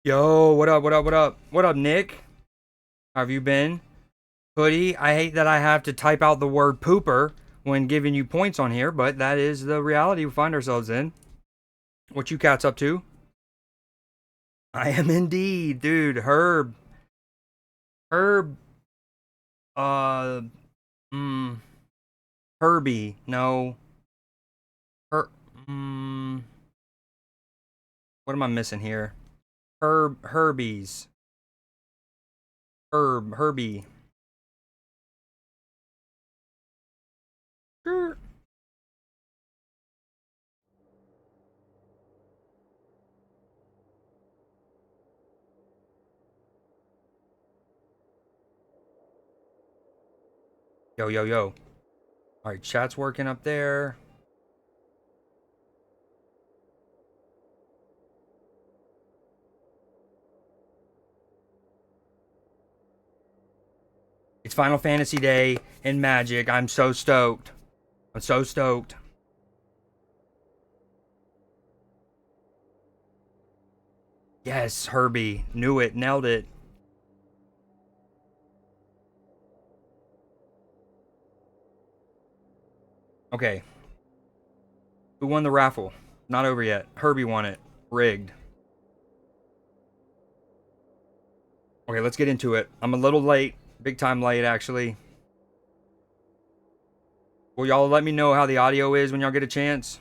Yo, what up, what up, what up? What up, Nick? How have you been? Hoodie, I hate that I have to type out the word pooper when giving you points on here, but that is the reality we find ourselves in. What you cats up to? I am indeed, dude. Herb, uh, mm, Herbie, no. Her, mm, what am I missing here? Herbies. Herbie. Sure. Yo, yo, yo. All right, chat's working up there. It's Final Fantasy Day in Magic. I'm so stoked. I'm so stoked. Yes, Herbie. Knew it. Nailed it. Okay. Who won the raffle? Not over yet. Herbie won it. Rigged. Okay, let's get into it. I'm a little late. Big time late, actually. Will y'all let me know how the audio is when y'all get a chance?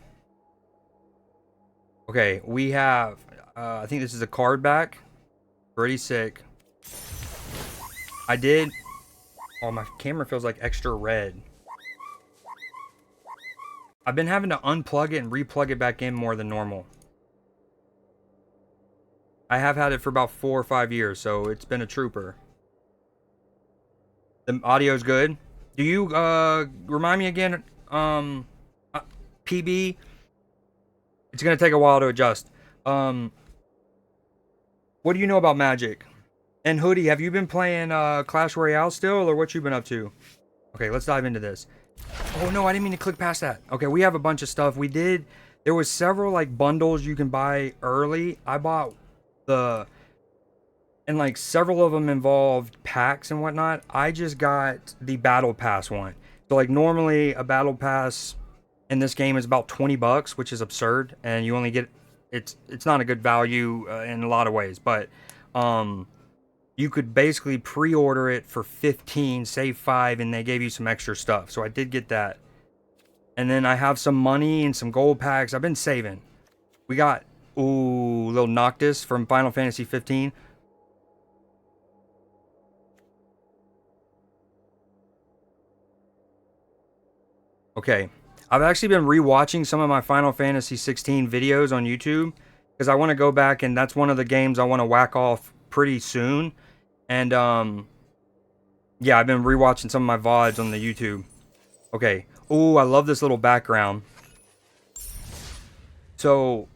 Okay, we have... I think this is a card back. Pretty sick. I did... Oh, my camera feels like extra red. I've been having to unplug it and replug it back in more than normal. I have had it for about 4 or 5 years, so it's been a trooper. The audio's good. Do you remind me again? PB. It's gonna take a while to adjust. Um, what do you know about Magic? And Hoodie, have you been playing Clash Royale still, or what you been up to? Okay, let's dive into this. Oh no, I didn't mean to click past that. Okay, we have a bunch of stuff. We did. There was several like bundles you can buy early. I bought the and like several of them involved packs and whatnot. I just got the battle pass one. So like normally a battle pass in this game is about 20 bucks, which is absurd, and you only get it's not a good value in a lot of ways, but um you could basically pre-order it for 15, save 5, and they gave you some extra stuff. So I did get that. And then I have some money and some gold packs. I've been saving. We got little Noctis from Final Fantasy 15. Okay. I've actually been rewatching some of my Final Fantasy 16 videos on YouTube because I want to go back, and that's one of the games I want to whack off pretty soon. And yeah, I've been rewatching some of my VODs on the YouTube. Okay. Ooh, I love this little background. So,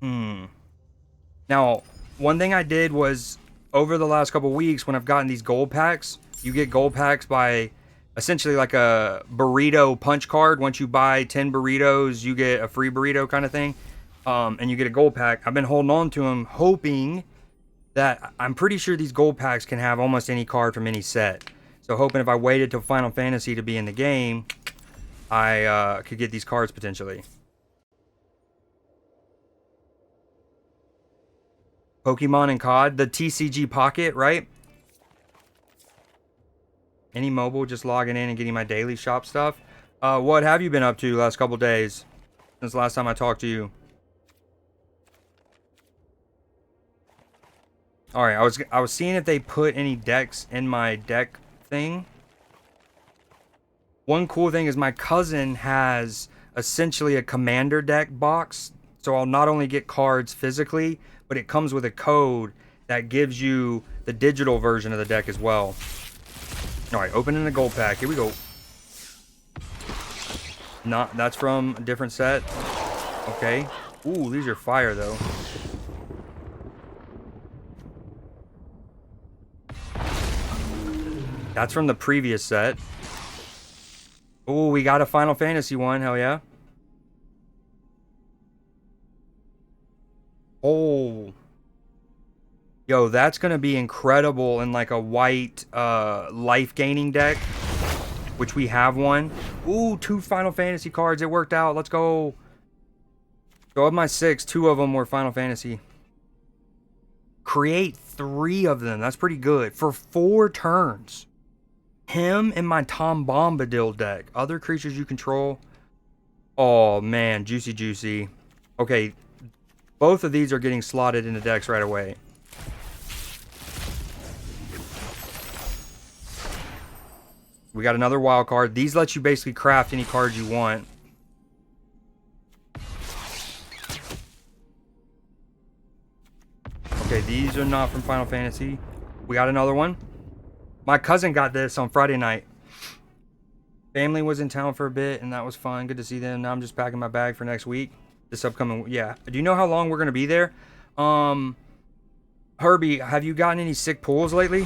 now, one thing I did was over the last couple weeks when I've gotten these gold packs, you get gold packs by essentially like a burrito punch card. Once you buy 10 burritos, you get a free burrito kind of thing. And you get a gold pack. I've been holding on to them, hoping that I'm pretty sure these gold packs can have almost any card from any set. So hoping if I waited till Final Fantasy to be in the game, I could get these cards potentially. Pokemon and COD, the TCG Pocket, right? Any mobile, just logging in and getting my daily shop stuff. What have you been up to last couple days since last time I talked to you? All right, I was seeing if they put any decks in my deck thing. One cool thing is my cousin has essentially a commander deck box, so I'll not only get cards physically, but it comes with a code that gives you the digital version of the deck as well. All right, opening the gold pack. Here we go. Not that's from a different set. Okay. Ooh, these are fire though. That's from the previous set. Ooh, we got a Final Fantasy one. Hell yeah. Oh. Yo, that's gonna be incredible in like a white life gaining deck, which we have one. Ooh, 2 Final Fantasy cards. It worked out. Let's go. So of my 6, 2 of them were Final Fantasy. Create 3 of them. That's pretty good for 4 turns. Him and my Tom Bombadil deck. Other creatures you control. Oh man, juicy, juicy. Okay, both of these are getting slotted into decks right away. We got another wild card. These let you basically craft any cards you want. Okay, these are not from Final Fantasy. We got another one. My cousin got this on Friday night. Family was in town for a bit, and that was fun. Good to see them. Now I'm just packing my bag for next week. This upcoming, yeah. Do you know how long we're gonna be there? Herbie, have you gotten any sick pulls lately?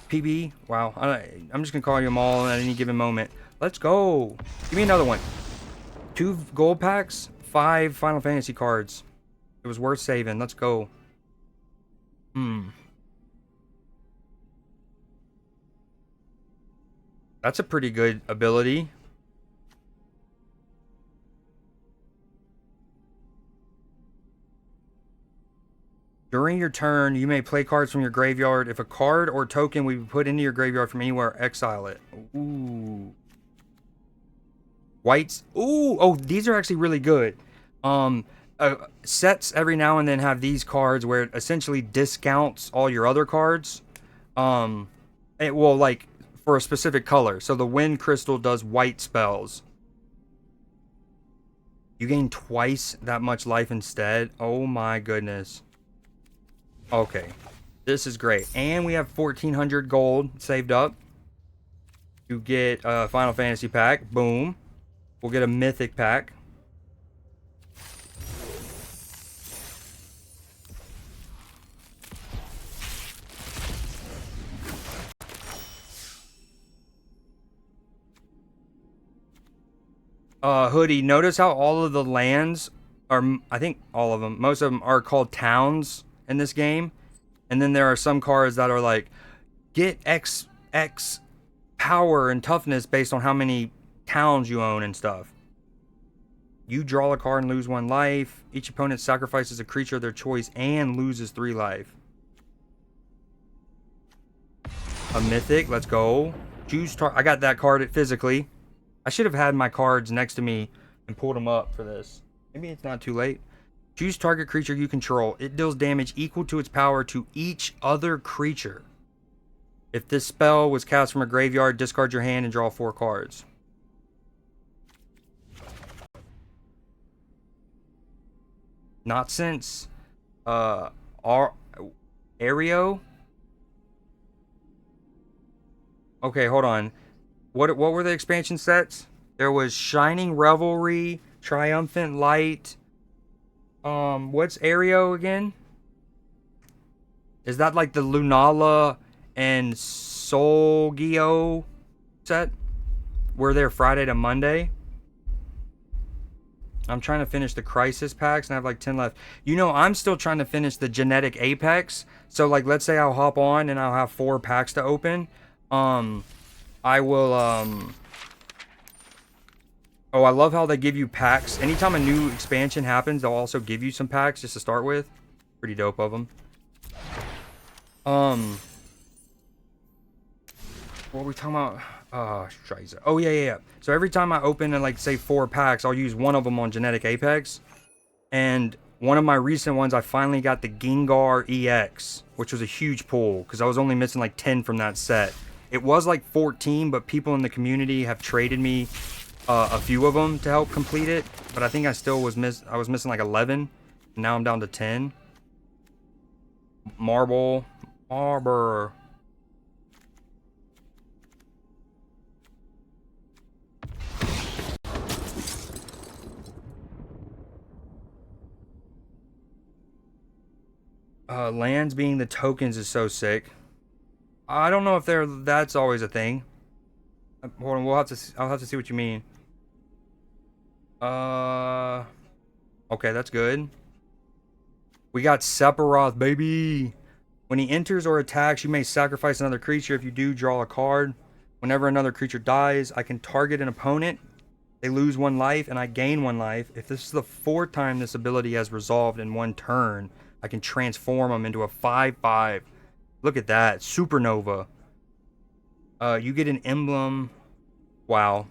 PB? Wow. I'm just gonna call you them all at any given moment. Let's go. Give me another one. 2 gold packs, 5 Final Fantasy cards. It was worth saving. Let's go. That's a pretty good ability. During your turn, you may play cards from your graveyard. If a card or token we put into your graveyard from anywhere, exile it. Ooh. Whites. Ooh. Oh, these are actually really good. Sets every now and then have these cards where it essentially discounts all your other cards. It will like for a specific color. So the wind crystal does white spells. You gain twice that much life instead. Oh my goodness. Okay. This is great. And we have 1,400 gold saved up. You get a Final Fantasy pack. Boom. We'll get a Mythic pack. Hoodie, notice how all of the lands are, I think all of them, most of them are called towns in this game. And then there are some cards that are like, get X power and toughness based on how many towns you own and stuff. You draw a card and lose 1 life. Each opponent sacrifices a creature of their choice and loses 3 life. A Mythic, let's go. I got that card physically. I should have had my cards next to me and pulled them up for this. Maybe it's not too late. Choose target creature you control. It deals damage equal to its power to each other creature. If this spell was cast from a graveyard, discard your hand and draw 4 cards. Not since Aereo. Okay, hold on. What were the expansion sets? There was Shining Revelry, Triumphant Light. What's Aereo again? Is that like the Lunala and Solgio set? We're there Friday to Monday. I'm trying to finish the Crisis packs and I have like 10 left. You know, I'm still trying to finish the Genetic Apex. So like, let's say I'll hop on and I'll have 4 packs to open. I will, oh, I love how they give you packs. Anytime a new expansion happens, they'll also give you some packs just to start with. Pretty dope of them. What are we talking about? Scheiße. Oh, yeah. So every time I open and like say 4 packs, I'll use one of them on Genetic Apex. And one of my recent ones, I finally got the Gengar EX, which was a huge pull because I was only missing like 10 from that set. It was like 14, but people in the community have traded me a few of them to help complete it. But I think I still was missing like 11. And now I'm down to 10. Arbor. Lands being the tokens is so sick. I don't know if that's always a thing. Hold on, I'll have to see what you mean. Okay, that's good. We got Sephiroth, baby. When he enters or attacks, you may sacrifice another creature. If you do, draw a card. Whenever another creature dies, I can target an opponent. They lose 1 life, and I gain 1 life. If this is the 4th time this ability has resolved in 1 turn, I can transform them into a 5/5. Look at that. Supernova. You get an emblem. Wow.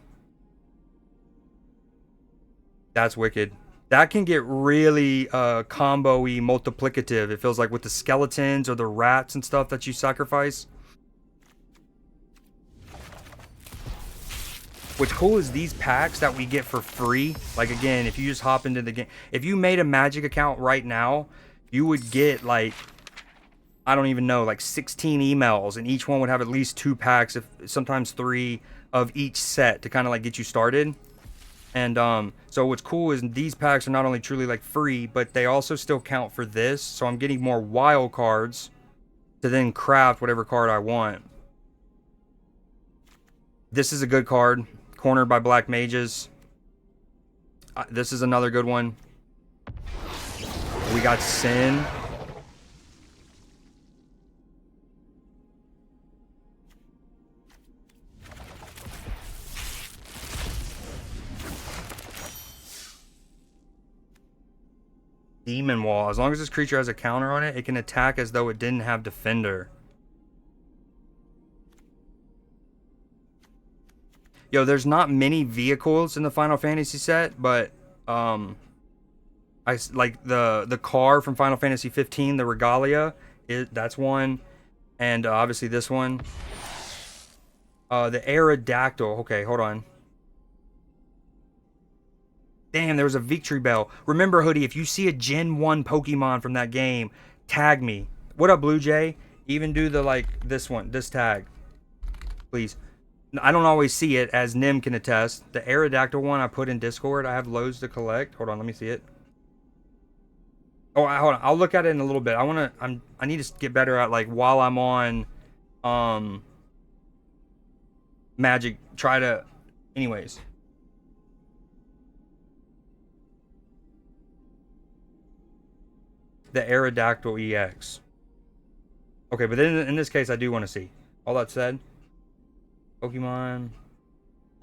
That's wicked. That can get really combo-y, multiplicative. It feels like with the skeletons or the rats and stuff that you sacrifice. What's cool is these packs that we get for free. Like, again, if you just hop into the game. If you made a Magic account right now, you would get, like, I don't even know, like 16 emails. And each one would have at least 2 packs, if sometimes 3, of each set to kind of, like, get you started. And so what's cool is these packs are not only truly like free, but they also still count for this. So I'm getting more wild cards to then craft whatever card I want. This is a good card. Cornered by Black Mages. This is another good one. We got Sin. Demon Wall. As long as this creature has a counter on it, it can attack as though it didn't have Defender. Yo, there's not many vehicles in the Final Fantasy set, but I like the car from Final Fantasy 15, the Regalia. That's one, and obviously this one. The Aerodactyl. Okay, hold on. Damn, there was a Victory Bell. Remember, Hoodie, if you see a Gen 1 Pokemon from that game, tag me. What up, Blue Jay? Even do the, like, this one, this tag. Please. I don't always see it, as Nim can attest. The Aerodactyl one I put in Discord. I have loads to collect. Hold on, let me see it. Oh, hold on. I'll look at it in a little bit. I need to get better at, like, while I'm on Magic, try to anyways. The Aerodactyl EX. Okay, but then in this case, I do want to see. All that said, Pokemon.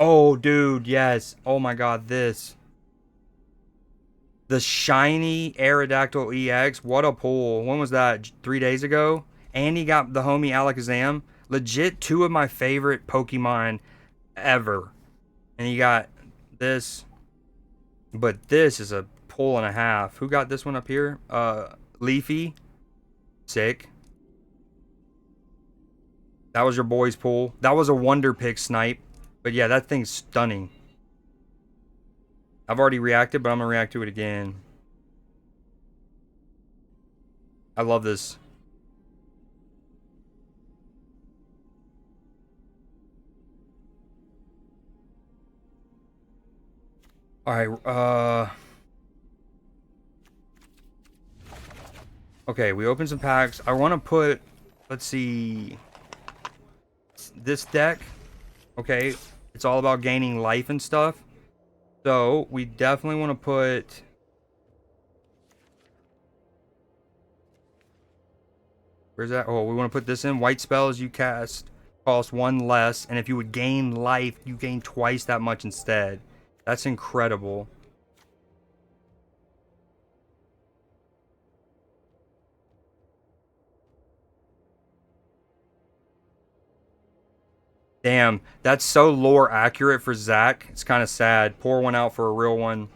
Oh, dude, yes. Oh my God, this. The shiny Aerodactyl EX. What a pull. When was that? 3 days ago? And he got the homie Alakazam. Legit 2 of my favorite Pokemon ever. And he got this. But this is a pull and a half. Who got this one up here? Leafy. Sick. That was your boy's pull. That was a wonder pick snipe. But yeah, that thing's stunning. I've already reacted, but I'm gonna react to it again. I love this. Alright, okay, we opened some packs. I want to put, let's see, this deck. Okay, it's all about gaining life and stuff. So, we definitely want to put... Where's that? Oh, we want to put this in. White spells you cast cost 1 less. And if you would gain life, you gain twice that much instead. That's incredible. Damn, that's so lore accurate for Zach. It's kind of sad. Pour one out for a real one.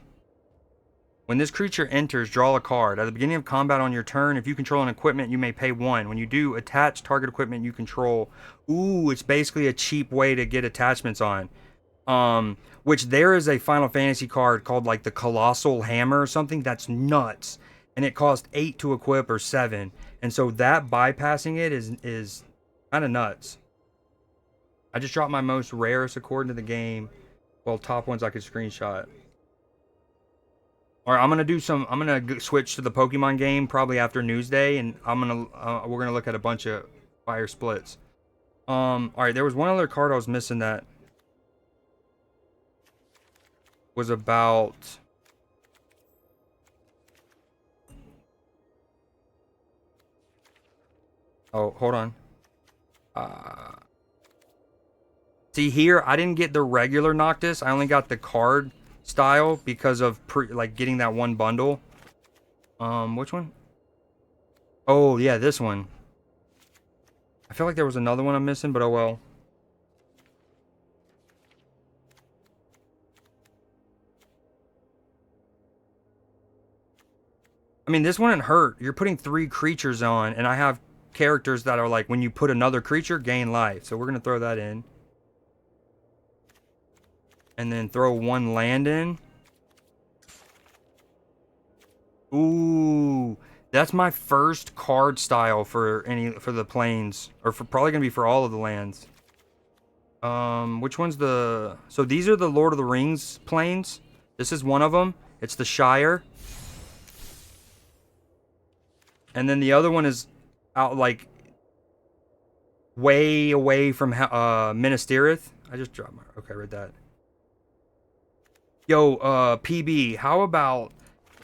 When this creature enters, draw a card. At the beginning of combat on your turn, if you control an equipment, you may pay 1. When you do, attach target equipment you control. Ooh, it's basically a cheap way to get attachments on. Which there is a Final Fantasy card called like the Colossal Hammer or something that's nuts. And it costs 8 to equip or 7. And so that bypassing it is kind of nuts. I just dropped my most rarest according to the game. Well, top ones I could screenshot. Alright, I'm gonna switch to the Pokemon game probably after Newsday, and we're gonna look at a bunch of fire splits. Alright, there was one other card I was missing that was about Oh, hold on. Uh, See here, I didn't get the regular Noctis. I only got the card style because of like getting that one bundle. Which one? Oh yeah, this one. I feel like there was another one I'm missing, but oh well. I mean, this wouldn't hurt. You're putting 3 creatures on, and I have characters that are like when you put another creature, gain life. So we're gonna throw that in, and then throw 1 land in. Ooh, that's my first card style for the planes, or for probably gonna be for all of the lands. Which one's the? So these are the Lord of the Rings planes. This is one of them. It's the Shire, and then the other one is out like way away from Minas Tirith. I just dropped my. Okay, read that. Yo, PB, how about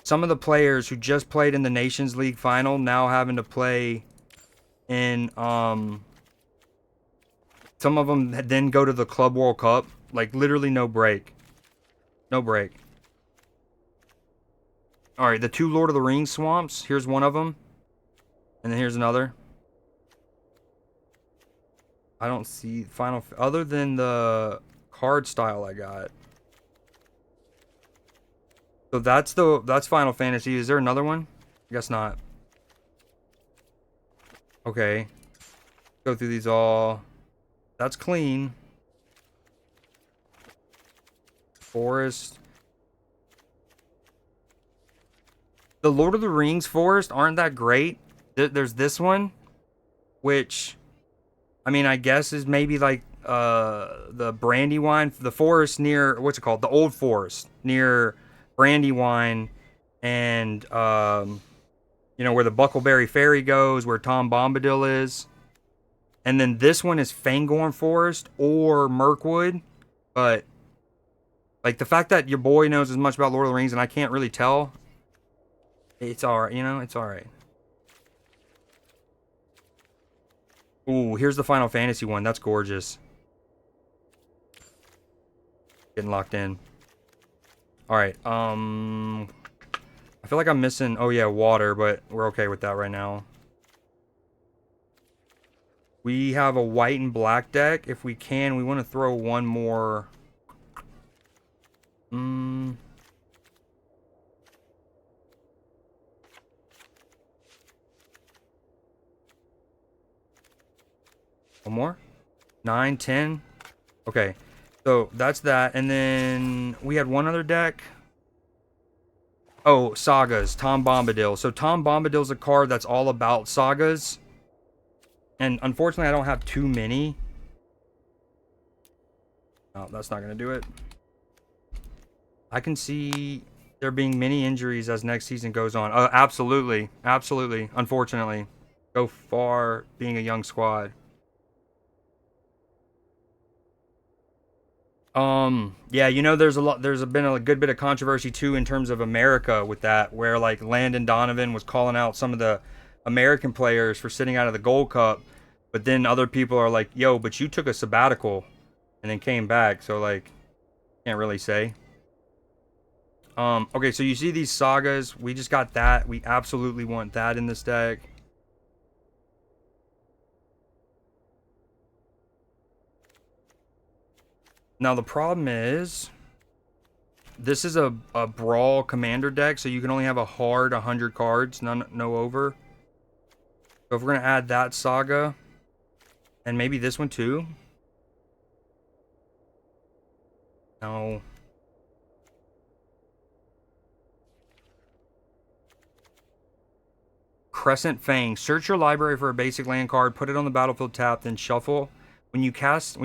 some of the players who just played in the Nations League final now having to play in some of them then go to the Club World Cup, like literally no break. No break. All right, the 2 Lord of the Rings swamps. Here's one of them. And then here's another. I don't see final other than the card style I got. So that's Final Fantasy. Is there another one? I guess not. Okay. Go through these all. That's clean. Forest. The Lord of the Rings forest aren't that great. There's this one, which I mean, I guess is maybe like the Brandywine, the forest near what's it called? The Old Forest near Brandywine and you know where the Buckleberry Ferry goes, where Tom Bombadil is. And then this one is Fangorn Forest or Mirkwood, but like the fact that your boy knows as much about Lord of the Rings and I can't really tell, it's alright, you know, it's alright. Ooh, here's the Final Fantasy one. That's gorgeous. Getting locked in. Alright, I feel like I'm missing, oh yeah, water, but we're okay with that right now. We have a white and black deck. If we can, we want to throw one more. One more? 9, 10? Okay. So that's that. And then we had one other deck. Oh, Sagas. Tom Bombadil. So Tom Bombadil's a card that's all about sagas. And unfortunately, I don't have too many. Oh, that's not going to do it. I can see there being many injuries as next season goes on. Absolutely. Absolutely. Unfortunately. Go far being a young squad. Yeah, you know, there's been a good bit of controversy too in terms of America with that, where like Landon Donovan was calling out some of the American players for sitting out of the Gold Cup, but then other people are like, yo, but you took a sabbatical and then came back, so like, can't really say. Okay, so you see these sagas, we just got that. We absolutely want that in this deck. Now the problem is this is a brawl commander deck, so you can only have a hard 100 cards, no over. So if we're gonna add that saga, and maybe this one too. No. Crescent Fang. Search your library for a basic land card, put it on the battlefield tap, then shuffle. When you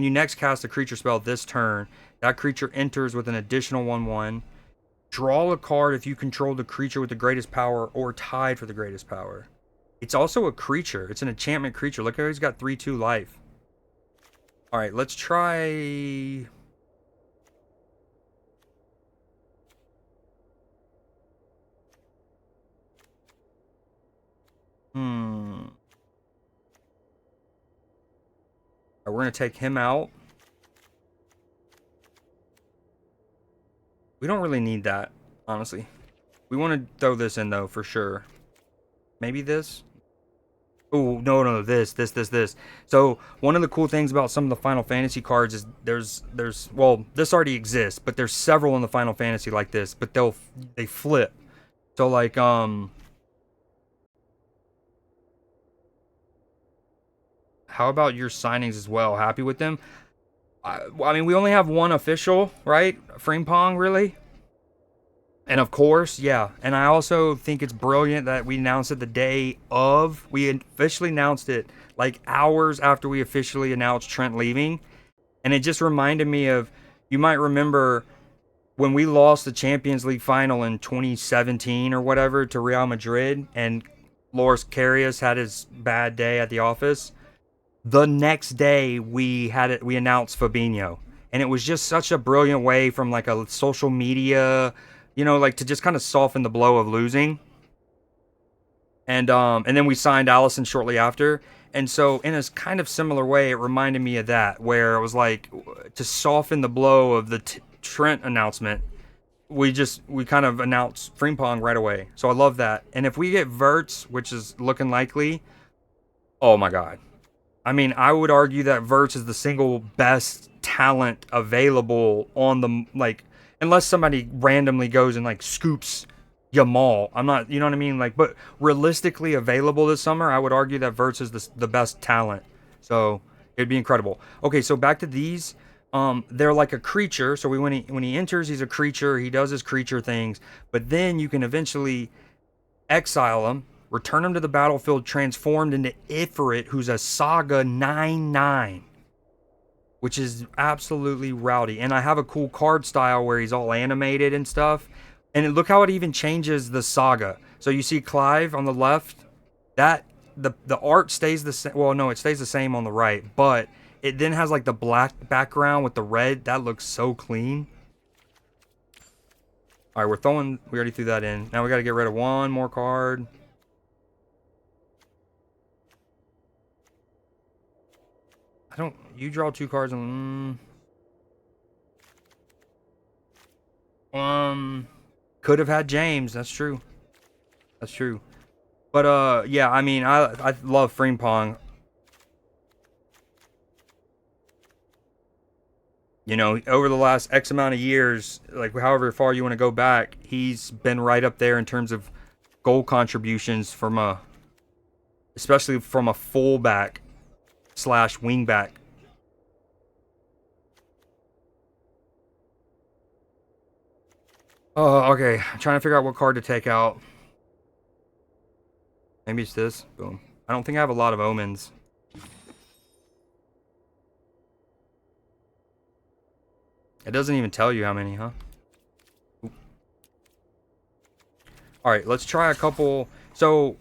next cast a creature spell this turn, that creature enters with an additional 1/1. Draw a card if you control the creature with the greatest power or tied for the greatest power. It's also a creature. It's an enchantment creature. Look how he's got 3/2 life. Alright, let's try. Hmm. We're going to take him out. We don't really need that, honestly. We want to throw this in, though, for sure. Maybe this? Oh, no, this. So, one of the cool things about some of the Final Fantasy cards is well, this already exists, but there's several in the Final Fantasy like this, but they flip. So, like, how about your signings as well? Happy with them? I mean, we only have one official, right? Frimpong, really? And of course, yeah. And I also think it's brilliant that we announced it the day of. We officially announced it like hours after we officially announced Trent leaving. And it just reminded me of, you might remember when we lost the Champions League final in 2017 or whatever to Real Madrid, and Loris Karius had his bad day at the office. The next day we announced Fabinho, and it was just such a brilliant way from like a social media, like to just kind of soften the blow of losing. And then we signed Allison shortly after. And so in a kind of similar way, it reminded me of that, where it was like to soften the blow of the Trent announcement. We kind of announced Frimpong right away. So I love that. And if we get Verts, which is looking likely, oh my god. I mean, I would argue that Verts is the single best talent available on the, like, unless somebody randomly goes and like scoops Yamal. I'm not, you know what I mean? Like, but realistically available this summer, I would argue that Verts is the best talent. So it'd be incredible. Okay, so back to these. They're like a creature. So when he enters, he's a creature. He does his creature things. But then you can eventually exile him, return him to the battlefield, transformed into Ifrit, who's a Saga 9/9, which is absolutely rowdy. And I have a cool card style where he's all animated and stuff. And look how it even changes the Saga. So you see Clive on the left. That the art stays the same. Well, no, it stays the same on the right, but it then has like the black background with the red. That looks so clean. All right, we already threw that in. Now we got to get rid of one more card. You draw two cards and could have had James. That's true. But yeah, I mean, I love Frimpong. Over the last X amount of years, like however far you want to go back, he's been right up there in terms of goal contributions especially from a fullback / wingback. Oh, okay. I'm trying to figure out what card to take out. Maybe it's this. Boom. I don't think I have a lot of omens. It doesn't even tell you how many, huh? Oop. All right, let's try a couple. So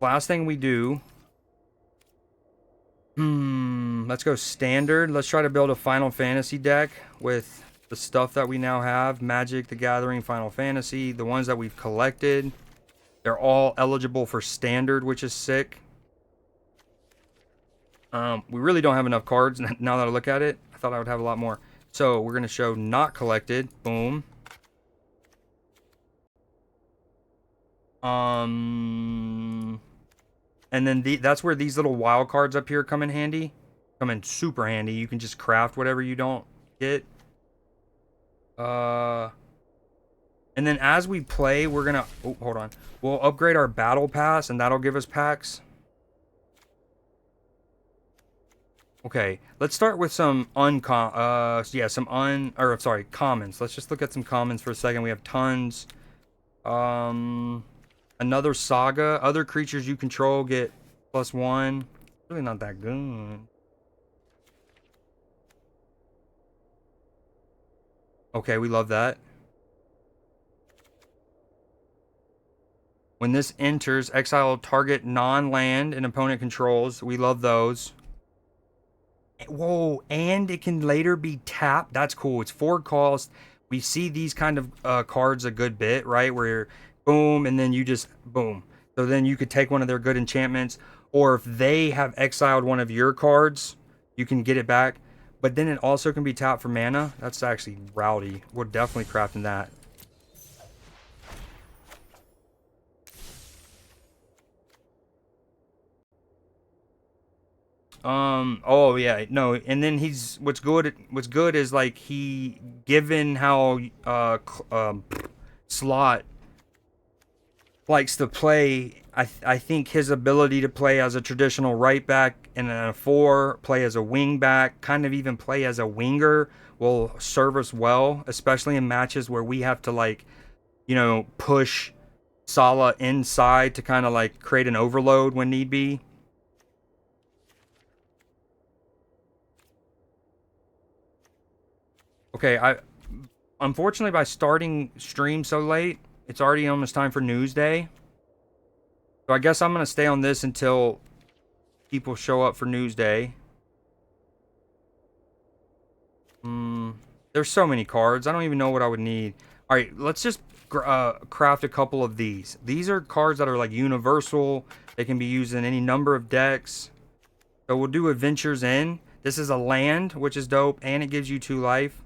last thing we do. Let's go standard. Let's try to build a Final Fantasy deck with the stuff that we now have. Magic, the Gathering, Final Fantasy. The ones that we've collected. They're all eligible for standard, which is sick. We really don't have enough cards now that I look at it. I thought I would have a lot more. So we're going to show not collected. Boom. And then that's where these little wild cards up here come in handy. Come in super handy. You can just craft whatever you don't get. And then as we play, we're gonna... Oh, hold on. We'll upgrade our battle pass, and that'll give us packs. Okay, let's start with some commons. Let's just look at some commons for a second. We have tons. Another Saga. Other creatures you control get +1. Really not that good. Okay, we love that. When this enters, exile target non-land and opponent controls. We love those. Whoa, and it can later be tapped. That's cool. It's 4 cost. We see these kind of cards a good bit, right? Where boom, and then you just boom. So then you could take one of their good enchantments, or if they have exiled one of your cards, you can get it back. But then it also can be tapped for mana. That's actually rowdy. We're definitely crafting that. Oh yeah, no, and then he's what's good is like he given how slot likes to play. I think his ability to play as a traditional right back and then a four, play as a wing back, kind of even play as a winger will serve us well, especially in matches where we have to like, push Salah inside to kind of like create an overload when need be. Okay, I unfortunately by starting stream so late, it's already almost time for Newsday. So I guess I'm gonna stay on this until people show up for Newsday. There's so many cards. I don't even know what I would need. All right, let's just craft a couple of these. These are cards that are like universal. They can be used in any number of decks. So we'll do Adventures In. This is a land, which is dope, and it gives you 2 life.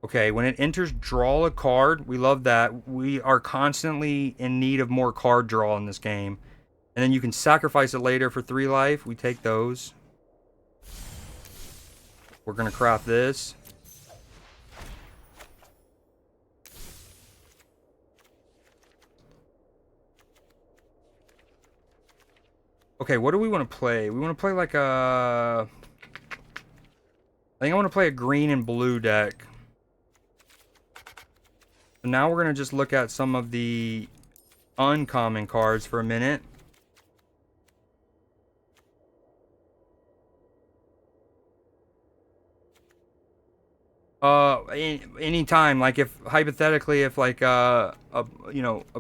Okay, when it enters, draw a card. We love that. We are constantly in need of more card draw in this game. And then you can sacrifice it later for 3 life. We take those. We're going to craft this. Okay, what do we want to play? We want to play like a... I think I want to play a green and blue deck. So now we're going to just look at some of the uncommon cards for a minute. Anytime, like if hypothetically, if like a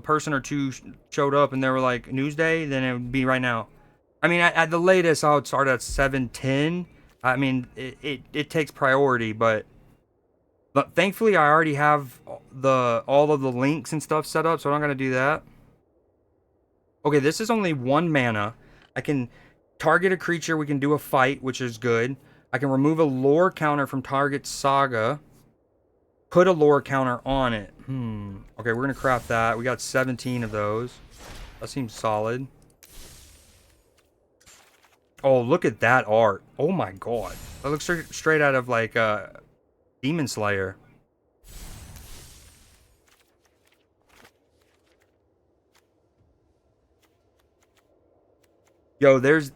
person or two showed up and they were like Newsday, then it would be right now. I mean, at the latest, I would start at 7:10. I mean, it takes priority, but thankfully, I already have all of the links and stuff set up, so I'm not gonna do that. Okay, this is only 1 mana. I can target a creature. We can do a fight, which is good. I can remove a lore counter from target saga. Put a lore counter on it. Okay, we're gonna craft that. We got 17 of those. That seems solid. Oh, look at that art. Oh my god. That looks straight out of like Demon Slayer. Yo, there's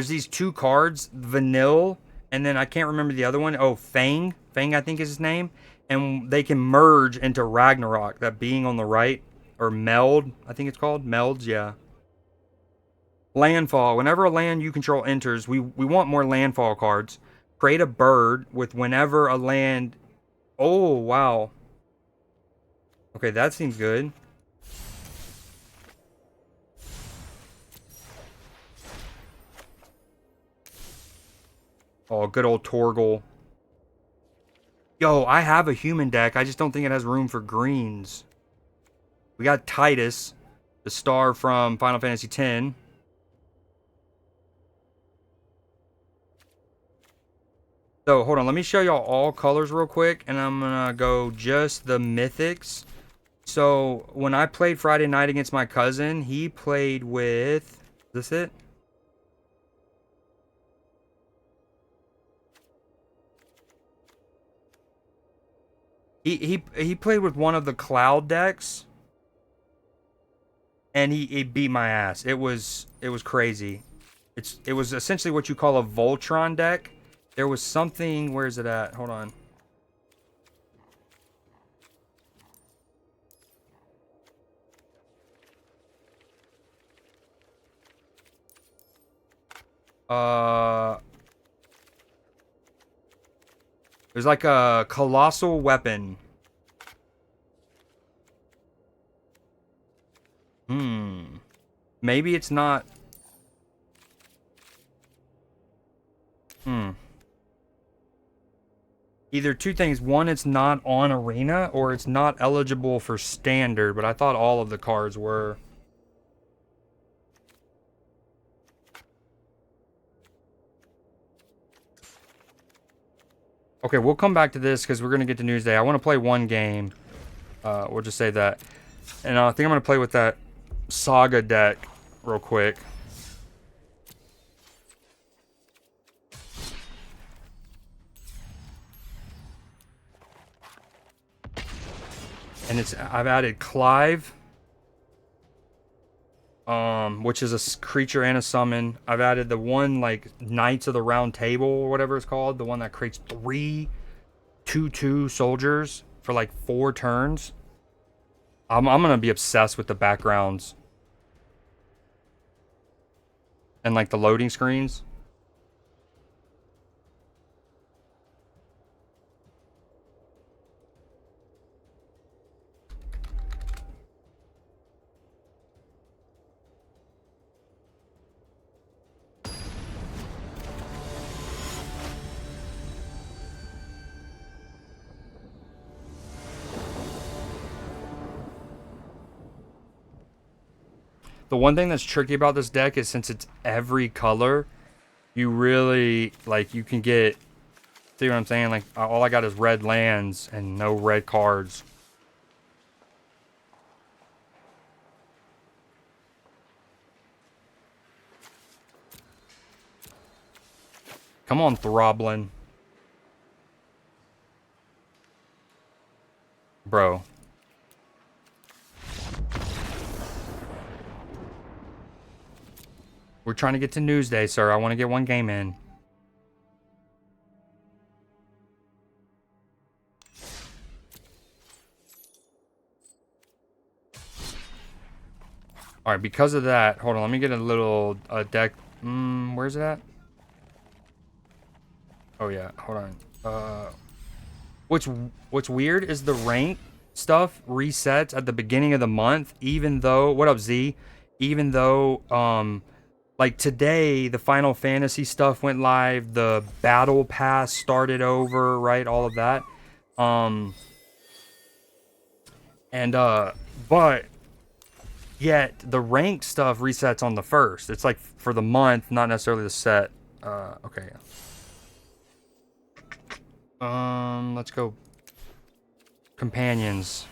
these 2 cards, Vanille, and then I can't remember the other one. Oh, Fang. Fang, I think is his name. And they can merge into Ragnarok, that being on the right. Or Meld, I think it's called. Melds, yeah. Landfall. Whenever a land you control enters, we want more landfall cards. Create a bird with whenever a land. Oh, wow. Okay, that seems good. Oh, good old Torgal. Yo, I have a human deck. I just don't think it has room for greens. We got Titus, the star from Final Fantasy X. So, hold on. Let me show y'all all colors real quick, and I'm going to go just the mythics. So, when I played Friday night against my cousin, he played with... Is this it? He played with one of the cloud decks, and he beat my ass. It was crazy. It was essentially what you call a Voltron deck. There was something. Where is it at? Hold on. Uh, There's like a colossal weapon. Maybe it's not. Either two things. One, it's not on Arena, or it's not eligible for Standard, but I thought all of the cards were. Okay, we'll come back to this because we're going to get to Newsday. I want to play one game. We'll just say that. And I think I'm going to play with that Saga deck real quick. And I've added Clive, which is a creature and a summon. I've added the one like Knights of the Round Table or whatever it's called, the one that creates 3 2/2 soldiers for like 4 turns. I'm gonna be obsessed with the backgrounds and like the loading screens. The one thing that's tricky about this deck is since it's every color, you really, like, you can get, see what I'm saying? Like, all I got is red lands and no red cards. Come on, Throblin. Bro. We're trying to get to Newsday, sir. I want to get one game in. Alright, because of that, hold on, let me get a little deck. Where's it at? Oh yeah, hold on. What's weird is the rank stuff resets at the beginning of the month, even though, what up Z? Even though, like today, the Final Fantasy stuff went live, the Battle Pass started over, right? All of that. But yet the rank stuff resets on the 1st. It's like for the month, not necessarily the set. Okay. Let's go. Companions.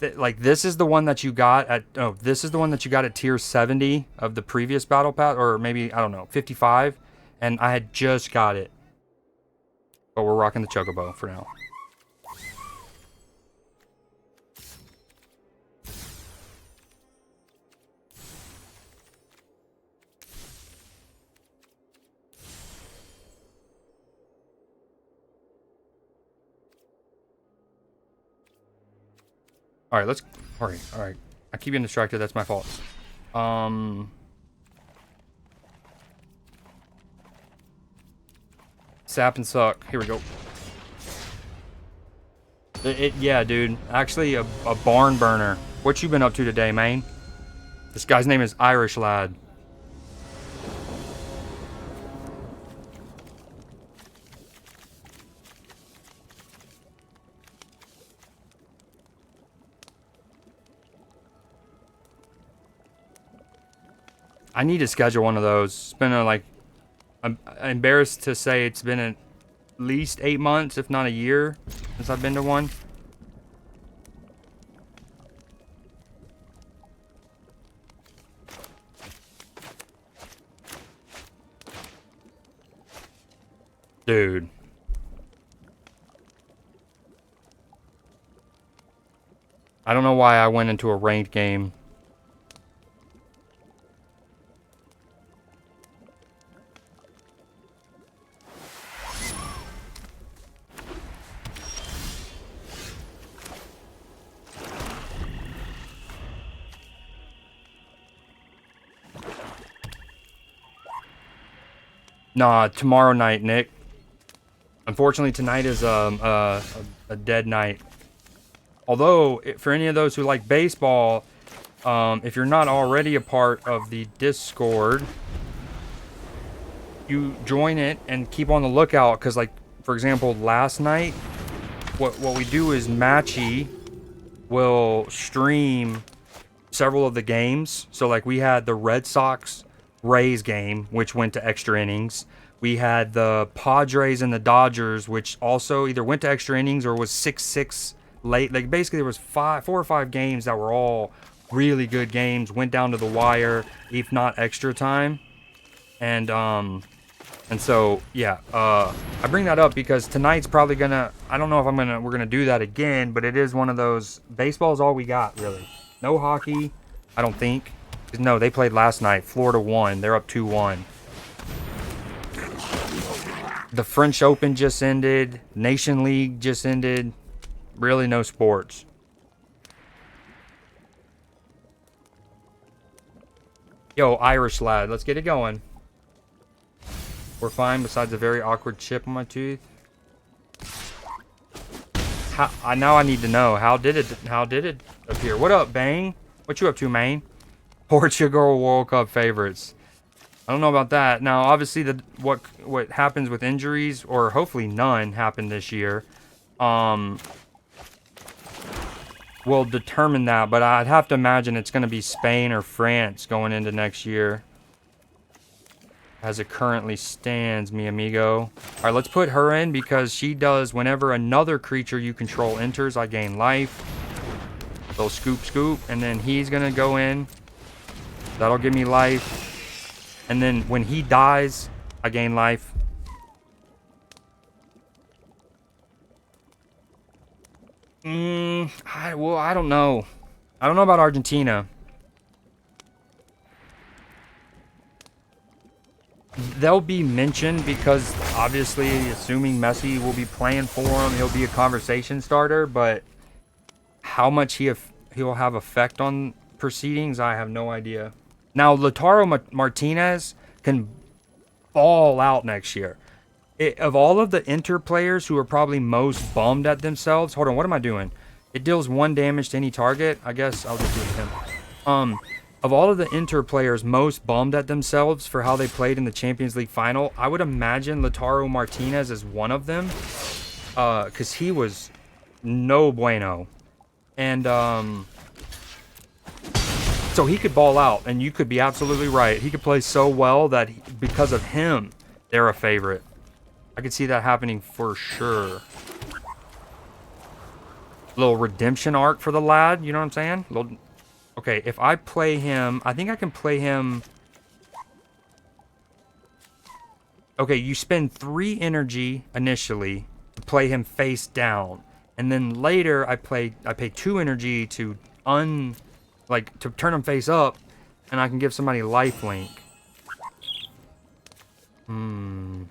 Like this is the one that you got at this is the one that you got at tier 70 of the previous battle pass, or maybe I don't know 55, and I had just got it, but we're rocking the Chocobo for now. All right, let's. All right. I keep getting distracted. That's my fault. Sap and suck. Here we go. Yeah, dude. Actually, a barn burner. What you been up to today, man? This guy's name is Irish Lad. I need to schedule one of those. It's been I'm embarrassed to say it's been at least 8 months, if not a year, since I've been to one. Dude. I don't know why I went into a ranked game. Nah, tomorrow night, Nick. Unfortunately, tonight is a dead night. Although, for any of those who like baseball, if you're not already a part of the Discord, you join it and keep on the lookout. Because, like, for example, last night, what we do is Matchy will stream several of the games. So, like, we had the Red Sox Rays game, which went to extra innings. We had the Padres and the Dodgers, which also either went to extra innings or was 6-6 late. Like, basically, there was 4 or 5 games that were all really good games, went down to the wire, if not extra time. And so, yeah, I bring that up because tonight's probably gonna, I don't know if we're gonna do that again, but it is one of those, baseball is all we got, really. No hockey, I don't think. No, they played last night. Florida won. They're up 2-1. The French Open just ended. Nation League just ended. Really no sports. Yo, Irish lad, let's get it going. We're fine besides a very awkward chip on my tooth. Now I need to know, how did it appear? What up, Bang? What you up to, man? Portugal World Cup favorites. I don't know about that. Now, obviously, what happens with injuries, or hopefully none, happen this year, will determine that. But I'd have to imagine it's going to be Spain or France going into next year, as it currently stands, mi amigo. All right, let's put her in because she does whenever another creature you control enters, I gain life. Little scoop, and then he's going to go in. That'll give me life. And then when he dies, I gain life. I don't know. I don't know about Argentina. They'll be mentioned because obviously, assuming Messi will be playing for him, he'll be a conversation starter. But how much he'll have effect on proceedings, I have no idea. Now, Lautaro Martinez can ball out next year. Of all of the Inter players who are probably most bummed at themselves... Hold on, what am I doing? It deals 1 damage to any target. I guess I'll just do it with him. Of all of the Inter players most bummed at themselves for how they played in the Champions League final, I would imagine Lautaro Martinez is one of them. Because he was no bueno. And, so he could ball out, and you could be absolutely right. He could play so well that because of him, they're a favorite. I could see that happening for sure. Little redemption arc for the lad, you know what I'm saying? Okay, if I play him, I think I can play him. Okay, you spend 3 energy initially to play him face down, and then later I pay 2 energy to to turn him face up, and I can give somebody lifelink. I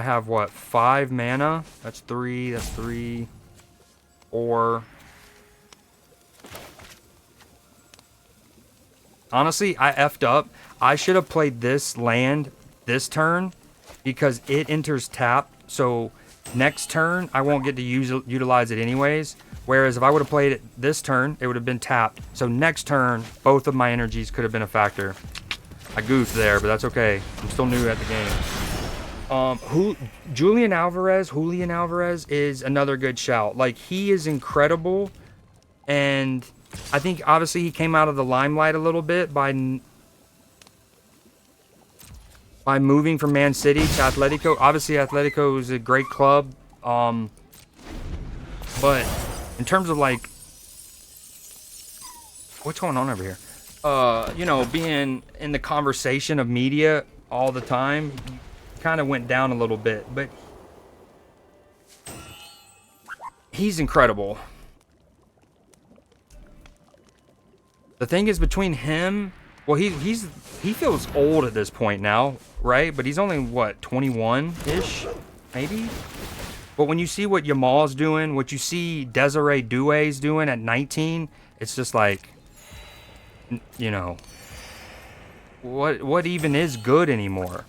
have what, 5 mana? That's 3, 4. Honestly, I effed up. I should have played this land this turn because it enters tap. So next turn, I won't get to utilize it anyways. Whereas if I would have played it this turn, it would have been tapped. So next turn, both of my energies could have been a factor. I goofed there, but that's okay. I'm still new at the game. Julian Alvarez is another good shout. Like, he is incredible. And I think, obviously, he came out of the limelight a little bit by moving from Man City to Atletico. Obviously, Atletico is a great club. But in terms of, like, what's going on over here? You know, being in the conversation of media all the time, kind of went down a little bit. But he's incredible. The thing is, between him, well, he feels old at this point now, right? But he's only, what, 21-ish, maybe? But when you see what Yamal's doing, what you see Desiree Doué's doing at 19, it's just like, you know, what even is good anymore?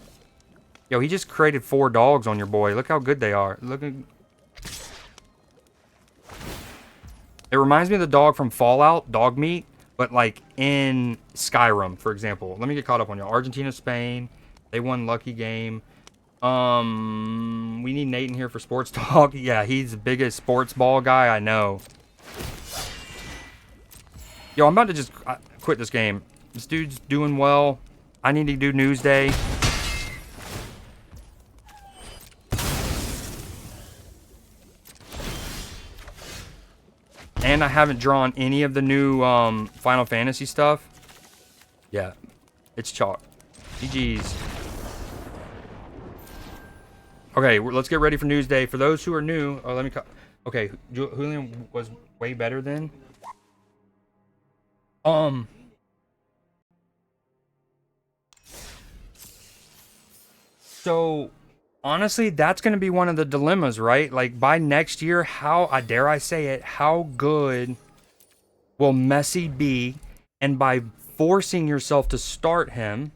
Yo, he just created 4 dogs on your boy. Look how good they are. Look at... It reminds me of the dog from Fallout, dog meat, but like in Skyrim, for example. Let me get caught up on y'all. Argentina, Spain. They won lucky game. We need Nate in here for sports talk. Yeah, he's the biggest sports ball guy I know. Yo, I'm about to just quit this game. This dude's doing well. I need to do Newsday. And I haven't drawn any of the new Final Fantasy stuff. Yeah, it's chalk. GG's. Okay, let's get ready for Newsday. For those who are new, let me... Okay, Julian was way better than... So, honestly, that's going to be one of the dilemmas, right? Like, by next year, how, dare I say it, how good will Messi be? And by forcing yourself to start him,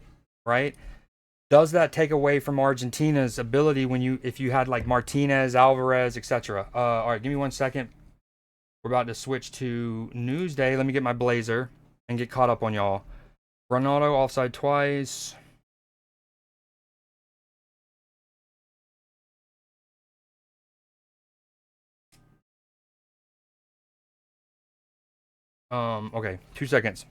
right, does that take away from Argentina's ability if you had, like, Martinez, Alvarez, etc.? All right, give me 1 second. We're about to switch to Newsday. Let me get my blazer and get caught up on y'all. Ronaldo offside twice. Okay, 2 seconds.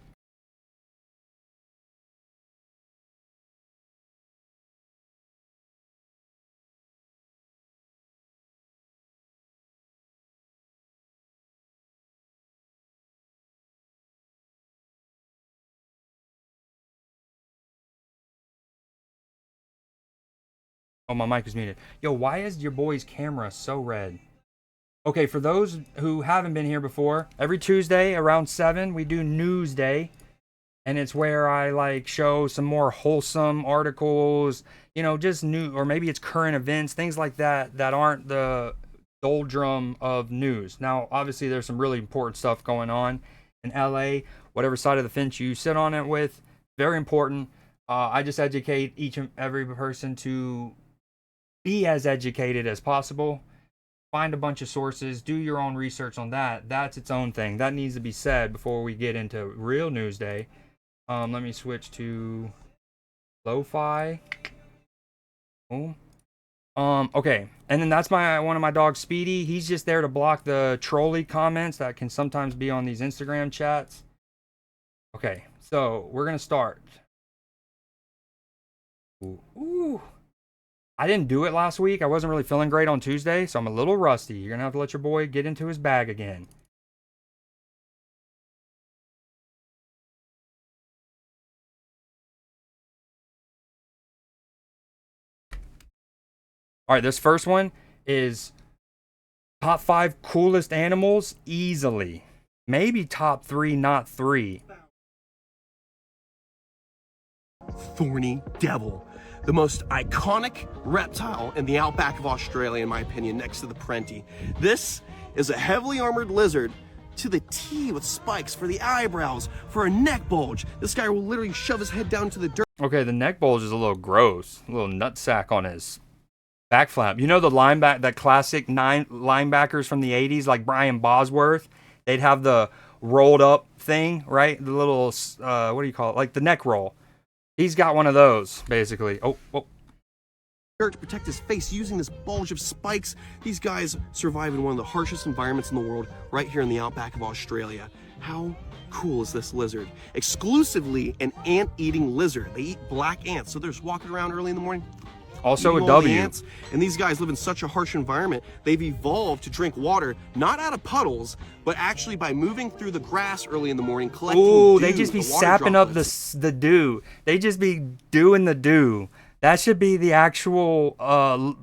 Oh, my mic is muted. Yo, why is your boy's camera so red? Okay, for those who haven't been here before, every Tuesday around 7, we do Newsday. And it's where I, like, show some more wholesome articles, you know, just new, or maybe it's current events, things like that, that aren't the doldrum of news. Now, obviously, there's some really important stuff going on in LA, whatever side of the fence you sit on it with, very important. I just educate each and every person to be as educated as possible. Find a bunch of sources, do your own research on that. That's its own thing. That needs to be said before we get into real Newsday. Let me switch to lo-fi. Boom. Okay. And then that's one of my dogs, Speedy. He's just there to block the trolley comments that can sometimes be on these Instagram chats. Okay. So we're going to start. Ooh. I didn't do it last week. I wasn't really feeling great on Tuesday, so I'm a little rusty. You're going to have to let your boy get into his bag again. All right, this first one is top 5 coolest animals easily. Maybe top 3, not 3. Thorny devil. The most iconic reptile in the outback of Australia, in my opinion, next to the Prenti. This is a heavily armored lizard to the T with spikes for the eyebrows, for a neck bulge. This guy will literally shove his head down to the dirt. Okay, the neck bulge is a little gross. A little nutsack on his back flap. You know the that classic 9 linebackers from the 80s, like Brian Bosworth? They'd have the rolled up thing, right? The little, what do you call it? Like the neck roll. He's got one of those, basically. Oh. To protect his face using this bulge of spikes. These guys survive in one of the harshest environments in the world, right here in the outback of Australia. How cool is this lizard? Exclusively an ant-eating lizard. They eat black ants, so they're just walking around early in the morning. Also a W. Ants. And these guys live in such a harsh environment, they've evolved to drink water, not out of puddles, but actually by moving through the grass early in the morning, collecting dew, they just be sapping up the dew. They just be doing the dew. That should be the actual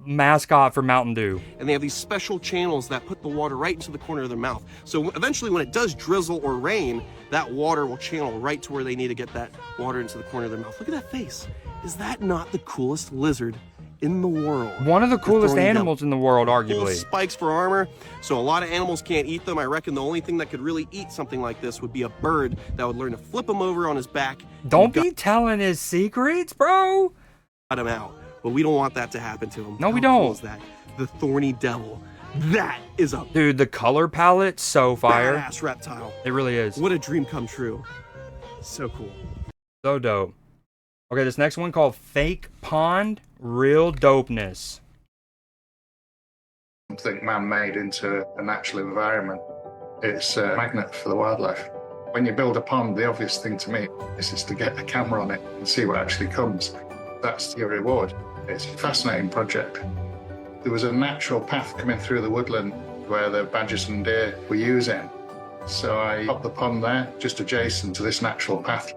mascot for Mountain Dew. And they have these special channels that put the water right into the corner of their mouth. So eventually when it does drizzle or rain, that water will channel right to where they need to get that water into the corner of their mouth. Look at that face. Is that not the coolest lizard in the world? One of the coolest animals in the world, arguably. Spikes for armor, so a lot of animals can't eat them. I reckon the only thing that could really eat something like this would be a bird that would learn to flip him over on his back. Don't be telling his secrets, bro. Him out. but we don't want that to happen to him. No, we How cool don't. is that? The thorny devil. That is a Dude, the color palette, so fire. badass reptile. It really is. What a dream come true. So cool. So dope. Okay, this next one called Fake Pond, Real Dopeness. Something man-made into a natural environment. It's a magnet for the wildlife. When you build a pond, the obvious thing to me is to get a camera on it and see what actually comes. That's your reward. It's a fascinating project. There was a natural path coming through the woodland where the badgers and deer were using. So I popped the pond there, just adjacent to this natural path.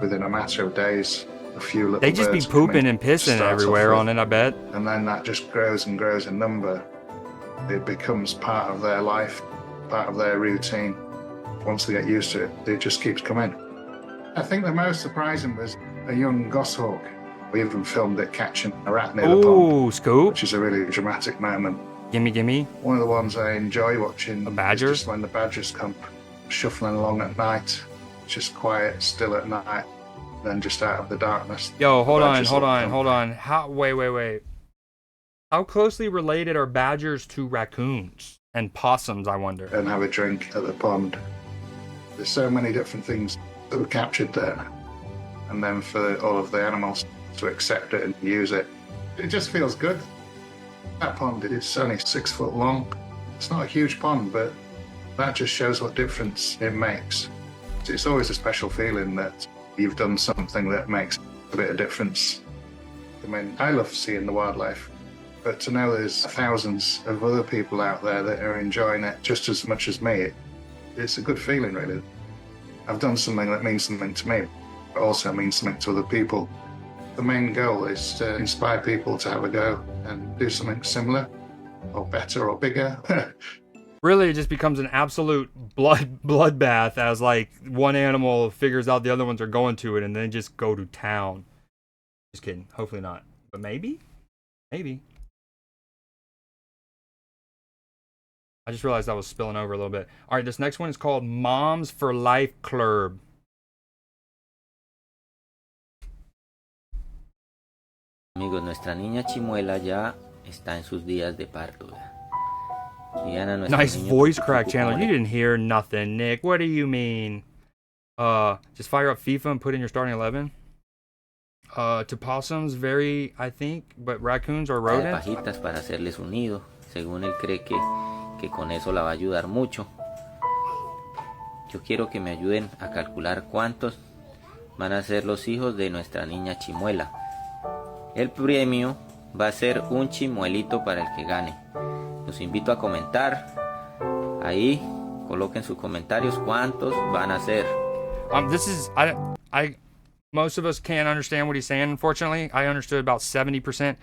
Within a matter of days, a few little They just be birds pooping come in and to pissing start everywhere off on with. it, I bet. And then that just grows and grows in number. It becomes part of their life, part of their routine. Once they get used to it, it just keeps coming. I think the most surprising was a young goshawk. We even filmed it catching a rat near the pond, Ooh, Scoop. which is a really dramatic moment. Gimme. One of the ones I enjoy watching A badger? is just when the badgers come shuffling along at night, just quiet, still at night, then just out of the darkness. Yo, hold the on. badgers will come How? Wait. How closely related are badgers to raccoons and possums, I wonder? and have a drink at the pond. There's so many different things that were captured there. And then for all of the animals to accept it and use it, it just feels good. That pond is only 6 foot long. It's not a huge pond, but that just shows what difference it makes. It's always a special feeling that you've done something that makes a bit of difference. I mean, I love seeing the wildlife, but to know there's thousands of other people out there that are enjoying it just as much as me, it's a good feeling, really. I've done something that means something to me, but also means something to other people. The main goal is to inspire people to have a go and do something similar, or better, or bigger. Really, it just becomes an absolute bloodbath as like one animal figures out the other ones are going to it and then just go to town. Just kidding. Hopefully not. But maybe. I just realized I was spilling over a little bit. All right, this next one is called Moms for Life Club. Amigos, nuestra niña Chimuela ya está en sus días de parto. Diana, nuestro Nice niño voice Cucucucu, crack, como Chandler. le- You didn't hear nothing, Nick. What do you mean? Just fire up FIFA and put in your starting 11. To possums, very, I think, but raccoons or de rodents. pajitas para hacerles un nido. Según él cree que con eso la va a ayudar mucho. Yo quiero que me ayuden a calcular cuántos van a ser los hijos de nuestra niña Chimuela. El premio va a ser un chimuelito para el que gane. Los invito a comentar. Ahí coloquen sus comentarios cuántos van a ser. This is most of us can't understand what he's saying. Unfortunately, I understood about 70%,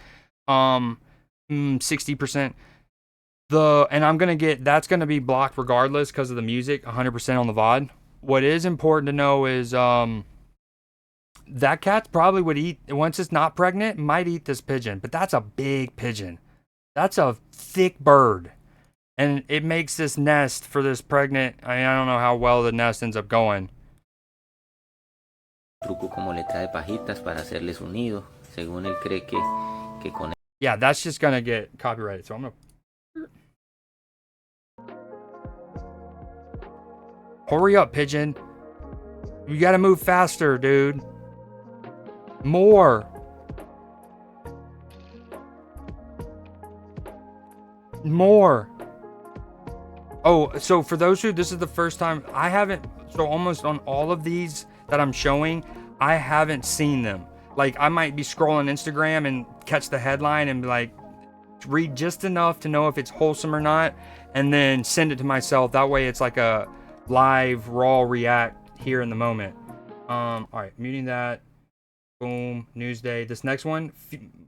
60%. And I'm gonna get that's gonna be blocked regardless because of the music, 100% on the VOD. What is important to know is that cat probably would eat once it's not pregnant, might eat this pigeon, but that's a big pigeon. That's a thick bird. And it makes this nest for this pregnant. I don't know how well the nest ends up going. Truco como le trae pajitas para hacerles un nido. Según él cree que con Yeah, that's just gonna get copyrighted. So I'm gonna hurry up, pigeon. You gotta move faster, dude. More. Oh, so for those who this is the first time, I haven't, so almost on all of these that I'm showing, I haven't seen them. Like, I might be scrolling Instagram and catch the headline and be like, read just enough to know if it's wholesome or not, and then send it to myself. That way it's like a live, raw react here in the moment. All right, muting that. Boom, Newsday. This next one,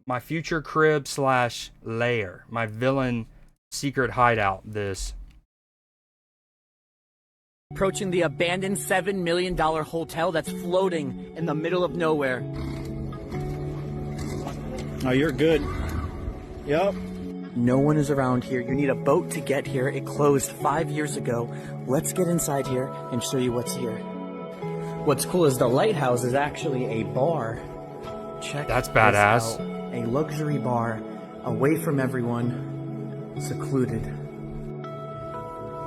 my future crib / lair. My villain secret hideout, this. Approaching the abandoned $7 million hotel that's floating in the middle of nowhere. Oh, you're good. Yep. No one is around here. You need a boat to get here. It closed 5 years ago. Let's get inside here and show you what's here. What's cool is the lighthouse is actually a bar. Check That's this badass. out. a luxury bar, away from everyone, secluded.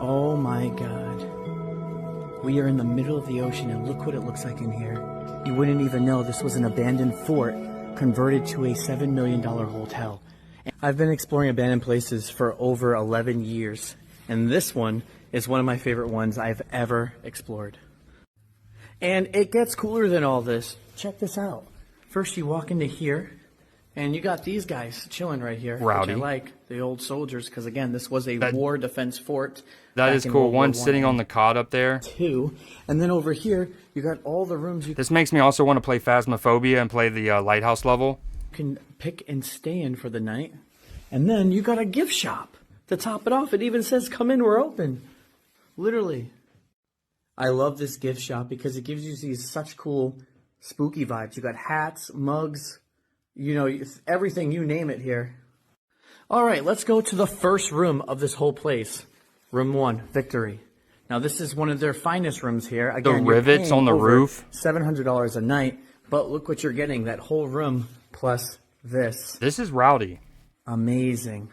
Oh my God. We are in the middle of the ocean, and look what it looks like in here. You wouldn't even know this was an abandoned fort converted to a $7 million hotel. I've been exploring abandoned places for over 11 years, and this one is one of my favorite ones I've ever explored. And it gets cooler than all this. Check this out. First you walk into here, and you got these guys chilling right here. Rowdy. Which I like, the old soldiers, because again, this was a war defense fort. That is cool. One sitting on the cot up there. Two. And then over here, you got all the rooms you This makes me also want to play Phasmophobia and play the lighthouse level. can pick and stay in for the night. And then you got a gift shop to top it off. It even says, come in, we're open. Literally. I love this gift shop because it gives you these such cool spooky vibes. You got hats, mugs, you know, everything, you name it here. All right, let's go to the first room of this whole place. Room 1, Victory. Now, this is one of their finest rooms here. Again, The rivets on the roof. $700 a night, but look what you're getting, that whole room plus this. This is rowdy. Amazing.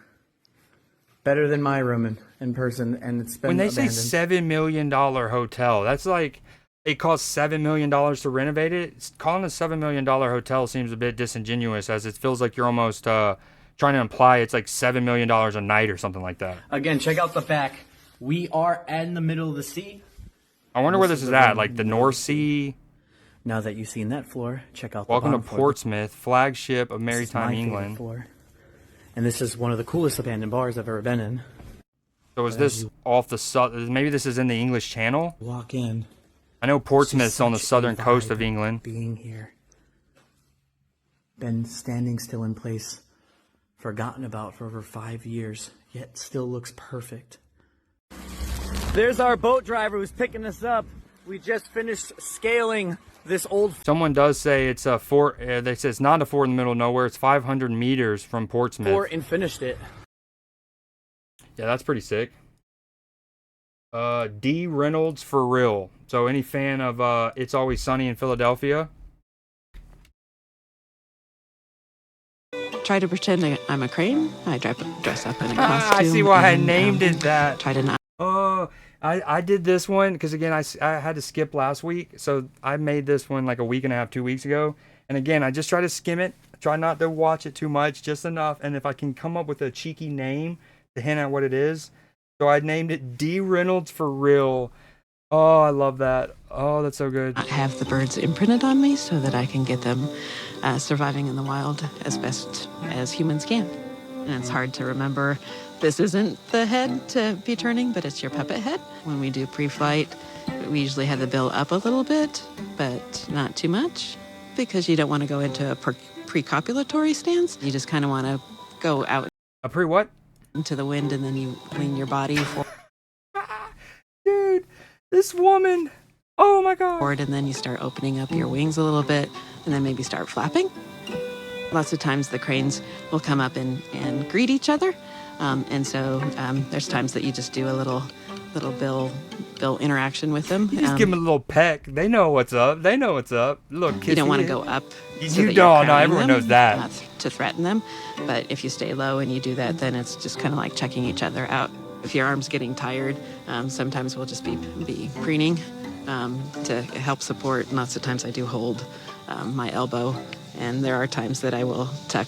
Better than my room in person, and it's been When they abandoned. say $7 million hotel, that's like it costs $7 million to renovate it. Calling a $7 million hotel seems a bit disingenuous, as it feels like you're almost trying to imply it's like $7 million a night or something like that. Again, check out the back. We are in the middle of the sea. I wonder where this is at, like the North Sea. Now that you've seen that floor, check out the Welcome to bottom floor. Portsmouth, flagship of This is my maritime favorite England. floor. And this is one of the coolest abandoned bars I've ever been in. So is this off the maybe this is in the English Channel? Walk in. I know Portsmouth's It's on the such a southern coast vibe of England. Being here. Been standing still in place, forgotten about for over 5 years, yet still looks perfect. There's our boat driver who's picking us up. We just finished scaling this old Someone does say it's a fort. They say it's not a fort in the middle of nowhere. It's 500 meters from Portsmouth. fort and finished it. Yeah, that's pretty sick. Dee Reynolds for real. So any fan of It's Always Sunny in Philadelphia? Try to pretend I'm a crane. I dress up in a costume. I see why I and, named it that. Try to not. Oh, I did this one because, again, I had to skip last week. So I made this one like a week and a half, 2 weeks ago. And again, I just try to skim it. Try not to watch it too much, just enough. And if I can come up with a cheeky name to hint at what it is. So I named it Dee Reynolds for real. Oh, I love that. Oh, that's so good. Not have the birds imprinted on me so that I can get them surviving in the wild as best as humans can. And it's hard to remember this isn't the head to be turning, but it's your puppet head. When we do pre-flight, we usually have the bill up a little bit, but not too much, because you don't want to go into a pre-copulatory stance. You just kind of want to go out A pre what? into the wind, and then you lean your body Dude, this woman. Oh my God. forward, and then you start opening up your wings a little bit, and then maybe start flapping. Lots of times the cranes will come up and greet each other. And so there's times that you just do a little bill interaction with them. You just give them a little peck. They know what's up. They know what's up. Look, You don't want to go up. You so that you're don't. No, crowding everyone them, knows that. Not to threaten them. But if you stay low and you do that, then it's just kind of like checking each other out. If your arm's getting tired, sometimes we'll just be preening to help support. And lots of times I do hold my elbow. And there are times that I will tuck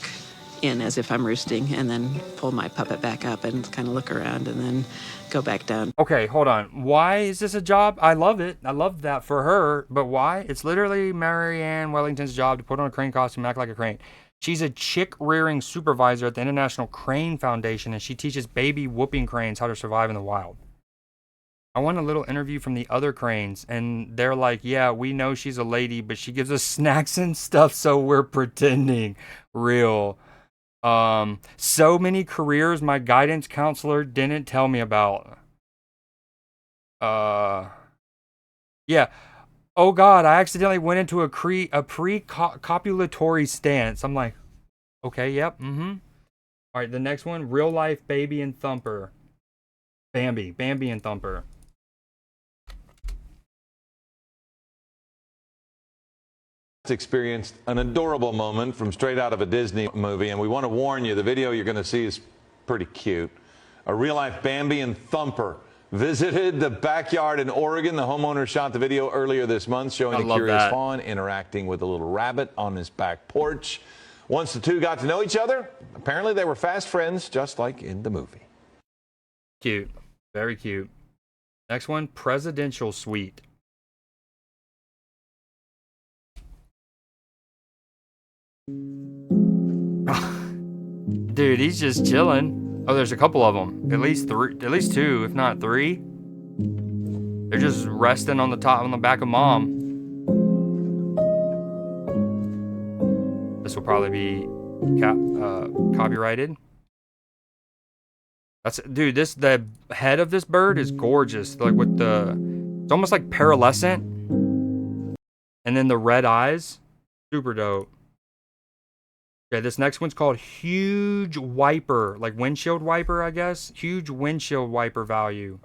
in as if I'm roosting and then pull my puppet back up and kind of look around and then go back down. Okay, hold on. Why is this a job? I love it. I love that for her. But why? It's literally Marianne Wellington's job to put on a crane costume and act like a crane. She's a chick rearing supervisor at the International Crane Foundation, and she teaches baby whooping cranes how to survive in the wild. I want a little interview from the other cranes, and they're like, yeah, we know she's a lady, but she gives us snacks and stuff, so we're pretending. Real. So many careers my guidance counselor didn't tell me about. Yeah. Oh God, I accidentally went into a pre-copulatory stance. I'm like, okay, yep, All right, the next one, real life Baby and Thumper. Bambi and Thumper. experienced an adorable moment from straight out of a Disney movie, and we want to warn you, the video you're going to see is pretty cute. A real-life Bambi and Thumper visited the backyard in Oregon. The homeowner shot the video earlier this month showing the curious fawn interacting with a little rabbit on his back porch. Once the two got to know each other, apparently they were fast friends, just like in the movie. Cute. Very cute. Next one, presidential suite. Dude, he's just chilling. Oh, there's a couple of them. At least two, if not three. They're just resting on the back of mom. This will probably be copyrighted. The head of this bird is gorgeous. Like it's almost like pearlescent. And then the red eyes, super dope. Okay, this next one's called Huge Wiper, like windshield wiper, I guess. Huge windshield wiper value.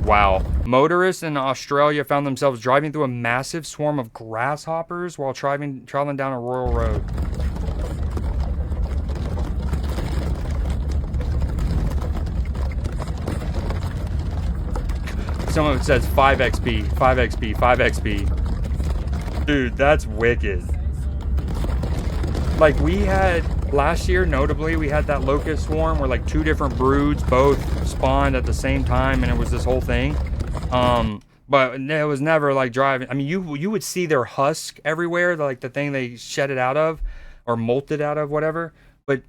Wow. Motorists in Australia found themselves driving through a massive swarm of grasshoppers while traveling down a rural road. Someone says 5XP, 5XP, 5XP. Dude, that's wicked. Like we had last year, notably, we had that locust swarm where like two different broods both spawned at the same time, and it was this whole thing. But it was never like driving. I mean, you would see their husk everywhere, like the thing they shed it out of or molted out of, whatever. But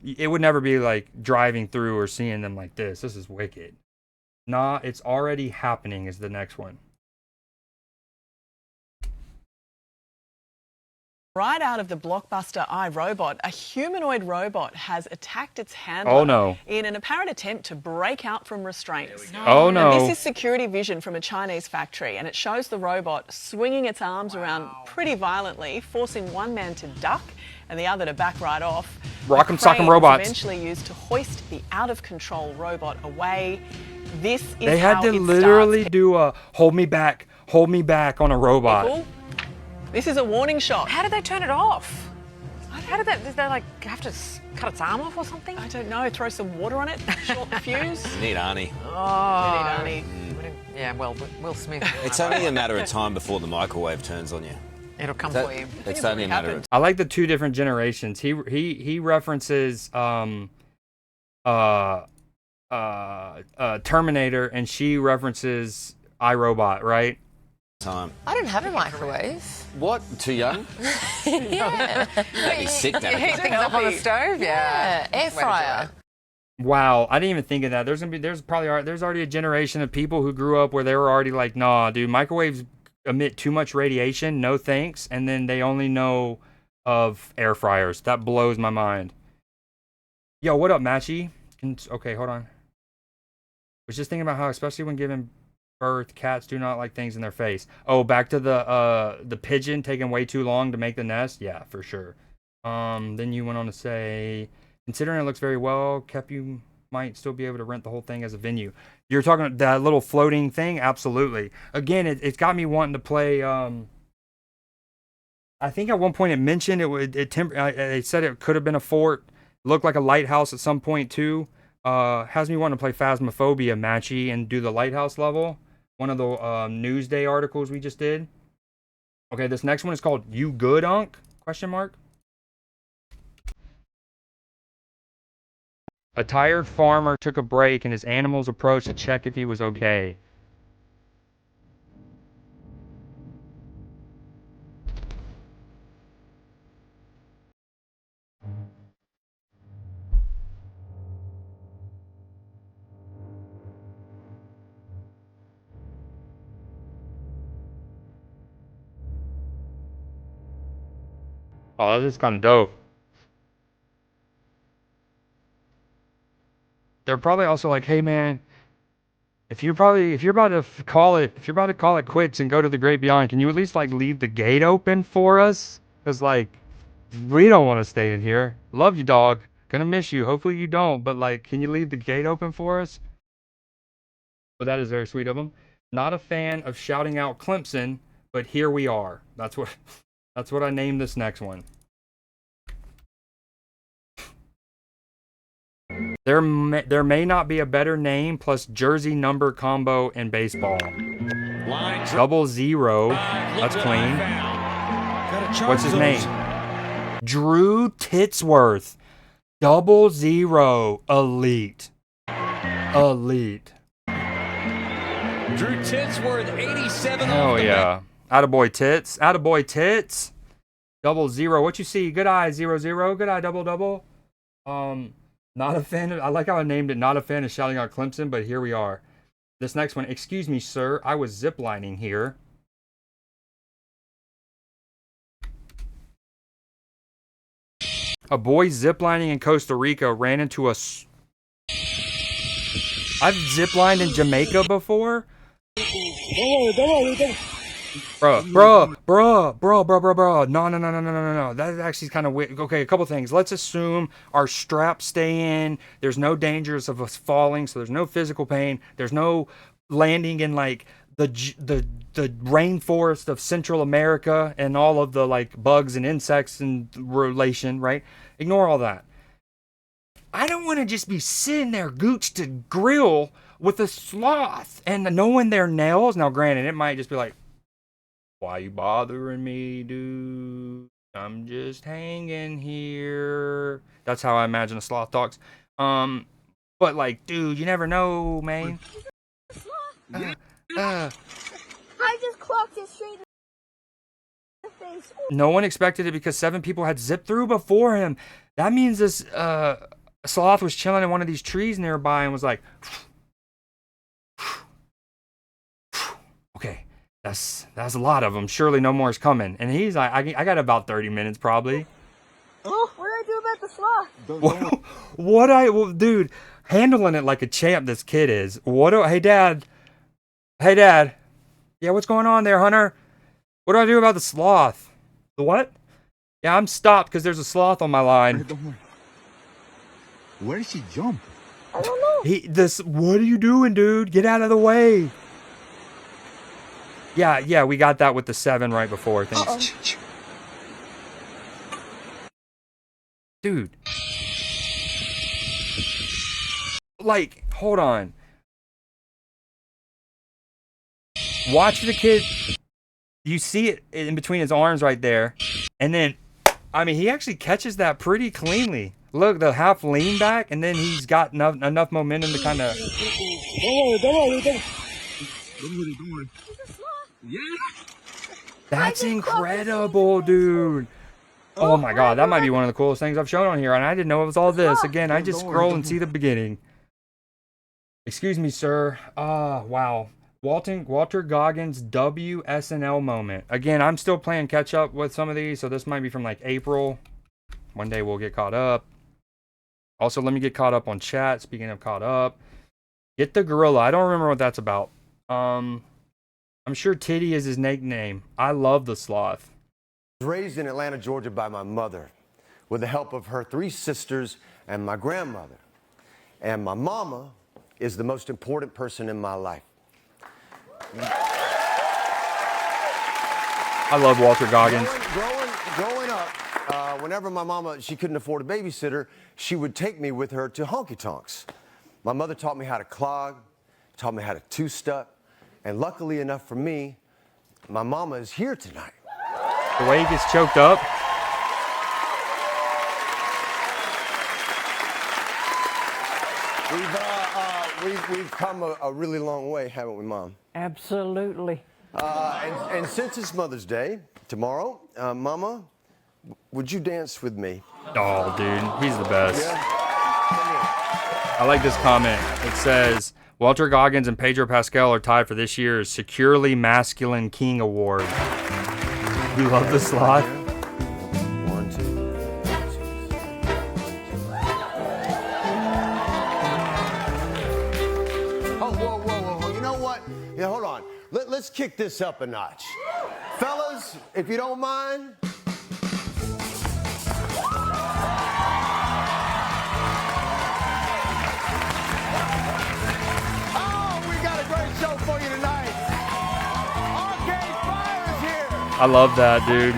it would never be like driving through or seeing them like this. This is wicked. Nah, it's already happening is the next one. Right out of the blockbuster iRobot, a humanoid robot has attacked its handler in an apparent attempt to break out from restraints. Oh no. And this is security vision from a Chinese factory, and it shows the robot swinging its arms around pretty violently, forcing one man to duck and the other to back right off. Rock'em sock'em robots. Eventually used to hoist the out-of-control robot away. This is they had how to it literally starts. do a hold me back on a robot. People, this is a warning shot. How did they turn it off? How did did they like have to cut its arm off or something? I don't know. Throw some water on it, short the fuse. You need Arnie. Oh, we need Arnie. Yeah, well, Will Smith. It's only a matter of time before the microwave turns on you. It'll come for you. It's only a matter of. I like the two different generations. He references Terminator, and she references iRobot, right? Time. I don't have a microwave. What? Too young? Yeah. That'd be sick, You heat things up on the stove, Yeah, air fryer. Wow, I didn't even think of that. There's already a generation of people who grew up where they were already like, nah, dude, microwaves emit too much radiation, no thanks, and then they only know of air fryers. That blows my mind. Yo, what up, Matchy? Okay, hold on. Was just thinking about how, especially when giving birth, cats do not like things in their face. Oh, back to the pigeon taking way too long to make the nest. Yeah, for sure. Then you went on to say, considering it looks very well kept, you might still be able to rent the whole thing as a venue. You're talking about that little floating thing? Absolutely. Again, it's got me wanting to play. I think at one point it mentioned it said it could have been a fort. Looked like a lighthouse at some point too. Has me wanting to play Phasmophobia, Matchy, and do the lighthouse level. One of the Newsday articles we just did. Okay, this next one is called "You Good, Unc?" Question mark. A tired farmer took a break and his animals approached to check if he was okay. Oh, this is kind of dope. They're probably also like, hey man, if you're about to call it quits and go to the great beyond, can you at least like leave the gate open for us? Cause like, we don't want to stay in here. Love you, dog. Gonna miss you. Hopefully you don't, but like, can you leave the gate open for us? Well, that is very sweet of him. Not a fan of shouting out Clemson, but here we are. That's what I named this next one. There may not be a better name plus jersey number combo in baseball. 00. That's clean. What's his name? Drew Titsworth. 00. Elite. Elite. Drew Titsworth, 87. Hell yeah. Attaboy Tits. Attaboy Tits. 00. What you see? Good eye 00. Good eye 00. Not a fan of, I like how I named it, not a fan of shouting out Clemson, but here we are. This next one, excuse me, sir, I was ziplining here. A boy ziplining in Costa Rica ran into a... I've ziplined in Jamaica before. Bro. No. That actually is kind of weird. Okay, a couple things. Let's assume our straps stay in. There's no dangers of us falling, so there's no physical pain. There's no landing in like the rainforest of Central America and all of the like bugs and insects and relation, right? Ignore all that. I don't want to just be sitting there gooch to grill with a sloth and knowing their nails. Now, granted, it might just be like, why you bothering me, dude? I'm just hanging here. That's how I imagine a sloth talks. But like, dude, you never know, man. I just clocked it straight in the face. No one expected it because 7 people had zipped through before him. That means this sloth was chilling in one of these trees nearby and was like, okay. That's a lot of them. Surely no more is coming. And he's like, I got about 30 minutes probably. Oh, what do I do about the sloth? Dude, handling it like a champ this kid is. Hey dad. Yeah, what's going on there, Hunter? What do I do about the sloth? The what? Yeah, I'm stopped because there's a sloth on my line. Where did she jump? I don't know. What are you doing, dude? Get out of the way. Yeah, we got that with the 7 right before. Thanks. Dude. Like, hold on. Watch the kid. You see it in between his arms right there. And then, I mean, he actually catches that pretty cleanly. Look, the half lean back, and then he's got enough momentum to kind of... Don't worry. Yeah. That's incredible, dude. Oh my god, that might be one of the coolest things I've shown on here, and I didn't know it was all this. Again, I just scroll and see the beginning. Excuse me, sir. Wow. Walter Goggins WSNL moment. Again, I'm still playing catch up with some of these, so this might be from like April. One day we'll get caught up. Also, let me get caught up on chat. Speaking of caught up, get the gorilla. I don't remember what that's about. I'm sure Titty is his nickname. I love the sloth. I was raised in Atlanta, Georgia by my mother with the help of her 3 sisters and my grandmother. And my mama is the most important person in my life. I love Walter Goggins. Growing up, whenever my mama, she couldn't afford a babysitter, she would take me with her to honky-tonks. My mother taught me how to clog, taught me how to two-step. And luckily enough for me, my mama is here tonight. The way he gets choked up. We've come a really long way, haven't we, Mom? Absolutely. And since it's Mother's Day, tomorrow, Mama, would you dance with me? Oh, dude, he's the best. Yeah? I like this comment. It says, Walter Goggins and Pedro Pascal are tied for this year's Securely Masculine King Award. You love the sloth? 1, 2, 3. Oh, whoa. You know what? Yeah, hold on. Let's kick this up a notch. Fellas, if you don't mind. I love that, dude.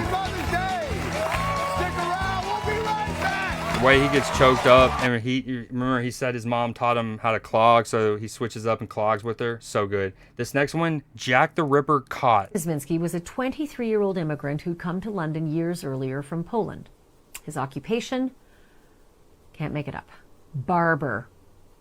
The way he gets choked up, and remember he said his mom taught him how to clog, so he switches up and clogs with her. So good. This next one, Jack the Ripper caught. Kosminski was a 23-year-old immigrant who'd come to London years earlier from Poland. His occupation, can't make it up, barber.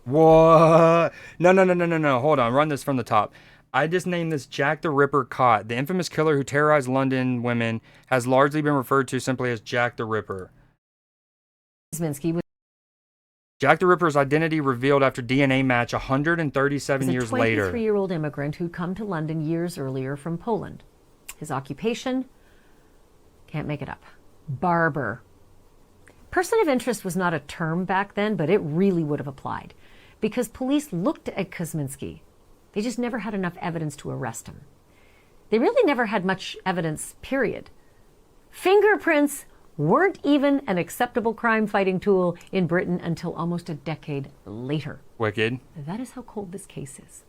What? No. Hold on. Run this from the top. I just named this Jack the Ripper caught. The infamous killer who terrorized London women has largely been referred to simply as Jack the Ripper. Jack the Ripper's identity revealed after DNA match 137 years later. A 23-year-old immigrant who'd come to London years earlier from Poland. His occupation, can't make it up, barber. Person of interest was not a term back then, but it really would have applied because police looked at Kosminski. They just never had enough evidence to arrest him. They really never had much evidence, period. Fingerprints weren't even an acceptable crime-fighting tool in Britain until almost a decade later. Wicked. That is how cold this case is.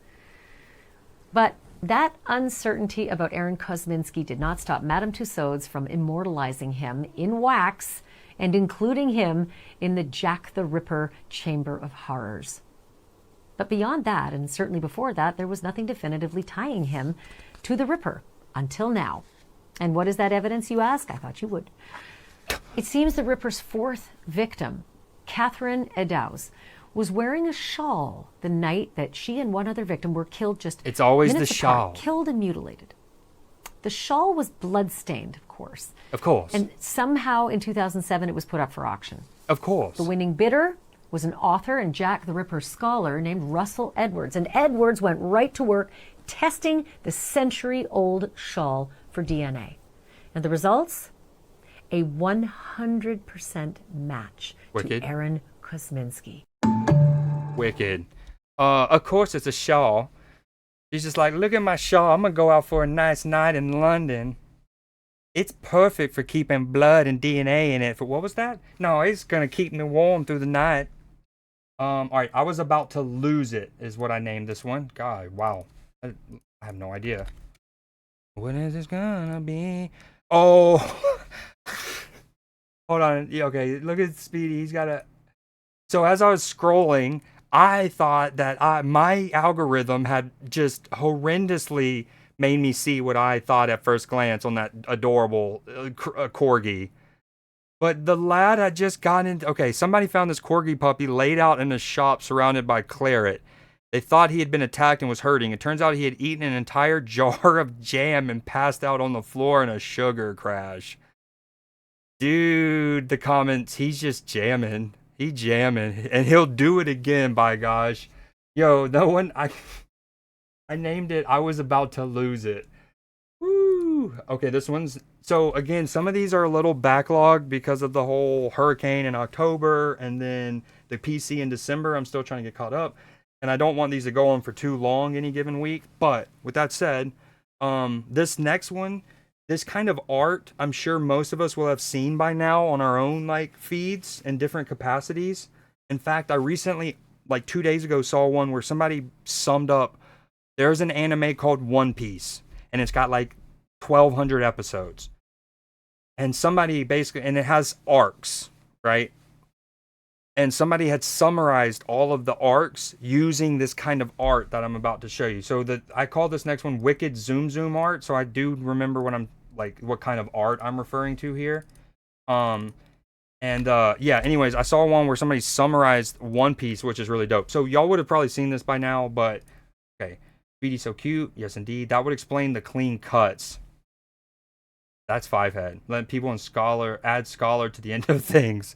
But that uncertainty about Aaron Kosminski did not stop Madame Tussauds from immortalizing him in wax and including him in the Jack the Ripper Chamber of Horrors. But beyond that, and certainly before that, there was nothing definitively tying him to the Ripper until now. And what is that evidence, you ask? I thought you would. It seems the Ripper's fourth victim, Catherine Eddowes, was wearing a shawl the night that she and one other victim were killed just It's always minutes the apart, shawl. killed and mutilated. The shawl was blood-stained, of course. Of course. And somehow in 2007 it was put up for auction. Of course. The winning bidder was an author and Jack the Ripper scholar named Russell Edwards. And Edwards went right to work testing the century-old shawl for DNA. And the results? A 100% match Wicked. to Aaron Kosminski. Wicked. Of course it's a shawl. She's just like, look at my shawl. I'm going to go out for a nice night in London. It's perfect for keeping blood and DNA in it. For what was that? No, it's going to keep me warm through the night. All right, I was about to lose it is what I named this one. God, wow. I have no idea. What is this gonna be? Oh. Hold on. Yeah, okay, look at Speedy. He's got a... So as I was scrolling, I thought that my algorithm had just horrendously made me see what I thought at first glance on that adorable corgi. But the lad had just gotten into... Okay, somebody found this corgi puppy laid out in a shop surrounded by claret. They thought he had been attacked and was hurting. It turns out he had eaten an entire jar of jam and passed out on the floor in a sugar crash. Dude, the comments, he's just jamming. He jamming. And he'll do it again, by gosh. Yo, no one... I named it. I was about to lose it. Woo! Okay, this one's... So, again, some of these are a little backlogged because of the whole hurricane in October and then the PC in December. I'm still trying to get caught up. And I don't want these to go on for too long any given week. But, with that said, this next one, this kind of art, I'm sure most of us will have seen by now on our own, like, feeds in different capacities. In fact, I recently, like 2 days ago, saw one where somebody summed up, there's an anime called One Piece. And it's got, like, 1,200 episodes. And somebody basically, and it has arcs, right? And somebody had summarized all of the arcs using this kind of art that I'm about to show you. So I call this next one Wicked Zoom Zoom art. So I do remember what what kind of art I'm referring to here. Yeah, anyways, I saw one where somebody summarized One Piece, which is really dope. So y'all would have probably seen this by now, but okay. Speedy so cute. Yes, indeed. That would explain the clean cuts. That's 5-head. Let people in Scholar add Scholar to the end of things.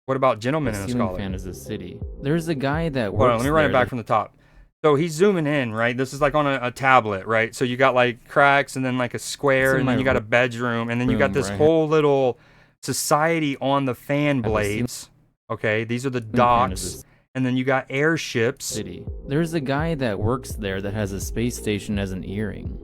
What about Gentleman in a Scholar? Fan is the city. There's a guy that works. Hold on, let me run it back that... from the top. So he's zooming in, right? This is like on a tablet, right? So you got like cracks and then like a square and then you got a bedroom and then you got this whole little society on the fan blades. Okay, these are the docks. And then you got airships. City. There's a guy that works there that has a space station as an earring.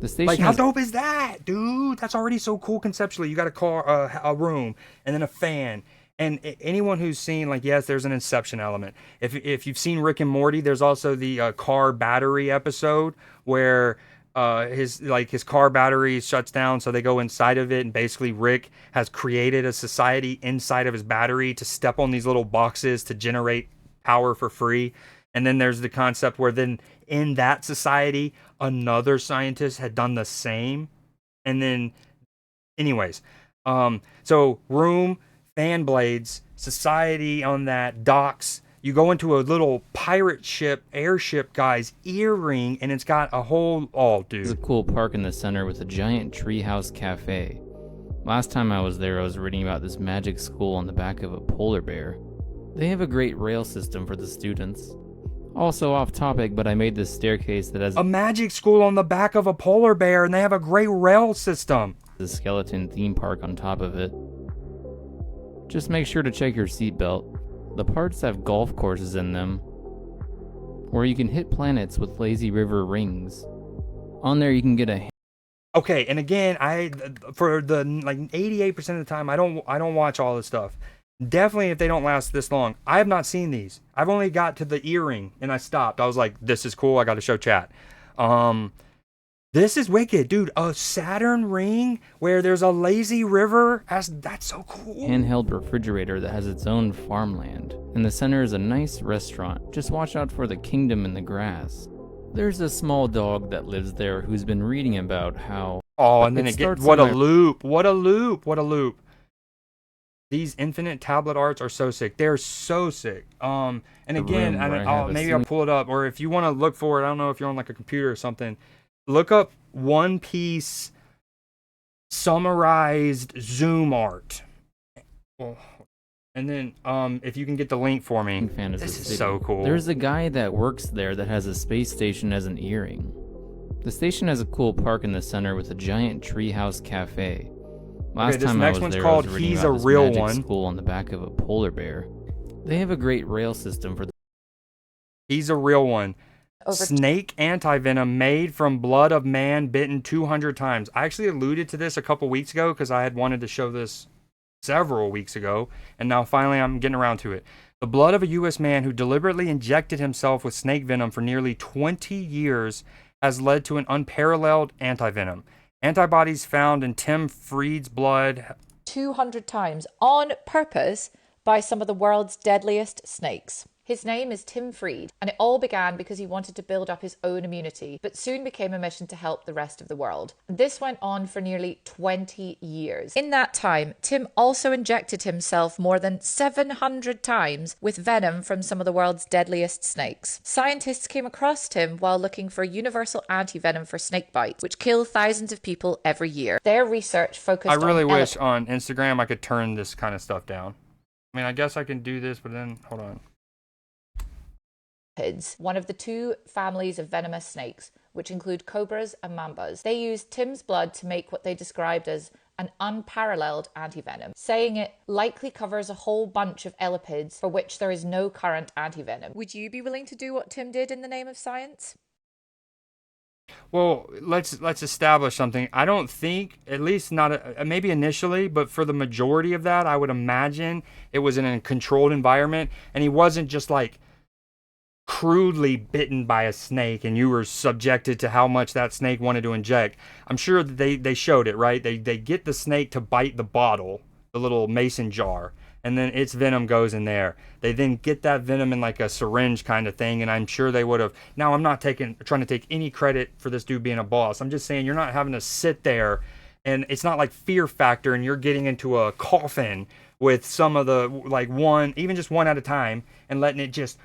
The station like, how dope is that, dude? That's already so cool conceptually. You got a car, a room, and then a fan. And anyone who's seen, like, yes, there's an Inception element. If you've seen Rick and Morty, there's also the car battery episode where his car battery shuts down, so they go inside of it, and basically Rick has created a society inside of his battery to step on these little boxes to generate power for free. And then there's the concept where then in that society another scientist had done the same. And then anyways, so room, fan blades, society on that, docks. You go into a little pirate ship, airship guy's earring, and it's got a whole, oh, dude. There's a cool park in the center with a giant treehouse cafe. Last time I was there, I was reading about this magic school on the back of a polar bear. They have a great rail system for the students. Also off topic, but I made this staircase that has a magic school on the back of a polar bear, and they have a great rail system. The skeleton theme park on top of it. Just make sure to check your seatbelt. The parts have golf courses in them, where you can hit planets with lazy river rings. On there you can get a... Okay, and again, for the like 88% of the time, I don't watch all this stuff. Definitely if they don't last this long. I have not seen these. I've only got to the earring and I stopped. I was like, this is cool. I got to show chat. This is wicked, dude. A Saturn ring where there's a lazy river. That's so cool. Handheld refrigerator that has its own farmland. In the center is a nice restaurant. Just watch out for the kingdom in the grass. There's a small dog that lives there who's been reading about how... Oh, and then it gets... What a loop. What a loop. What a loop. These infinite tablet arts are so sick. They're so sick. And again, maybe I'll pull it up. Or if you want to look for it, I don't know if you're on like a computer or something. Look up One Piece summarized Zoom art. And then if you can get the link for me. This is so cool. There's a guy that works there that has a space station as an earring. The station has a cool park in the center with a giant treehouse cafe. Last time I was there, I was reading about this magic school on the back of a polar bear. They have a great rail system for the... He's a real one. Snake antivenom made from blood of man bitten 200 times. I actually alluded to this a couple weeks ago because I had wanted to show this several weeks ago, and now finally I'm getting around to it. The blood of a U.S. man who deliberately injected himself with snake venom for nearly 20 years has led to an unparalleled antivenom. Antibodies found in Tim Freed's blood 200 times on purpose by some of the world's deadliest snakes. His name is Tim Freed, and it all began because he wanted to build up his own immunity, but soon became a mission to help the rest of the world. This went on for nearly 20 years. In that time, Tim also injected himself more than 700 times with venom from some of the world's deadliest snakes. Scientists came across Tim while looking for universal antivenom for snake bites, which kill thousands of people every year. Their research focused on... I really wish on Instagram I could turn this kind of stuff down. I mean, I guess I can do this, but then, hold on. One of the two families of venomous snakes, which include cobras and mambas. They used Tim's blood to make what they described as an unparalleled antivenom, saying it likely covers a whole bunch of elapids for which there is no current antivenom. Would you be willing to do what Tim did in the name of science? Well, let's establish something. I don't think, at least not maybe initially, but for the majority of that, I would imagine it was in a controlled environment, and he wasn't just like crudely bitten by a snake and you were subjected to how much that snake wanted to inject. I'm sure that they showed it, right? They get the snake to bite the bottle, the little mason jar, and then its venom goes in there. They then get that venom in like a syringe kind of thing, and I'm sure they would have... Now, I'm not trying to take any credit for this dude being a boss. I'm just saying you're not having to sit there, and it's not like Fear Factor and you're getting into a coffin with some of the, like even just one at a time, and letting it just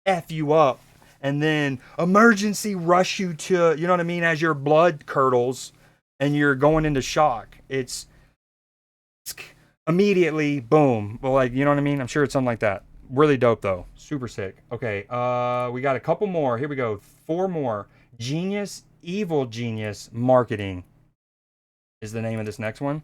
F you up, and then emergency rush you to, you know what I mean, as your blood curdles and you're going into shock. It's immediately boom. Well, like, you know what I mean? I'm sure it's something like that. Really dope though. Super sick. Okay, we got a couple more. Here we go. 4 more. Genius, evil genius marketing is the name of this next one.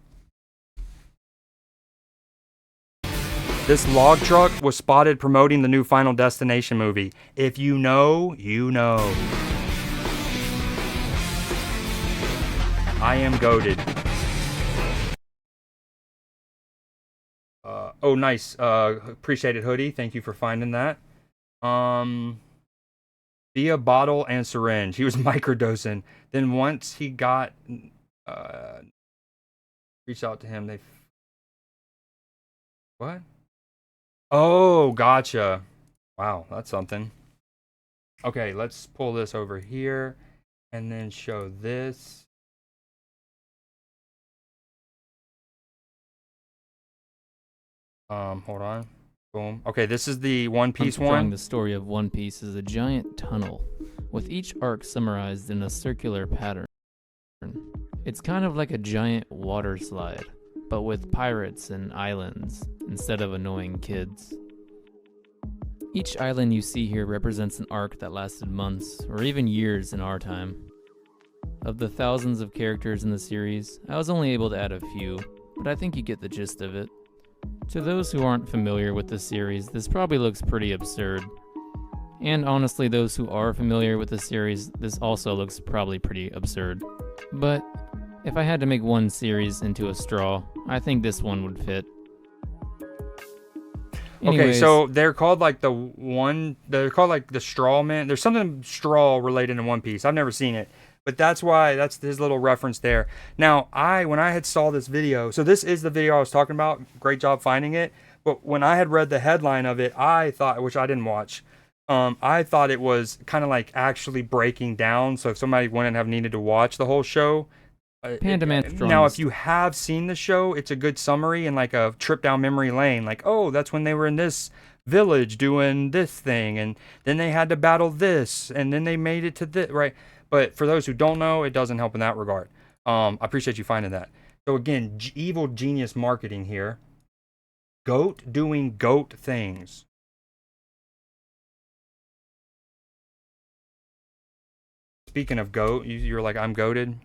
This log truck was spotted promoting the new Final Destination movie. If you know, you know. I am goated. Oh, nice. Appreciate it, Hoodie. Thank you for finding that. via bottle and syringe. He was microdosing. Then once he got reached out to him, they what? Oh, gotcha. Wow, that's something. Okay, let's pull this over here and then show this. Hold on. Boom. Okay, this is the One Piece one. The story of One Piece is a giant tunnel, with each arc summarized in a circular pattern. It's kind of like a giant water slide, but with pirates and islands instead of annoying kids. Each island you see here represents an arc that lasted months or even years in our time. Of the thousands of characters in the series, I was only able to add a few, but I think you get the gist of it. To those who aren't familiar with the series, this probably looks pretty absurd. And honestly, those who are familiar with the series, this also looks probably pretty absurd. But if I had to make one series into a straw, I think this one would fit. Okay, so they're called like they're called like the Straw Man. There's something straw related in One Piece. I've never seen it, but that's his little reference there. Now, when I had saw this video, so this is the video I was talking about. Great job finding it. But when I had read the headline of it, I thought, which I didn't watch, I thought it was kind of like actually breaking down. So if somebody wouldn't have needed to watch the whole show. Panda Man's now, if you have seen the show, it's a good summary and like a trip down memory lane. Like, oh, that's when they were in this village doing this thing, and then they had to battle this, and then they made it to this, right? But for those who don't know, it doesn't help in that regard. I appreciate you finding that. So again, evil genius marketing here. Goat doing goat things. Speaking of goat, you're like, I'm goated.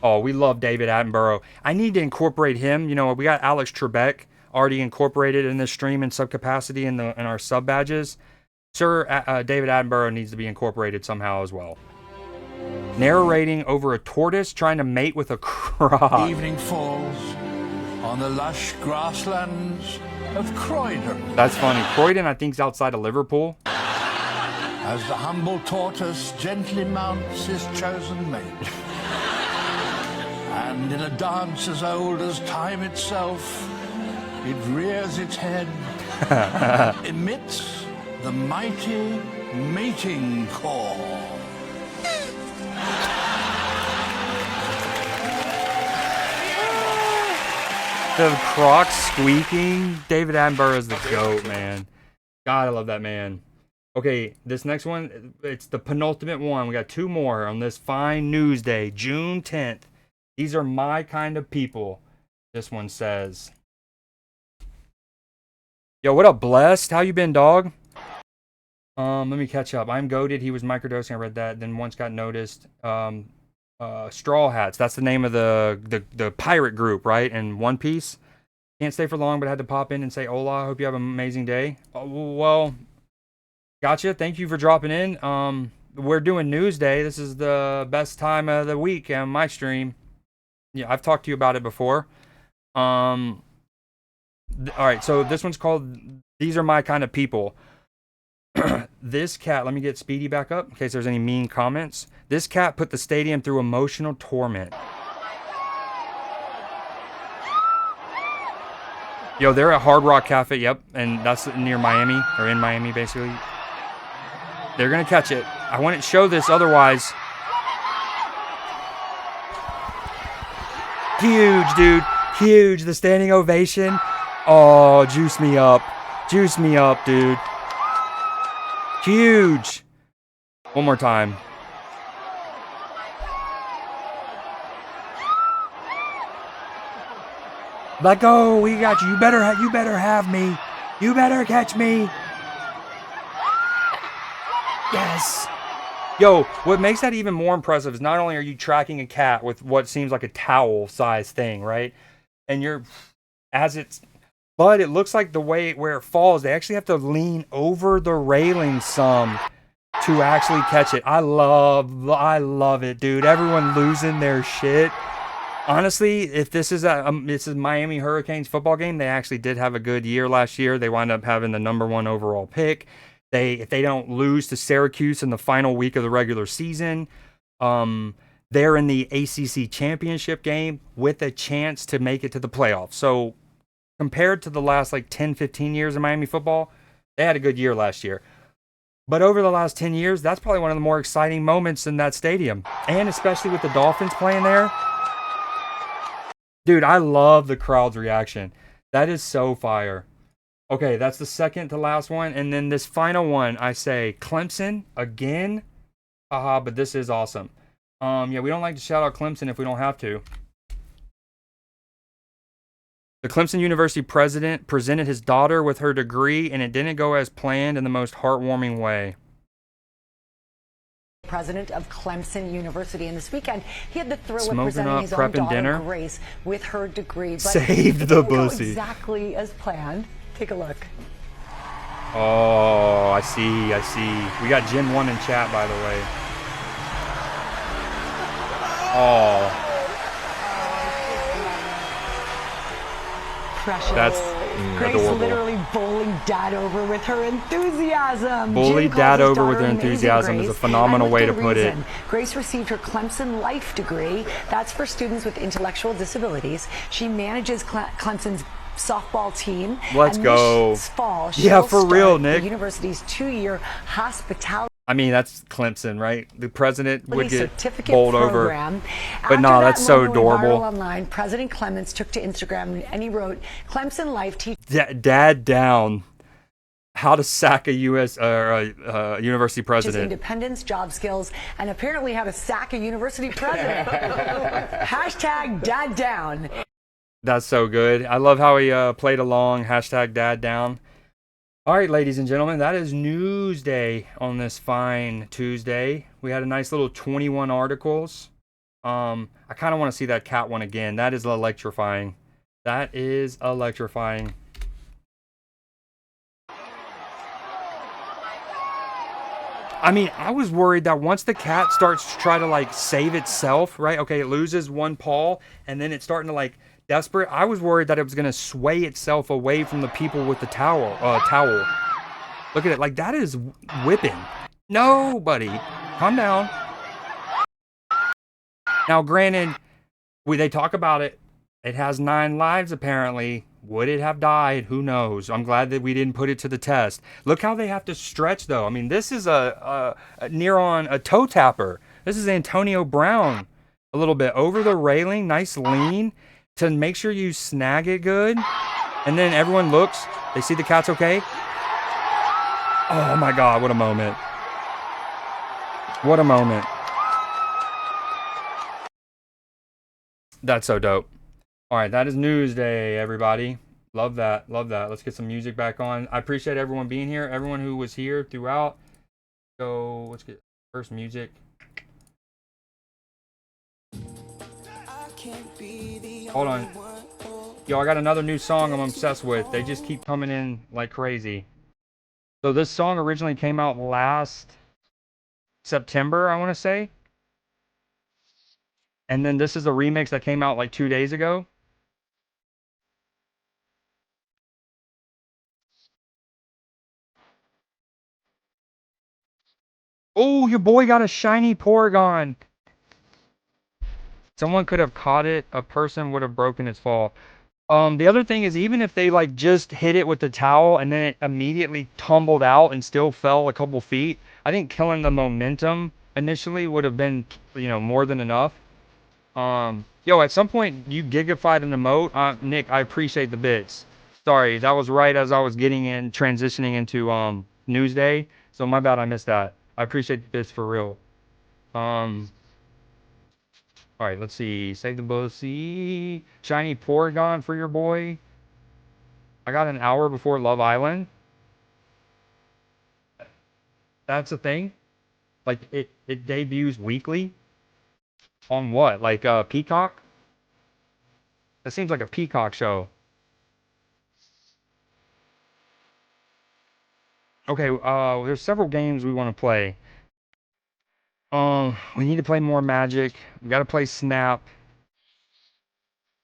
Oh, we love David Attenborough. I need to incorporate him. You know, we got Alex Trebek already incorporated in this stream in sub capacity in our sub badges. Sir, David Attenborough needs to be incorporated somehow as well. Narrating over a tortoise trying to mate with a croc. Evening falls on the lush grasslands of Croydon. That's funny. Croydon, I think, is outside of Liverpool. As the humble tortoise gently mounts his chosen mate. And in a dance as old as time itself, it rears its head, emits the mighty mating call. The croc squeaking. David Attenborough is the GOAT, man. God, I love that man. Okay, this next one, it's the penultimate one. We got two more on this fine Newsday, June 10th. These are my kind of people. This one says, yo, what up, Blessed? How you been, dog? Let me catch up. I'm goated. He was microdosing. I read that. Then once got noticed. Straw Hats. That's the name of the pirate group, right? In One Piece. Can't stay for long, but I had to pop in and say hola. Hope you have an amazing day. Well, gotcha. Thank you for dropping in. We're doing Newsday. This is the best time of the week on my stream. Yeah, I've talked to you about it before. All right, so this one's called These Are My Kind of People. This cat, let me get Speedy back up in case there's any mean comments. This cat put the stadium through emotional torment. Yo, they're at Hard Rock Cafe, yep, and that's near Miami, or in Miami, basically. They're going to catch it. I wouldn't show this otherwise. Huge, dude. Huge. The standing ovation. Oh, juice me up. Juice me up, dude. Huge. One more time. Let go. We got you. You better have me. You better catch me. Yes. Yo, what makes that even more impressive is not only are you tracking a cat with what seems like a towel size thing, right? And but it looks like the way where it falls, they actually have to lean over the railing some to actually catch it. I love it, dude. Everyone losing their shit. Honestly, if this is Miami Hurricanes football game, they actually did have a good year last year. They wound up having the #1 overall pick. if they don't lose to Syracuse in the final week of the regular season, they're in the ACC championship game with a chance to make it to the playoffs. So compared to the last like 10, 15 years of Miami football, they had a good year last year. But over the last 10 years, that's probably one of the more exciting moments in that stadium. And especially with the Dolphins playing there. Dude, I love the crowd's reaction. That is so fire. Okay, that's the second to last one. And then this final one, I say Clemson again. Haha, but this is awesome. Yeah, we don't like to shout out Clemson if we don't have to. The Clemson University president presented his daughter with her degree, and it didn't go as planned in the most heartwarming way. President of Clemson University, and this weekend he had the thrill Smoking of presenting up, his own prepping daughter dinner. Grace with her degree. But Saved it the didn't go pussy. exactly as planned. Take a look. Oh, I see. We got Gen 1 in chat, by the way. Oh. Precious. That's Grace adorable. literally bowling dad over with her enthusiasm. Bully Jim dad calls his over with daughter her Amazing enthusiasm is a Grace, phenomenal and with way to good put it. reason. Grace received her Clemson Life degree. That's for students with intellectual disabilities. She manages Clemson's softball team. Let's and go. This fall, Yeah, she'll for real, start Nick. The university's 2-year hospitality. I mean, that's Clemson, right? The president would get certificate bowled program. over. But no, that's so After that moment went adorable. viral online, President Clements took to Instagram and he wrote, Clemson Life teaches Dad down. How to sack a university president. independence, job skills, and apparently how to sack a university president. Hashtag dad down. That's so good. I love how he played along. Hashtag dad down. All right, ladies and gentlemen, that is Newsday on this fine Tuesday. We had a nice little 21 articles. I kind of want to see that cat one again. That is electrifying. That is electrifying. I mean, I was worried that once the cat starts to try to like save itself, right? Okay, it loses one paw and then it's starting to like desperate. I was worried that it was going to sway itself away from the people with the towel. Look at it. Like, that is whipping. No, buddy. Calm down. Now, granted, they talk about it. It has 9 lives, apparently. Would it have died? Who knows? I'm glad that we didn't put it to the test. Look how they have to stretch, though. I mean, this is a near on a toe tapper. This is Antonio Brown. A little bit over the railing. Nice lean to make sure you snag it good. And then everyone looks. They see the cat's okay. Oh, my God. What a moment. What a moment. That's so dope. All right, that is Newsday, everybody. Love that. Love that. Let's get some music back on. I appreciate everyone being here. Everyone who was here throughout. So let's get first music. Hold on. Yo, I got another new song I'm obsessed with. They just keep coming in like crazy. So this song originally came out last September, I want to say. And then this is a remix that came out like 2 days ago. Oh, your boy got a shiny Porygon. Someone could have caught it. A person would have broken its fall. The other thing is, even if they like just hit it with the towel and then it immediately tumbled out and still fell a couple feet, I think killing the momentum initially would have been, more than enough. Yo, at some point you gigafied an emote. Nick, I appreciate the bits. Sorry, that was right as I was transitioning into Newsday. So my bad, I missed that. I appreciate the bits for real. All right, let's see. Save the pussy. Shiny Porygon for your boy. I got an hour before Love Island. That's a thing. Like it debuts weekly. On what? Like Peacock? That seems like a Peacock show. Okay, there's several games we want to play. We need to play more Magic. We got to play Snap.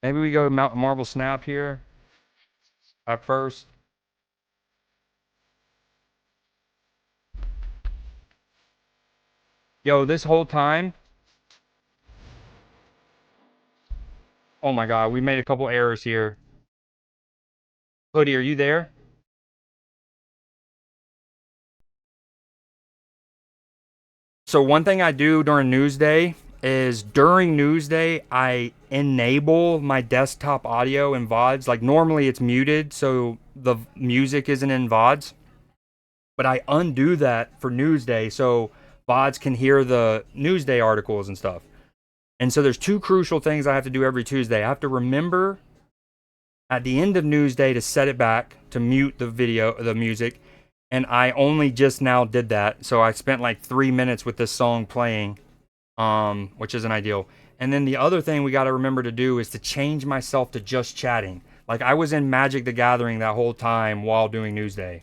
Maybe we go Marvel Snap here at first. Yo, this whole time... Oh my god, we made a couple errors here. Hoodie, are you there? So one thing I do during Newsday is during Newsday, I enable my desktop audio in VODs. Like normally it's muted, so the music isn't in VODs. But I undo that for Newsday so VODs can hear the Newsday articles and stuff. And so there's two crucial things I have to do every Tuesday. I have to remember at the end of Newsday to set it back, to mute the music. And I only just now did that. So I spent like 3 minutes with this song playing, which isn't ideal. And then the other thing we got to remember to do is to change myself to just chatting. Like I was in Magic the Gathering that whole time while doing Newsday.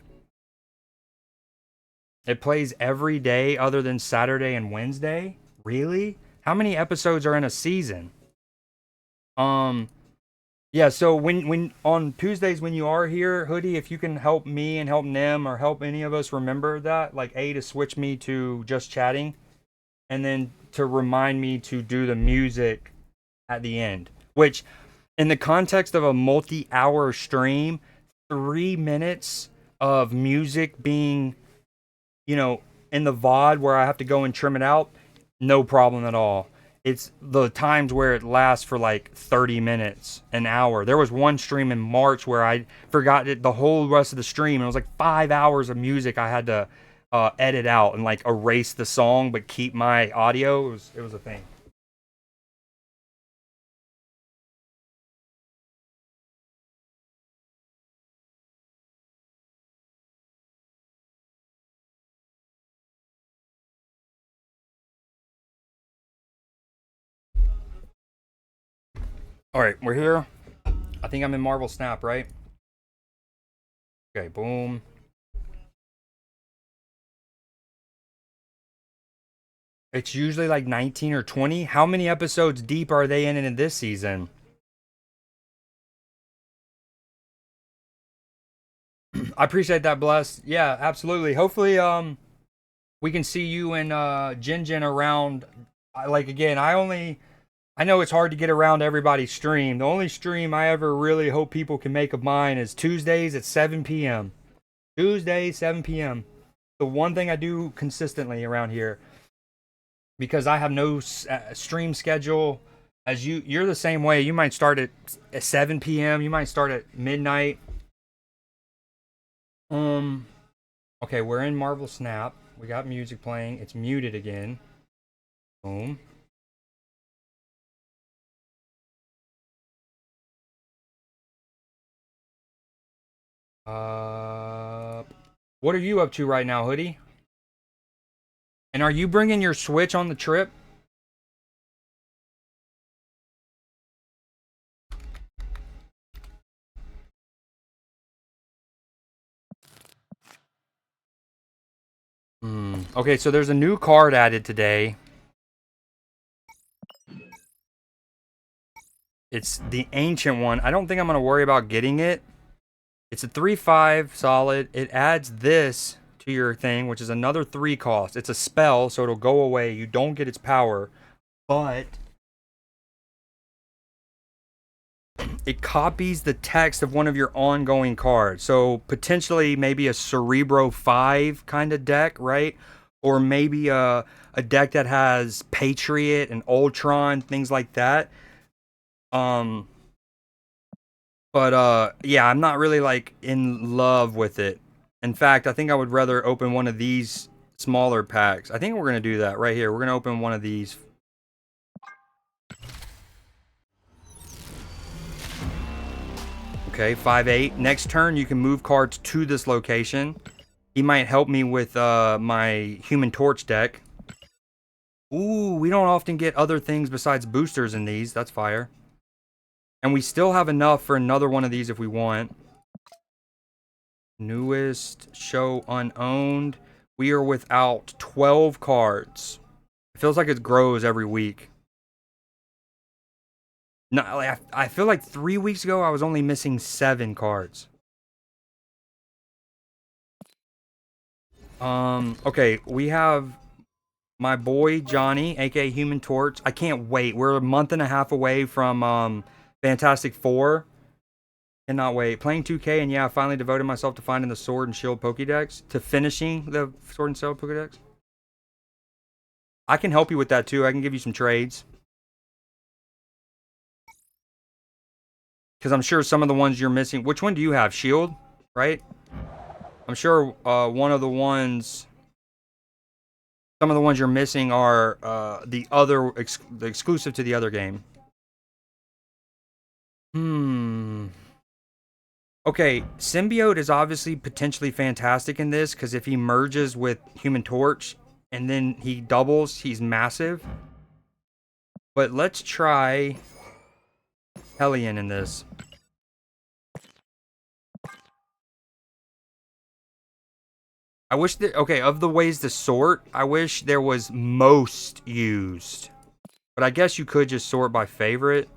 It plays every day other than Saturday and Wednesday? Really? How many episodes are in a season? Yeah, so when on Tuesdays when you are here, Hoodie, if you can help me and help Nem or help any of us remember that, like to switch me to just chatting, and then to remind me to do the music at the end. Which, in the context of a multi-hour stream, 3 minutes of music being, you know, in the VOD where I have to go and trim it out, no problem at all. It's the times where it lasts for like 30 minutes, an hour. There was one stream in March where I forgot it the whole rest of the stream. It was like 5 hours of music I had to edit out and like erase the song but keep my audio. It was a thing. All right, we're here. I think I'm in Marvel Snap, right? Okay, boom. It's usually like 19 or 20. How many episodes deep are they in this season? I appreciate that, Bless. Yeah, absolutely. Hopefully, we can see you and Jin around. Like again, I know it's hard to get around everybody's stream. The only stream I ever really hope people can make of mine is Tuesdays at 7 p.m. Tuesdays, 7 p.m. The one thing I do consistently around here, because I have no stream schedule. As you're the same way. You might start at 7 p.m. You might start at midnight. Okay, we're in Marvel Snap. We got music playing. It's muted again. Boom. What are you up to right now, Hoodie? And are you bringing your Switch on the trip? Okay, so there's a new card added today. It's the ancient one. I don't think I'm going to worry about getting it. It's a 3/5 solid. It adds this to your thing, which is another 3 cost. It's a spell, so it'll go away. You don't get its power, but it copies the text of one of your ongoing cards. So potentially maybe a Cerebro 5 kind of deck, right? Or maybe a deck that has Patriot and Ultron, things like that. But yeah, I'm not really like in love with it. In fact, I think I would rather open one of these smaller packs. I think we're going to do that right here. We're going to open one of these. Okay, 5/8. Next turn, you can move cards to this location. He might help me with my Human Torch deck. Ooh, we don't often get other things besides boosters in these. That's fire. And we still have enough for another one of these if we want. Newest show unowned. We are without 12 cards. It feels like it grows every week. No, like, I feel like 3 weeks ago I was only missing 7 cards. Okay, we have My boy Johnny, aka Human Torch. I can't wait. We're a month and a half away from Fantastic Four. Cannot wait. Playing 2K, and yeah, I finally devoted myself to finding the Sword and Shield Pokédex, to finishing the Sword and Shield Pokédex. I can help you with that too. I can give you some trades. Because I'm sure some of the ones you're missing. Which one do you have? Shield, right? I'm sure one of the ones. Some of the ones you're missing are the exclusive to the other game. Okay, Symbiote is obviously potentially fantastic in this because if he merges with Human Torch and then he doubles, he's massive. But let's try Hellion in this. I wish that, okay, of the ways to sort, I wish there was most used. But I guess you could just sort by favorite.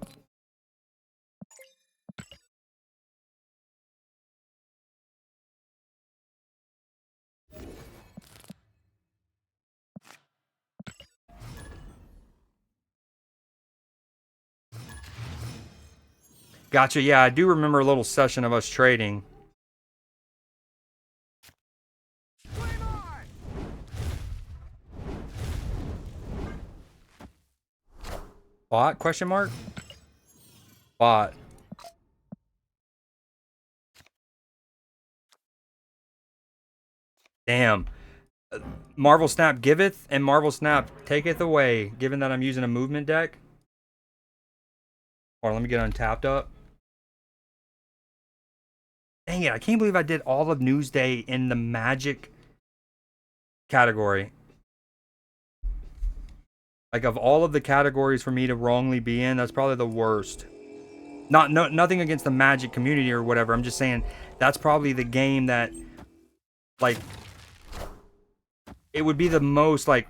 Gotcha, yeah, I do remember a little session of us trading. Bot? Question mark? Bot. Damn. Marvel Snap giveth and Marvel Snap taketh away, given that I'm using a movement deck. Or let me get untapped up. Dang it, I can't believe I did all of Newsday in the Magic category. Like, of all of the categories for me to wrongly be in, that's probably the worst. Nothing against the Magic community or whatever. I'm just saying that's probably the game that, like, it would be the most, like,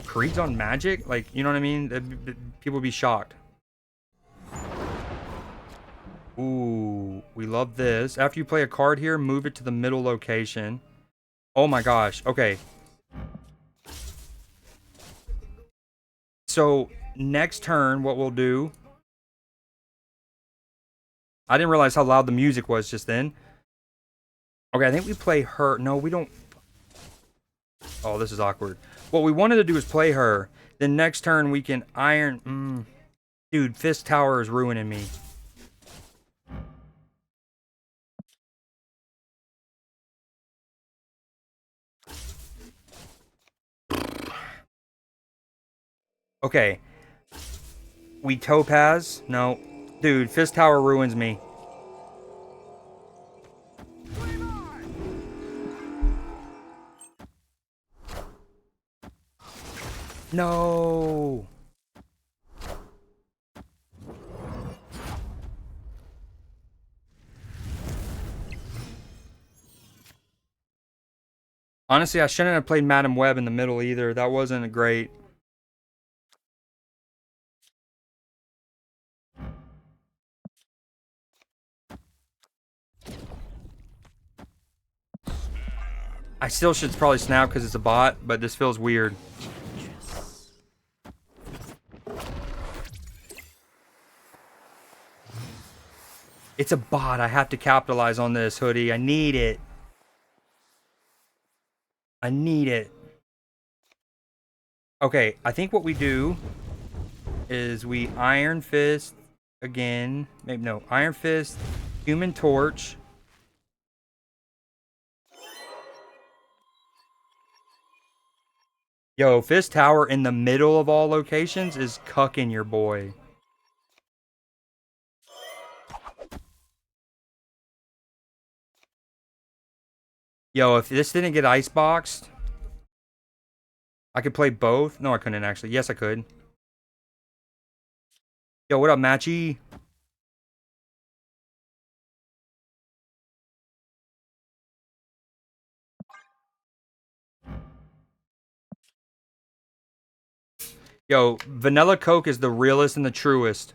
creeds on Magic. Like, you know what I mean? People would be shocked. Ooh, we love this. After you play a card here, move it to the middle location. Oh my gosh. Okay. So, next turn, what we'll do... I didn't realize how loud the music was just then. Okay, I think we play her. No, we don't... Oh, this is awkward. What we wanted to do is play her. Then next turn, we can iron... Dude, Fist Tower is ruining me. Okay. We Topaz? No. Dude, Fist Tower ruins me. No. Honestly, I shouldn't have played Madam Web in the middle either. That wasn't great. I still should probably snap because it's a bot, but this feels weird. It's a bot. I have to capitalize on this, Hoodie. I need it. I need it. Okay, I think what we do is we Iron Fist again. Maybe no, Iron Fist, Human Torch. Yo, Fist Tower in the middle of all locations is cucking your boy. Yo, if this didn't get iceboxed, I could play both. No, I couldn't actually. Yes, I could. Yo, what up, Matchy? Yo, Vanilla Coke is the realest and the truest.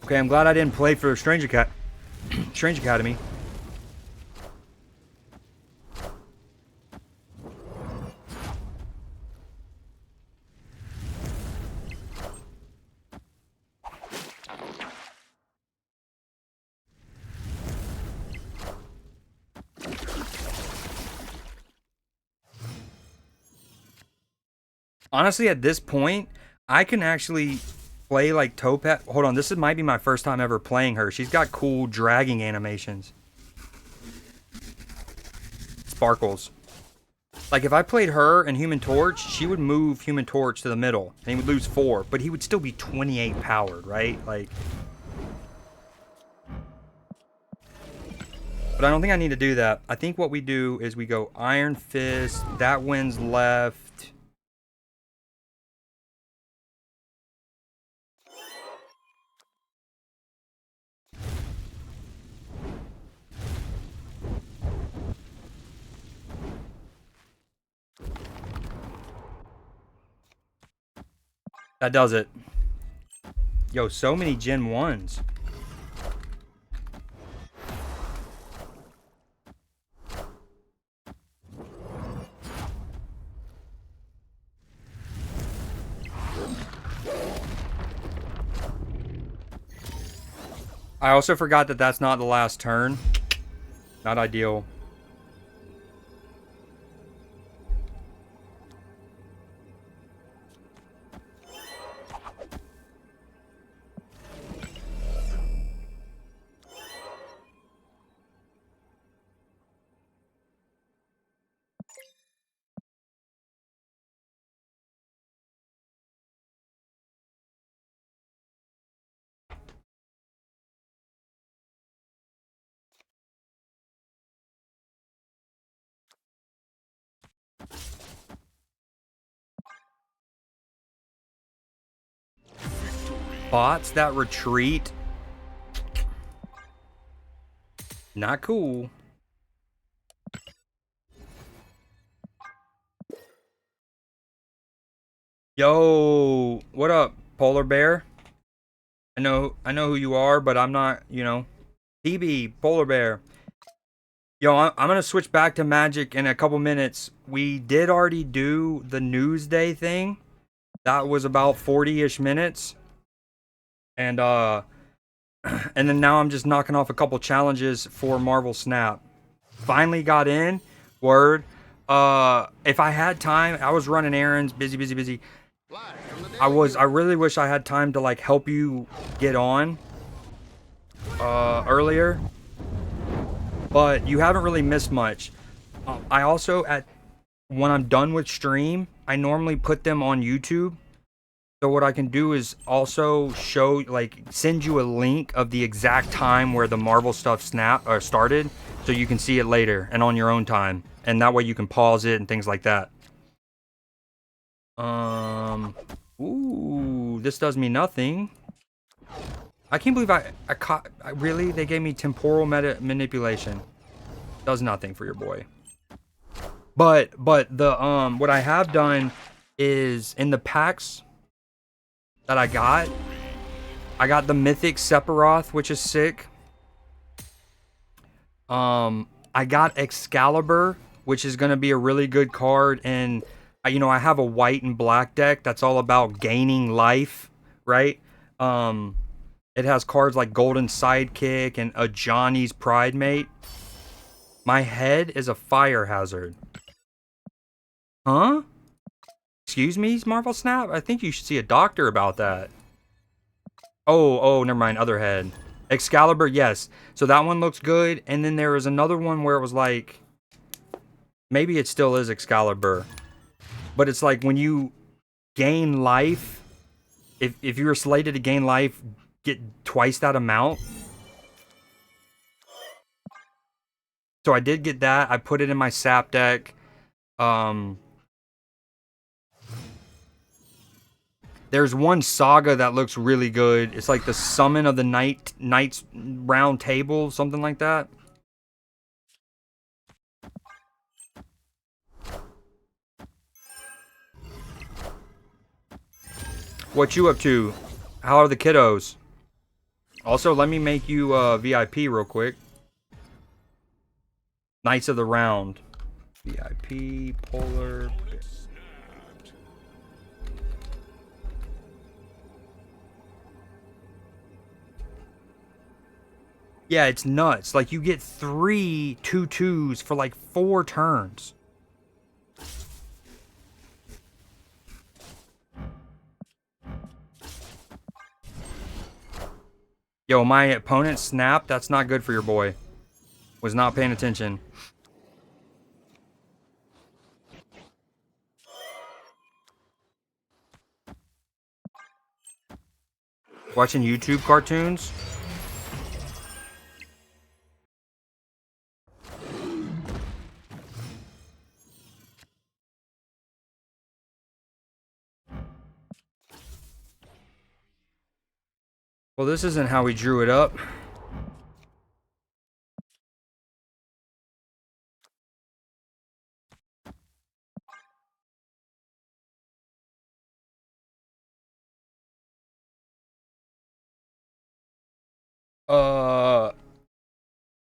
Okay, I'm glad I didn't play for Strange Academy. Honestly, at this point, I can actually play like Topaz. Hold on, might be my first time ever playing her. She's got cool dragging animations. Sparkles. Like if I played her and Human Torch, she would move Human Torch to the middle, and he would lose 4, but he would still be 28 powered, right? Like, but I don't think I need to do that. I think what we do is we go Iron Fist. That wins left. That does it. Yo, so many Gen 1s. I also forgot that that's not the last turn. Not ideal. Bots that retreat. Not cool. Yo, what up, Polar Bear? I know who you are, but I'm not, you know. PB, Polar Bear. Yo, I'm gonna switch back to Magic in a couple minutes. We did already do the Newsday thing. That was about 40-ish minutes. And and then now I'm just knocking off a couple challenges for Marvel Snap. Finally got in. Word. If I had time, I was running errands, busy. I really wish I had time to like help you get on earlier. But you haven't really missed much. I also when I'm done with stream, I normally put them on YouTube. So what I can do is also send you a link of the exact time where the Marvel stuff started, so you can see it later and on your own time, and that way you can pause it and things like that. Ooh, this does me nothing. I can't believe really, they gave me temporal manipulation. Does nothing for your boy. But the what I have done is in the packs that I got the Mythic Sephiroth, which is sick. I got Excalibur, which is gonna be a really good card, and I have a white and black deck that's all about gaining life, right? It has cards like Golden Sidekick and a Johnny's Pride Mate. My head is a fire hazard. Huh? Excuse me, Marvel Snap? I think you should see a doctor about that. Oh, never mind. Other head. Excalibur, yes. So that one looks good. And then there was another one where it was like... Maybe it still is Excalibur. But it's like when you gain life... If you were slated to gain life, get twice that amount. So I did get that. I put it in my sap deck. There's one saga that looks really good. It's like the Summon of the Knights Round Table, something like that. What you up to? How are the kiddos? Also, let me make you VIP real quick. Knights of the Round. VIP, Polar... Yeah, it's nuts. Like, you get 3 2/2s for like 4 turns. Yo, my opponent snapped. That's not good for your boy. Was not paying attention. Watching YouTube cartoons? Well, this isn't how we drew it up.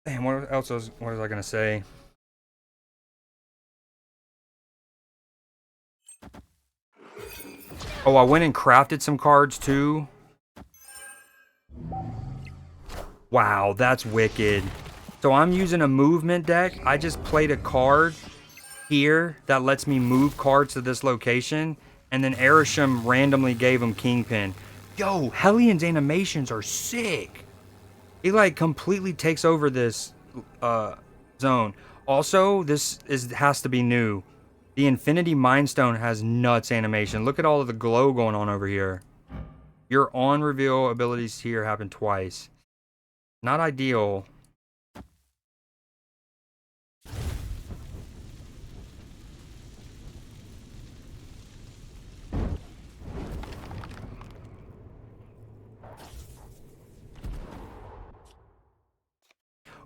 Damn, what else was I gonna say? Oh, I went and crafted some cards too. Wow, that's wicked. So I'm using a movement deck. I just played a card here that lets me move cards to this location, and then Erisham randomly gave him Kingpin. Yo, Hellions animations are sick. He like completely takes over this zone. Also, this has to be new. The Infinity Mind Stone has nuts animation. Look at all of the glow going on over here. Your on reveal abilities here happen twice. Not ideal.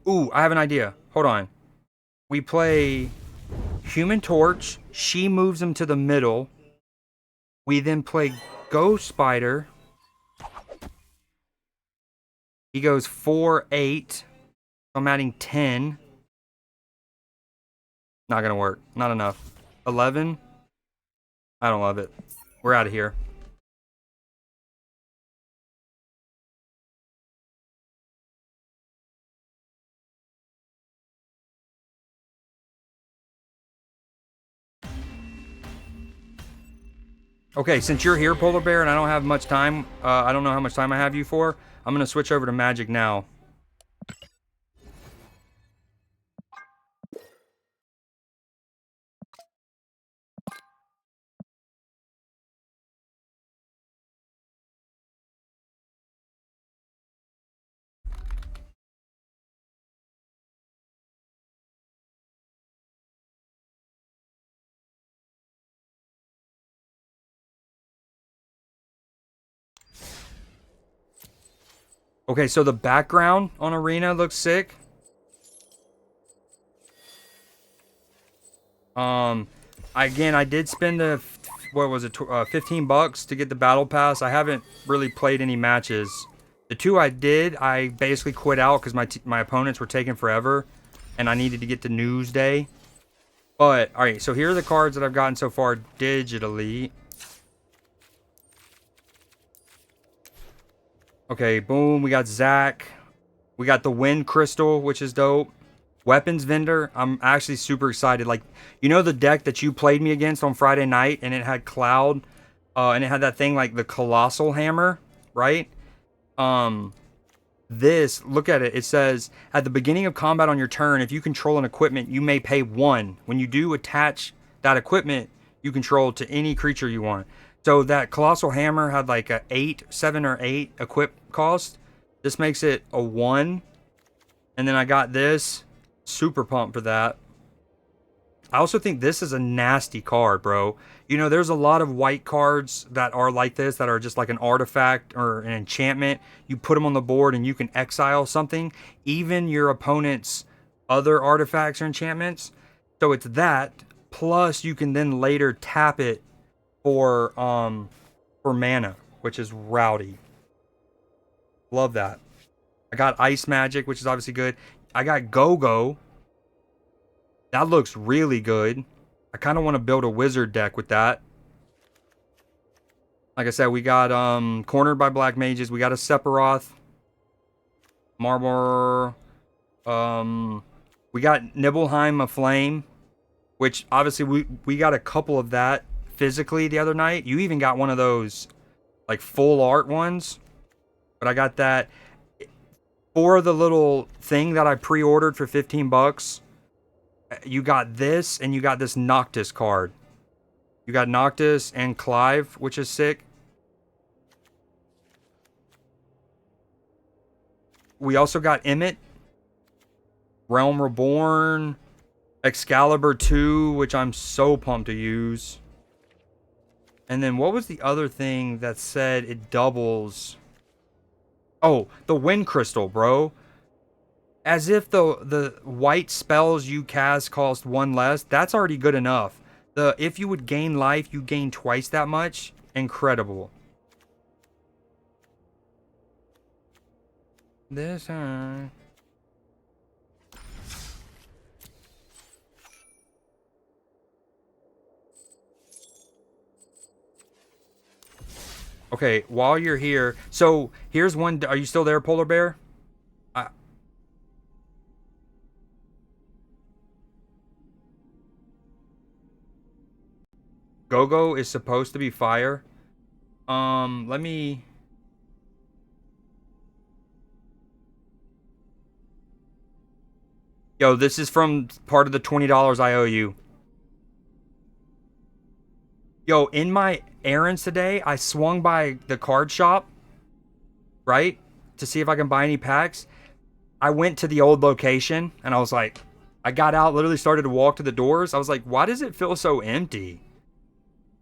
Ooh, I have an idea. Hold on. We play Human Torch. She moves him to the middle. We then play Ghost Spider. He goes 4-8. I'm adding 10. Not gonna work. Not enough. 11. I don't love it. We're out of here. Okay, since you're here, Polar Bear, and I don't have much time, I don't know how much time I have you for, I'm going to switch over to Magic now. Okay, so the background on Arena looks sick. Again, I did spend the, what was it, 15 bucks to get the battle pass. I haven't really played any matches. The two I did, I basically quit out because my opponents were taking forever, and I needed to get to Newsday. But, alright, so here are the cards that I've gotten so far digitally. Okay, boom, we got Zach. We got the Wind Crystal, which is dope. Weapons Vendor, I'm actually super excited. Like, you know the deck that you played me against on Friday night, and it had Cloud, and it had that thing like the Colossal Hammer, right? This, look at it. It says, at the beginning of combat on your turn, if you control an equipment, you may pay 1. When you do attach that equipment you control to any creature you want. So that Colossal Hammer had like a 7 or 8 equip cost. This makes it a 1. And then I got this. Super pumped for that. I also think this is a nasty card, bro. You know, there's a lot of white cards that are like this, that are just like an artifact or an enchantment. You put them on the board and you can exile something, even your opponent's other artifacts or enchantments. So it's that, plus you can then later tap it for mana, which is rowdy. Love that. I got Ice Magic, which is obviously good. I got Go-Go. That looks really good. I kind of want to build a wizard deck with that. Like I said, we got Cornered by Black Mages. We got a Sephiroth. Marmor. We got Nibelheim Aflame, which obviously we got a couple of that physically the other night. You even got one of those like full art ones. But I got that. for the little thing that I pre-ordered for $15, you got this and you got this Noctis card. You got Noctis and Clive, which is sick. We also got Emmett, Realm Reborn, Excalibur 2, which I'm so pumped to use. And then what was the other thing that said it doubles? Oh, the Wind Crystal, bro. As if the white spells you cast cost 1 less. That's already good enough. If you would gain life, you gain twice that much. Incredible. This Okay, while you're here, so here's one. Are you still there, Polar Bear? Go-Go is supposed to be fire. Let me... Yo, this is from part of the $20 I owe you. Yo, in my errands today, I swung by the card shop, right? To see if I can buy any packs. I went to the old location, and I was like... I got out, literally started to walk to the doors. I was like, why does it feel so empty?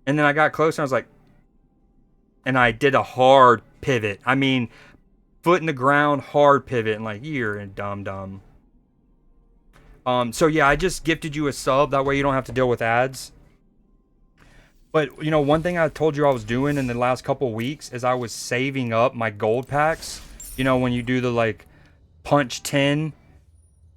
And then I got close, and I was like... And I did a hard pivot. I mean, foot in the ground, hard pivot, and like, you're a dumb. So yeah, I just gifted you a sub. That way you don't have to deal with ads. But, you know, one thing I told you I was doing in the last couple of weeks is I was saving up my gold packs. You know, when you do the, like, punch 10,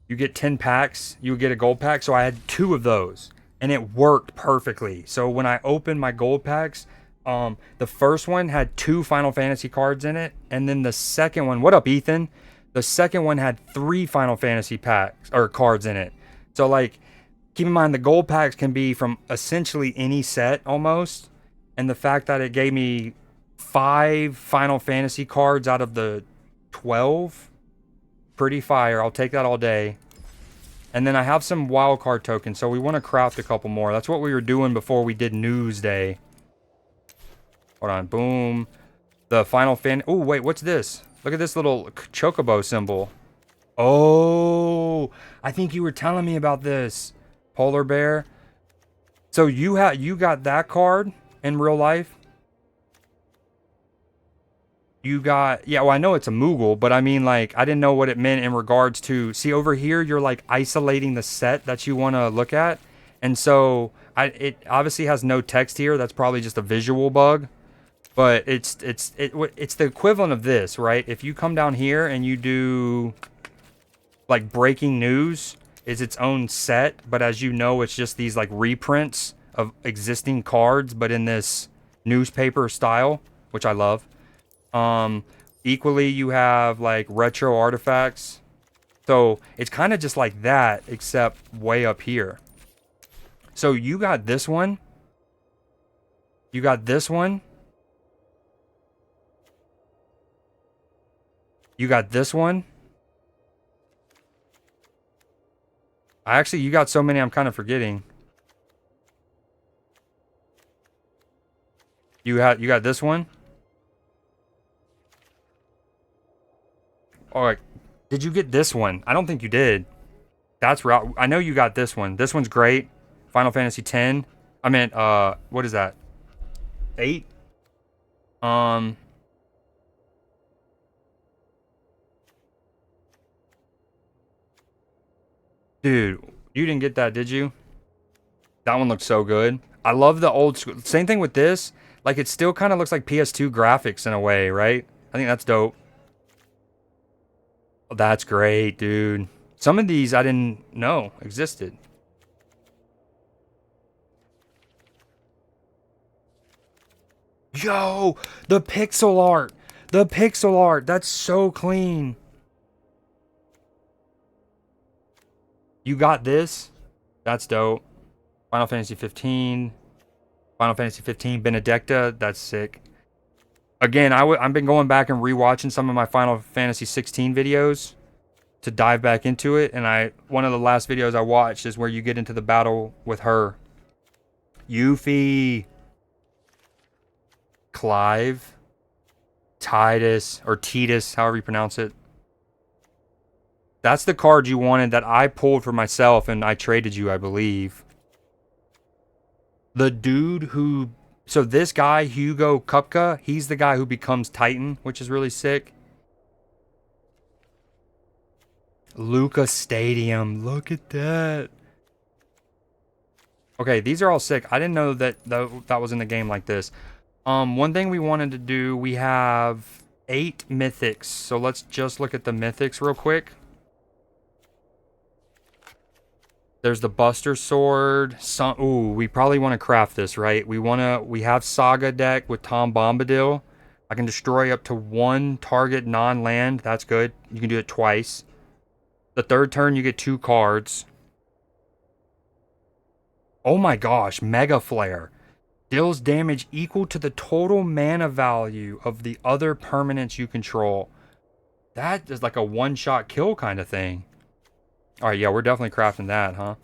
you get 10 packs, you would get a gold pack. So I had 2 of those, and it worked perfectly. So when I opened my gold packs, the first one had 2 Final Fantasy cards in it, and then the second one, what up, Ethan? The second one had 3 Final Fantasy packs or cards in it. So, like, keep in mind the gold packs can be from essentially any set almost, and the fact that it gave me 5 Final Fantasy cards out of the 12, pretty fire. I'll take that all day. And then I have some wild card tokens, so we want to craft a couple more. That's what we were doing before we did Newsday. Hold on, boom. The Final Fan. Oh, wait, what's this? Look at this little chocobo symbol. Oh, I think you were telling me about this, Polar Bear. So you got that card in real life? You got, yeah, well, I know it's a Moogle, but I mean, like, I didn't know what it meant in regards to, see, over here, you're, like, isolating the set that you want to look at. And so, it obviously has no text here. That's probably just a visual bug. But it's the equivalent of this, right? If you come down here and you do, like, breaking news is its own set. But as you know, it's just these, like, reprints of existing cards, but in this newspaper style, which I love. Equally, you have, like, retro artifacts. So it's kind of just like that, except way up here. So you got this one. You got this one. You got this one. You got so many I'm kind of forgetting. You got this one. Alright. Did you get this one? I don't think you did. That's right. I know you got this one. This one's great. Final Fantasy X. I meant, what is that? 8? Dude, you didn't get that, did you? That one looks so good. I love the old school. Same thing with this. Like, it still kind of looks like PS2 graphics in a way, right? I think that's dope. Oh, that's great, dude. Some of these I didn't know existed. Yo, the pixel art. The pixel art. That's so clean. You got this? That's dope. Final Fantasy 15. Final Fantasy 15 Benedicta. That's sick. Again, I've been going back and rewatching some of my Final Fantasy 16 videos to dive back into it, and one of the last videos I watched is where you get into the battle with her. Yuffie, Clive, Titus, or Titus, however you pronounce it. That's the card you wanted that I pulled for myself and I traded you, I believe. The dude who... So this guy, Hugo Kupka, he's the guy who becomes Titan, which is really sick. Luca Stadium. Look at that. Okay, these are all sick. I didn't know that that was in the game like this. One thing we wanted to do, we have 8 mythics. So let's just look at the mythics real quick. There's the Buster Sword. Ooh, we probably want to craft this, right? We have Saga deck with Tom Bombadil. I can destroy up to 1 target non-land. That's good. You can do it twice. The third turn, you get 2 cards. Oh my gosh, Mega Flare. Deals damage equal to the total mana value of the other permanents you control. That is like a one-shot kill kind of thing. Alright, yeah, we're definitely crafting that, huh?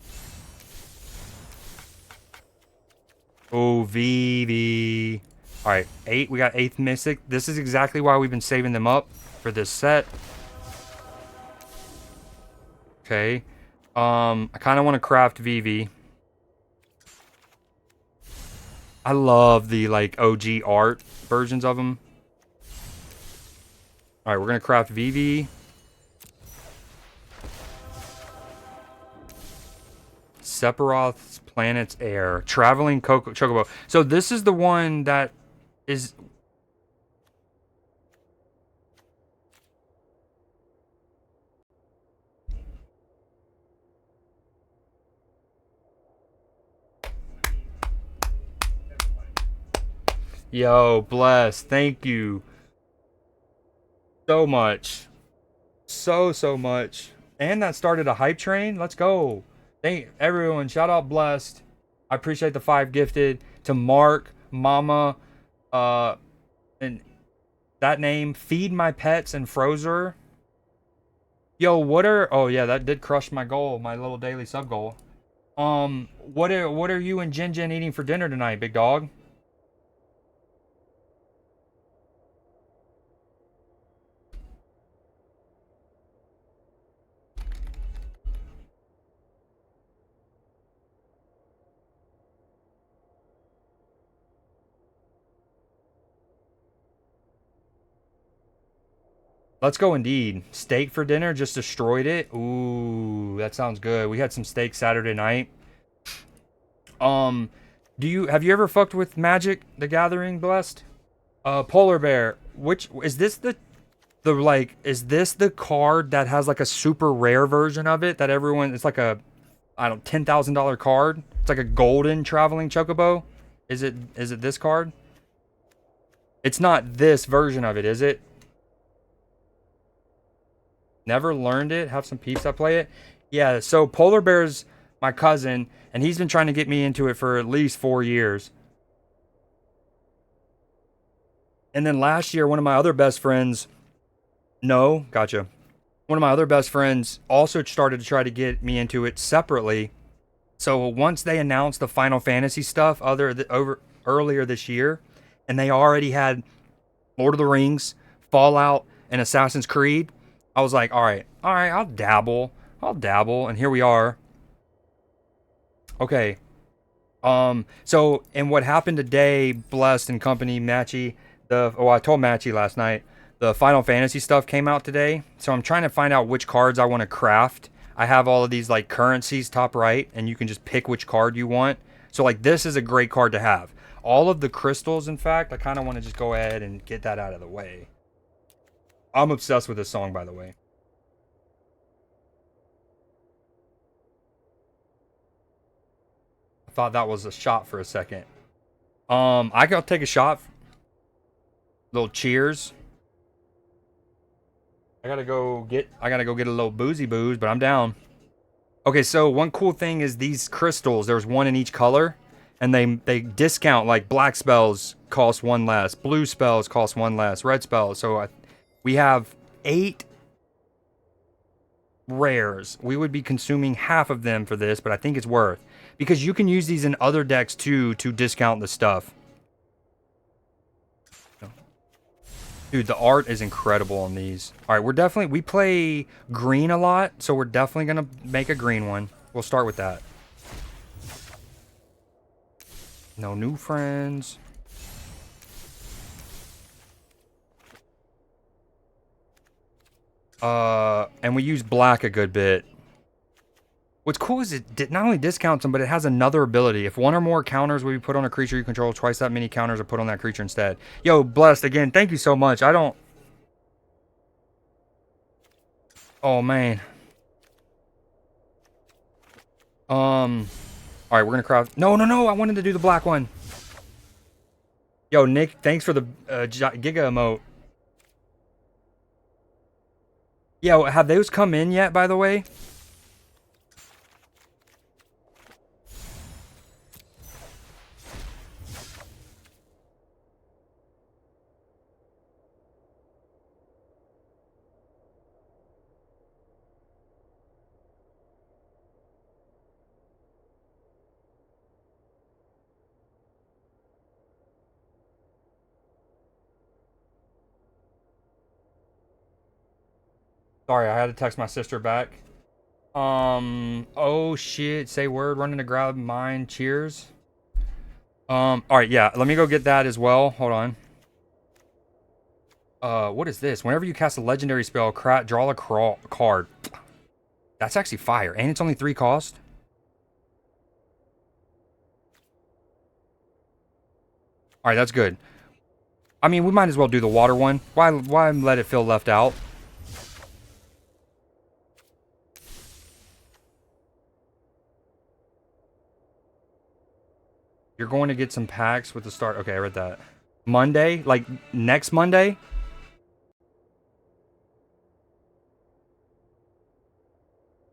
Oh, VV. Alright, 8. We got 8th Mystic. This is exactly why we've been saving them up for this set. Okay. I kind of want to craft VV. I love the, like, OG art versions of them. Alright, we're going to craft VV. Sephiroth's Planet's Heir. Traveling Chocobo. So this is the one that is... Yo, bless. Thank you. So much. So much. And that started a hype train. Let's go. Thank everyone. Shout out Blessed. I appreciate the 5 gifted. To Mark, Mama, and that name. Feed My Pets and Frozer. Yo, what are... Oh, yeah, that did crush my goal. My little daily sub goal. What are you and Jin Jin eating for dinner tonight, big dog? Let's go indeed. Steak for dinner, just destroyed it. Ooh, that sounds good. We had some steak Saturday night. Have you ever fucked with Magic the Gathering, Blessed? Polar Bear. Which is this is this the card that has like a super rare version of it that everyone, it's like a $10,000 card. It's like a golden traveling chocobo. Is it this card? It's not this version of it, is it? Never learned it. Have some peeps that play it. Yeah, so Polar Bear's my cousin, and he's been trying to get me into it for at least 4 years. And then last year, one of my other best friends... No, gotcha. One of my other best friends also started to try to get me into it separately. So once they announced the Final Fantasy stuff earlier this year, and they already had Lord of the Rings, Fallout, and Assassin's Creed... I was like, all right, I'll dabble, and here we are. Okay, so, and what happened today, Blessed and company, Matchy, I told Matchy last night, the Final Fantasy stuff came out today, so I'm trying to find out which cards I want to craft. I have all of these, like, currencies top right, and you can just pick which card you want. So, like, this is a great card to have. All of the crystals, in fact, I kind of want to just go ahead and get that out of the way. I'm obsessed with this song, by the way. I thought that was a shot for a second. I gotta take a shot. Little cheers. I gotta go get a little boozy booze, but I'm down. Okay, so one cool thing is these crystals. There's one in each color, and they discount, like black spells cost 1 less, blue spells cost 1 less, red spells. So we have 8 rares. We would be consuming half of them for this, but I think it's worth, because you can use these in other decks too to discount the stuff. Dude, the art is incredible on these. All right, we play green a lot, so we're definitely gonna make a green one. We'll start with that. No new friends. And we use black a good bit. What's cool is it not only discounts them, but it has another ability. If 1 or more counters will be put on a creature you control, twice that many counters are put on that creature instead. Yo, Blessed, again, thank you so much. Oh, man. Alright, we're gonna craft... No, I wanted to do the black one. Yo, Nick, thanks for the Giga emote. Yo, have those come in yet, by the way? Sorry, I had to text my sister back. Oh shit, say word, running to grab mine, cheers. Alright, yeah, let me go get that as well. Hold on. What is this? Whenever you cast a legendary spell, draw a card. That's actually fire, and it's only 3 cost. Alright, that's good. I mean, we might as well do the water one. Why let it feel left out? You're going to get some packs with the start. Okay, I read that. Monday? Like, next Monday?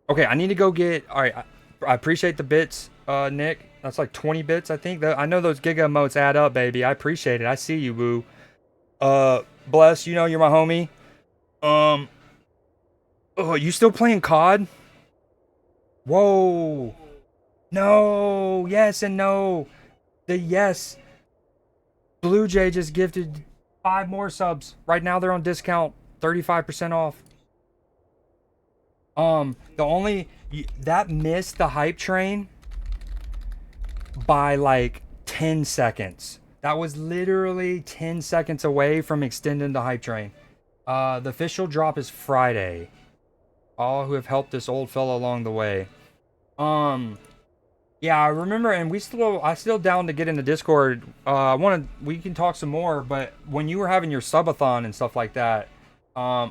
Okay, I need to go get... Alright, I appreciate the bits, Nick. That's like 20 bits, I think. I know those Giga emotes add up, baby. I appreciate it. I see you, boo. Bless, you know you're my homie. Oh, you still playing COD? Whoa. No. Yes and no. Yes. Blue Jay just gifted 5 more subs. Right now they're on discount. 35% off. That missed the hype train by like 10 seconds. That was literally 10 seconds away from extending the hype train. The official drop is Friday. All who have helped this old fella along the way. Yeah, I remember, and I still down to get in the Discord. We can talk some more, but when you were having your subathon and stuff like that, I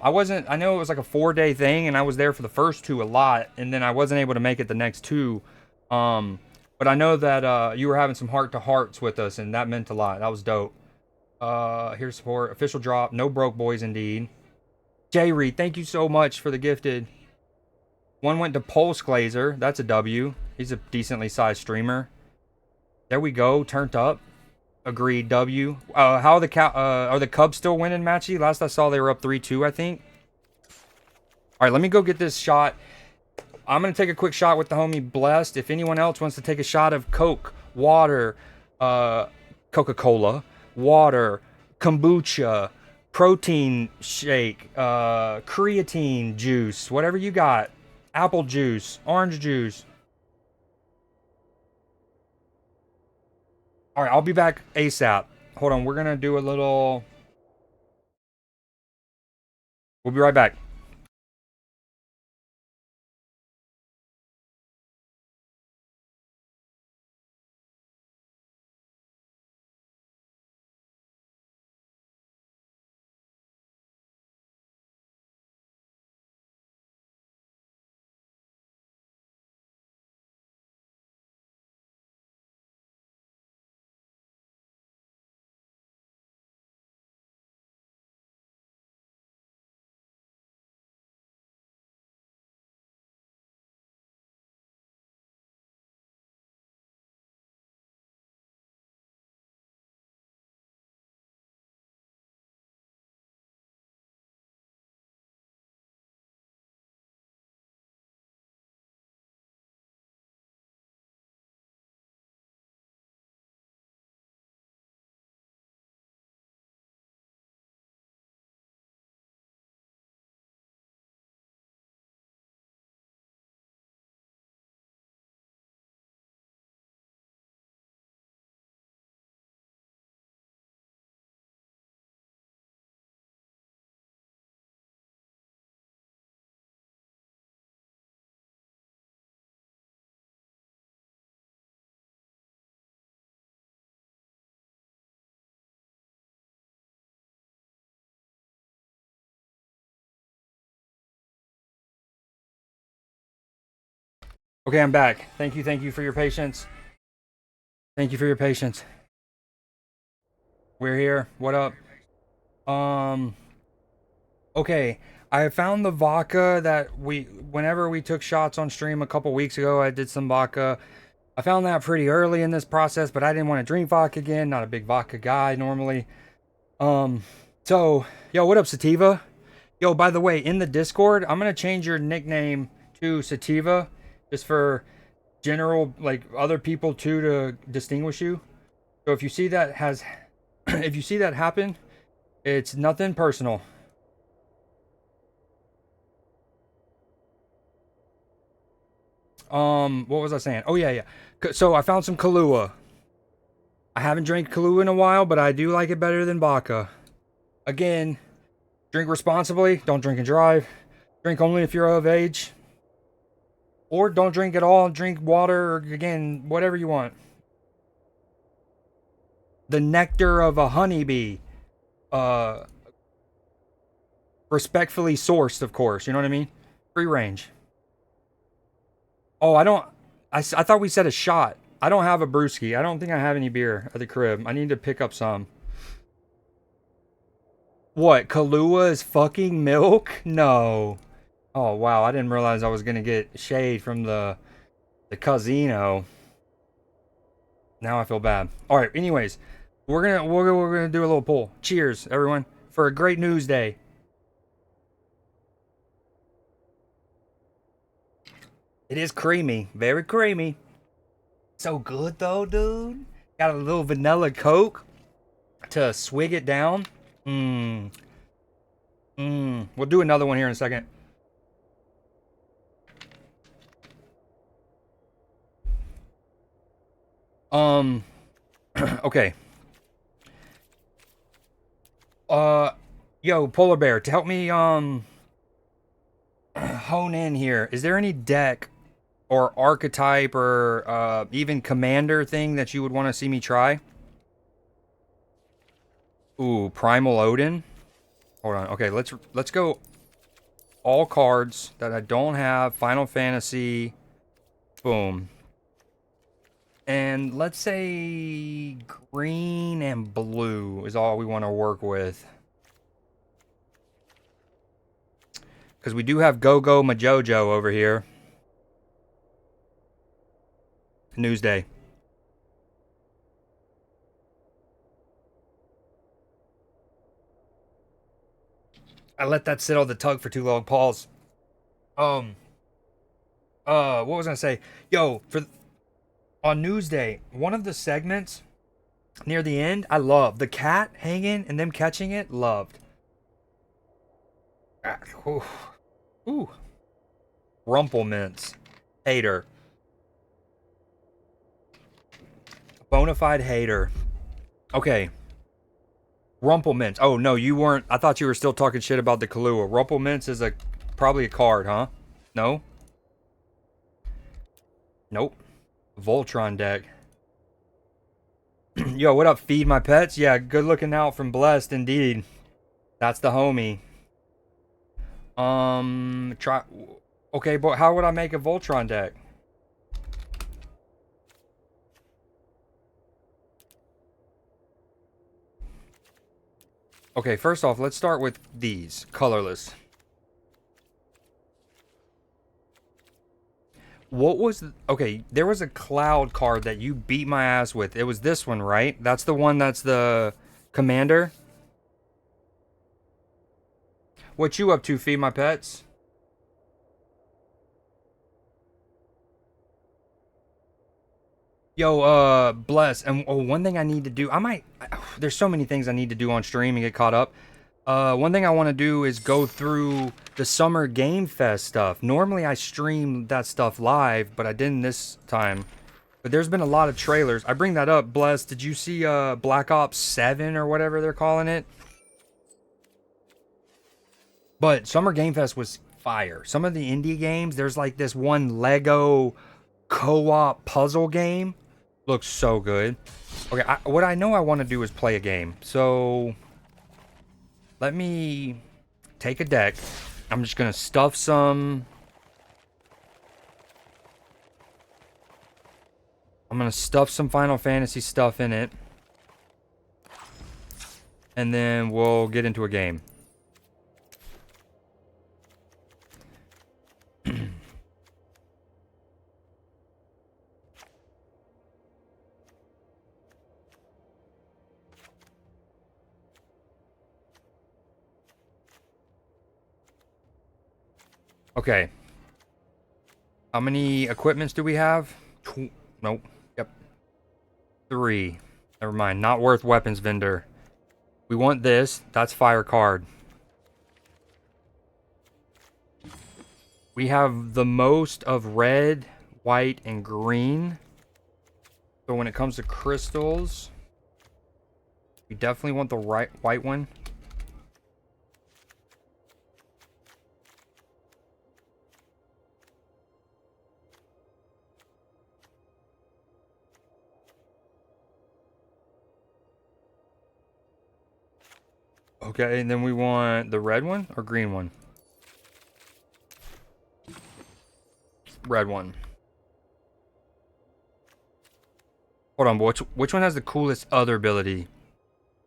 know it was like a 4-day thing, and I was there for the first 2 a lot, and then I wasn't able to make it the next 2. But I know that you were having some heart-to-hearts with us, and that meant a lot. That was dope. Here's support. Official drop. No broke boys, indeed. Jay Reed, thank you so much for the gifted. One went to Pulse Glazer. That's a W. He's a decently sized streamer. There we go. Turned up. Agreed. W. How are the Cubs still winning, Matchy? Last I saw, they were up 3-2, I think. All right, let me go get this shot. I'm going to take a quick shot with the homie Blessed. If anyone else wants to take a shot of Coke, water, Coca-Cola, water, kombucha, protein shake, creatine juice, whatever you got. Apple juice, orange juice. All right, I'll be back ASAP. Hold on, we're going to do a little... We'll be right back. Okay, I'm back. Thank you for your patience. Thank you for your patience. We're here. What up? Okay, I found the vodka that whenever we took shots on stream a couple weeks ago, I did some vodka. I found that pretty early in this process, but I didn't want to drink vodka again. Not a big vodka guy normally. So, yo, what up, Sativa? Yo, by the way, in the Discord, I'm gonna change your nickname to Sativa, just for general, like, other people too, to distinguish you. So if you see that if you see that happen, it's nothing personal. What was I saying? Oh yeah. So I found some Kahlua. I haven't drank Kahlua in a while, but I do like it better than vodka. Again, drink responsibly. Don't drink and drive. Drink only if you're of age. Or don't drink at all. Drink water, or again, whatever you want. The nectar of a honeybee. Respectfully sourced, of course. You know what I mean? Free range. Oh, I thought we said a shot. I don't have a brewski. I don't think I have any beer at the crib. I need to pick up some. What? Kahlua is fucking milk? No. Oh, wow. I didn't realize I was going to get shade from the casino. Now I feel bad. All right. Anyways, we're gonna do a little poll. Cheers, everyone, for a great news day. It is creamy. Very creamy. So good, though, dude. Got a little vanilla Coke to swig it down. We'll do another one here in a second. Okay. Yo, Polar Bear, to help me, hone in here. Is there any deck or archetype or even commander thing that you would want to see me try? Ooh, Primal Odin. Hold on. Okay, let's go all cards that I don't have. Final Fantasy. Boom. And let's say green and blue is all we want to work with. Because we do have Go-Go Majojo over here. Newsday. I let that sit on the tug for too long. Pause. What was I gonna say? Yo, on Newsday, one of the segments near the end, I loved. The cat hanging and them catching it, loved. Ooh. Rumplemints. Hater. Bonafide hater. Okay. Rumplemints. Oh, no, you weren't. I thought you were still talking shit about the Kahlua. Rumplemints is probably a card, huh? No? Nope. Voltron deck. Yo, what up, Feed My Pets? Yeah, good looking out from Blessed, indeed. That's the homie. Okay, but how would I make a Voltron deck? Okay, first off, let's start with these. Colorless. What was... Okay, there was a cloud card that you beat my ass with. It was this one, right? That's the one that's the commander? What you up to, Feed My Pets? Yo, bless. And one thing I need to do, there's so many things I need to do on stream and get caught up. One thing I want to do is go through the Summer Game Fest stuff. Normally I stream that stuff live, but I didn't this time. But there's been a lot of trailers. I bring that up, bless. Did you see Black Ops 7 or whatever they're calling it? But Summer Game Fest was fire. Some of the indie games, there's like this one Lego co-op puzzle game. Looks so good. Okay, what I know I want to do is play a game. So, let me take a deck. I'm just going to stuff some I'm gonna stuff some Final Fantasy stuff in it. And then we'll get into a game. Okay. How many equipments do we have? Nope. Yep. 3. Never mind. Not worth weapons vendor. We want this. That's fire card. We have the most of red, white, and green. So when it comes to crystals, we definitely want the white one. Okay, and then we want the red one or green one? Red one. Hold on, which one has the coolest other ability?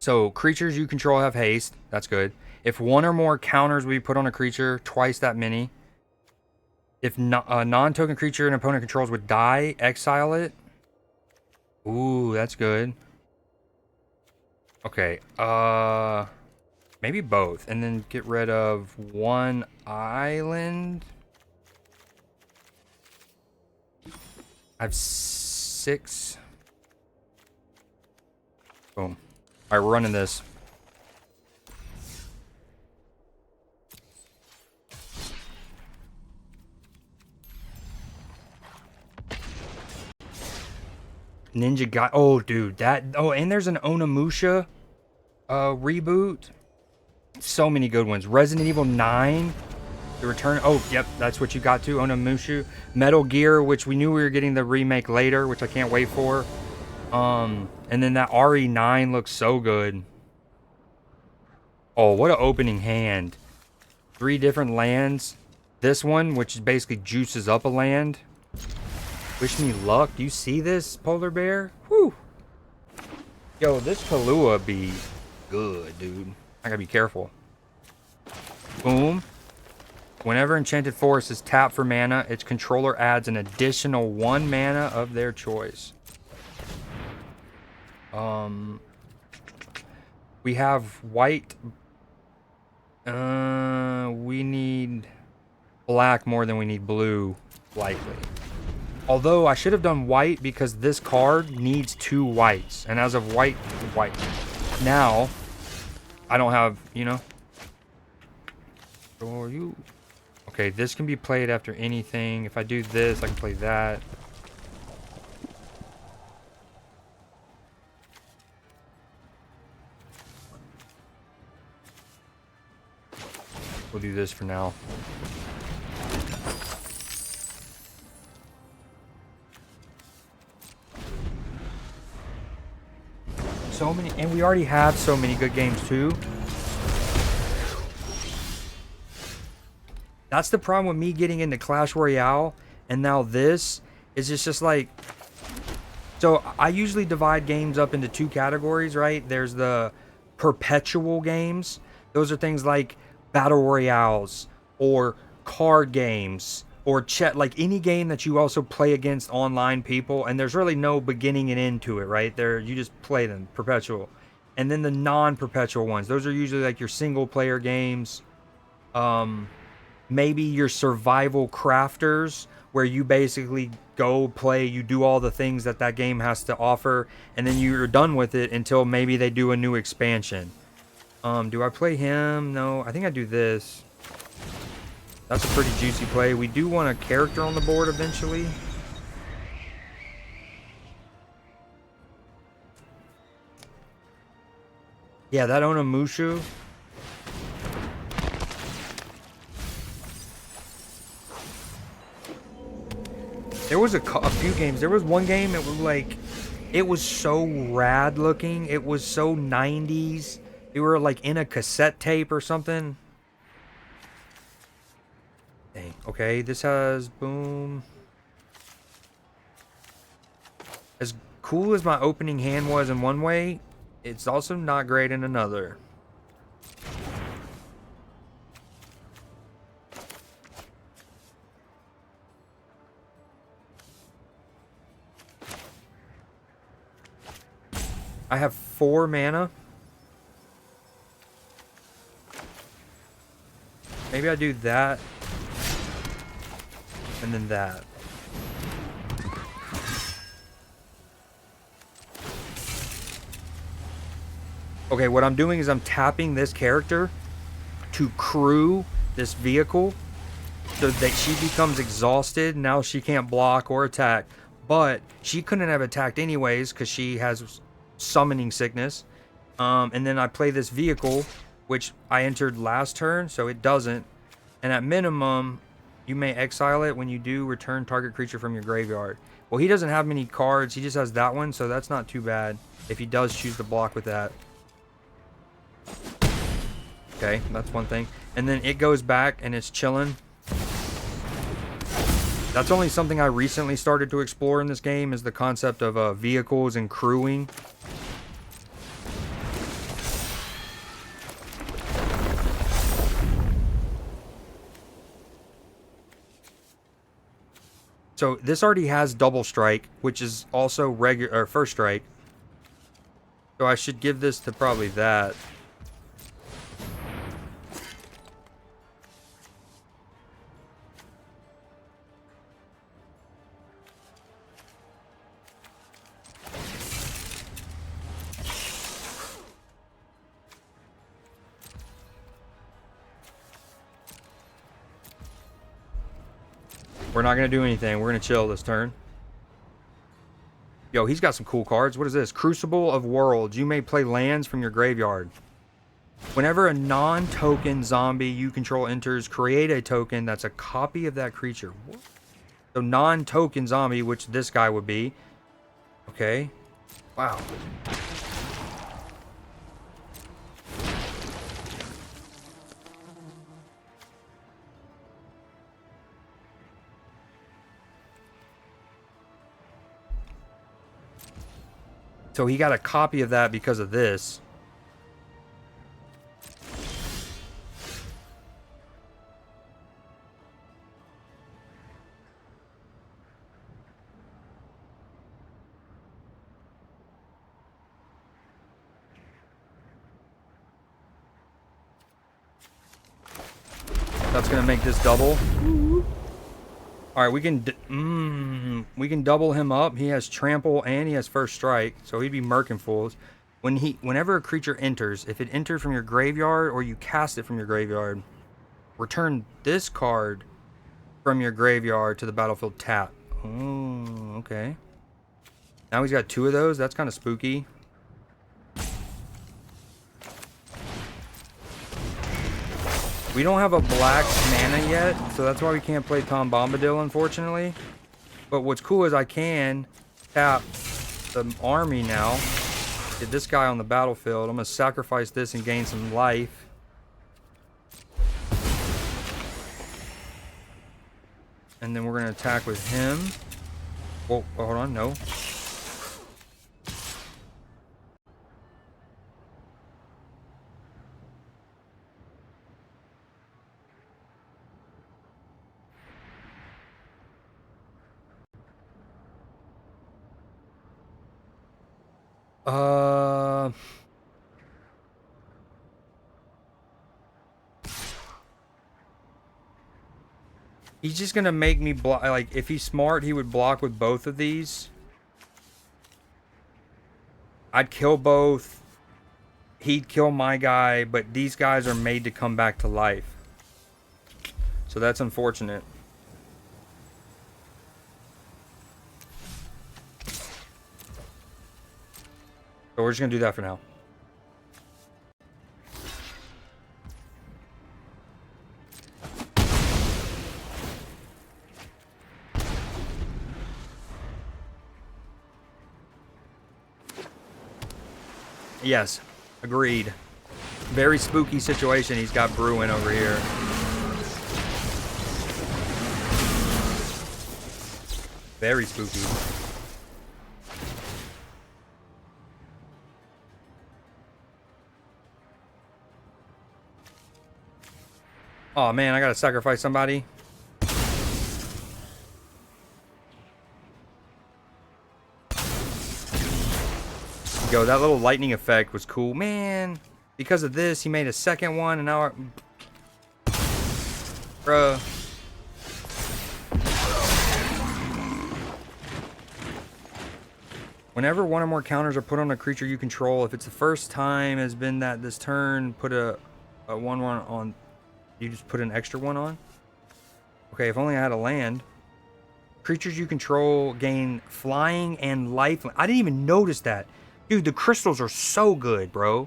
So, creatures you control have haste. That's good. If one or more counters we put on a creature, twice that many. If a non-token creature an opponent controls would die, exile it. Ooh, that's good. Okay, maybe both. And then get rid of one island. I have 6. Boom. Alright, we're running this. Ninja guy. Oh, dude, that. Oh, and there's an Onimusha reboot. So many good ones. Resident Evil 9. The Return. Oh, yep, that's what you got to. Onimusha. Metal Gear, which we knew we were getting the remake later, which I can't wait for. And then that RE9 looks so good. Oh, what an opening hand. 3 different lands. This one, which basically juices up a land. Wish me luck. Do you see this, Polar Bear? Whew. Yo, this Kahlua be good, dude. I gotta be careful. Boom. Whenever Enchanted Forest is tapped for mana, its controller adds an additional 1 mana of their choice. We have white. We need black more than we need blue, likely. Although I should have done white because this card needs 2 whites. And as of white. Now, I don't have, you know. Or you. Okay, this can be played after anything. If I do this, I can play that. We'll do this for now. So many, and we already have so many good games too. That's the problem with me getting into Clash Royale, and now this is just like. So I usually divide games up into 2 categories, right? There's the perpetual games. Those are things like battle royales or card games or like any game that you also play against online people, and there's really no beginning and end to it, right? You just play them, perpetual. And then the non-perpetual ones, those are usually like your single player games, maybe your survival crafters, where you basically go play, you do all the things that game has to offer, and then you're done with it until maybe they do a new expansion. Do I play him? No, I think I do this. That's a pretty juicy play. We do want a character on the board eventually. Yeah, that Onimusha. There was a few games. There was one game, it was like, it was so rad looking. It was so 90s. We were like in a cassette tape or something. Dang. Okay, this has boom. cool as my opening hand was in one way, it's also not great in another. I have 4 mana. Maybe I do that. And then that. Okay, what I'm doing is I'm tapping this character to crew this vehicle so that she becomes exhausted. Now she can't block or attack. But she couldn't have attacked anyways because she has summoning sickness. And then I play this vehicle, which I entered last turn, so it doesn't. And at minimum, you may exile it. When you do, return target creature from your graveyard. Well, he doesn't have many cards. He just has that one, so that's not too bad if he does choose to block with that. Okay, that's one thing. And then it goes back and it's chilling. That's only something I recently started to explore in this game, is the concept of vehicles and crewing. So this already has double strike, which is also regular or first strike. So I should give this to probably that. We're not going to do anything. We're going to chill this turn. Yo, he's got some cool cards. What is this? Crucible of Worlds. You may play lands from your graveyard. Whenever a non-token zombie you control enters, create a token that's a copy of that creature. So non-token zombie, which this guy would be. Okay. Wow. So he got a copy of that because of this. That's gonna make this double. All right, we can double him up. He has trample and he has first strike, so he'd be Merkin Fools. Whenever a creature enters, if it enters from your graveyard or you cast it from your graveyard, return this card from your graveyard to the battlefield tap. Oh, okay. Now he's got 2 of those. That's kind of spooky. We don't have a black mana yet, so that's why we can't play Tom Bombadil, unfortunately. But what's cool is I can tap the army now. Get this guy on the battlefield. I'm going to sacrifice this and gain some life. And then we're going to attack with him. Whoa, hold on, no. He's just gonna make me block. Like, if he's smart, he would block with both of these. I'd kill both. He'd kill my guy, but these guys are made to come back to life. So that's unfortunate. So we're just gonna do that for now. Yes, agreed. Very spooky situation he's got brewing over here. Very spooky. Oh man, I gotta sacrifice somebody. Yo, that little lightning effect was cool. Man, because of this, he made a second one, and now... Bruh. Whenever one or more counters are put on a creature you control, if it's the first time has been that this turn, put a 1/1 on... You just put an extra one on? Okay, if only I had a land. Creatures you control gain flying and life. I didn't even notice that. Dude, the crystals are so good, bro.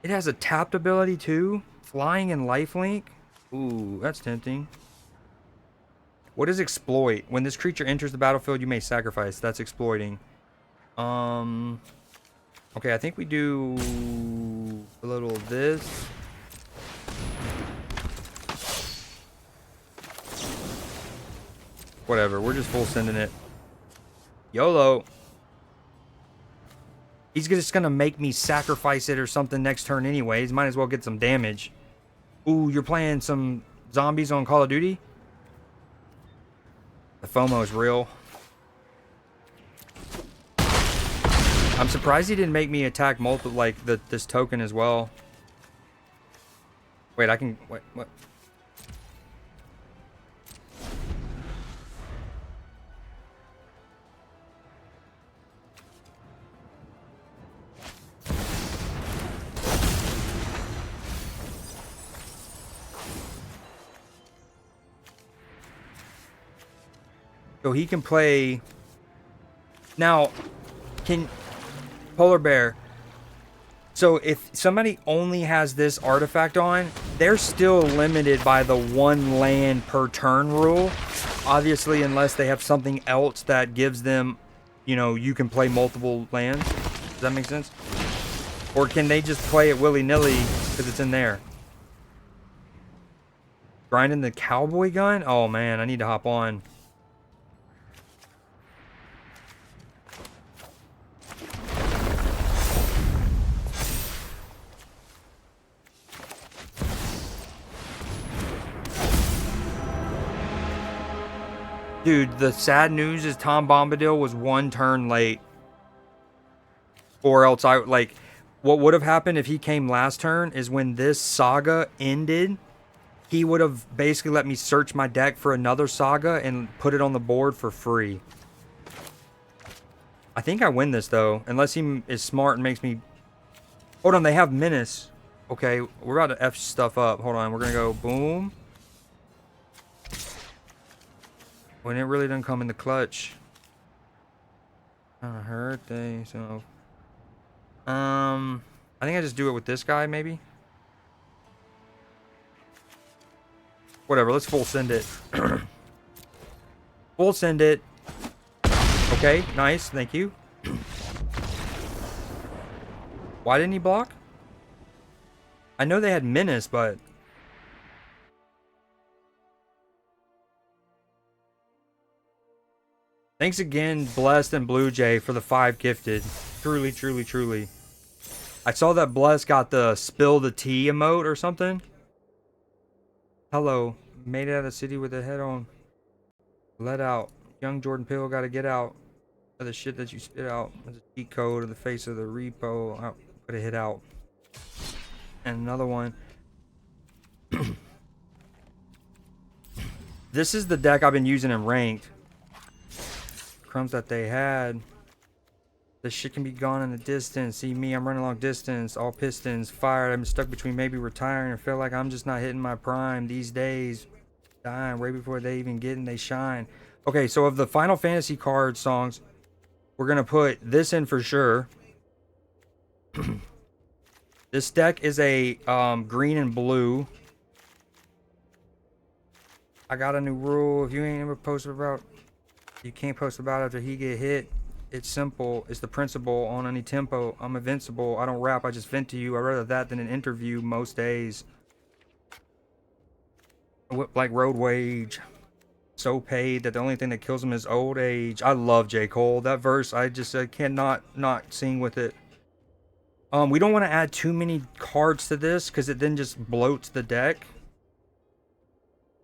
It has a tapped ability too. Flying and lifelink. Ooh, that's tempting. What is exploit? When this creature enters the battlefield, you may sacrifice. That's exploiting. Okay, I think we do a little of this. Whatever, we're just full sending it. YOLO. He's just gonna make me sacrifice it or something next turn anyways. Might as well get some damage. Ooh, you're playing some zombies on Call of Duty? The FOMO is real. I'm surprised he didn't make me attack multiple, like, this token as well. Wait, I can... Wait, what? So he can play... Now, can... Polar Bear. So if somebody only has this artifact on, they're still limited by the 1 land per turn rule. Obviously, unless they have something else that gives them, you know, you can play multiple lands. Does that make sense? Or can they just play it willy-nilly because it's in there? Grinding the cowboy gun? Oh man, I need to hop on. Dude, the sad news is Tom Bombadil was 1 turn late. Or else like, what would have happened if he came last turn is when this saga ended, he would have basically let me search my deck for another saga and put it on the board for free. I think I win this though, unless he is smart and makes me... Hold on, they have Menace. Okay, we're about to F stuff up. Hold on, we're gonna go boom. When it really doesn't come in the clutch. Kinda hurt they, so... I think I just do it with this guy, maybe? Whatever, let's full send it. Full send it. Okay, nice, thank you. Why didn't he block? I know they had Menace, but... Thanks again, Blessed and Blue Jay, for the 5 gifted. Truly, truly, truly. I saw that Blessed got the spill the tea emote or something. Hello. Made it out of the city with a head on. Let out. Young Jordan Peele gotta get out of the shit that you spit out. There's a cheat code in the face of the repo. I'll put a hit out. And another one. This is the deck I've been using in ranked. Crumbs that they had. This shit can be gone in the distance. See me, I'm running long distance. All pistons fired. I'm stuck between maybe retiring and feel like I'm just not hitting my prime these days. Dying right before they even get in, they shine. Okay, so of the Final Fantasy card songs, we're gonna put this in for sure. This deck is a green and blue. I got a new rule. If you ain't ever posted about... You can't post about it after he get hit. It's simple. It's the principle on any tempo. I'm invincible. I don't rap. I just vent to you. I'd rather that than an interview most days. Like road wage. So paid that the only thing that kills him is old age. I love J. Cole. That verse, I cannot not sing with it. We don't want to add too many cards to this because it then just bloats the deck.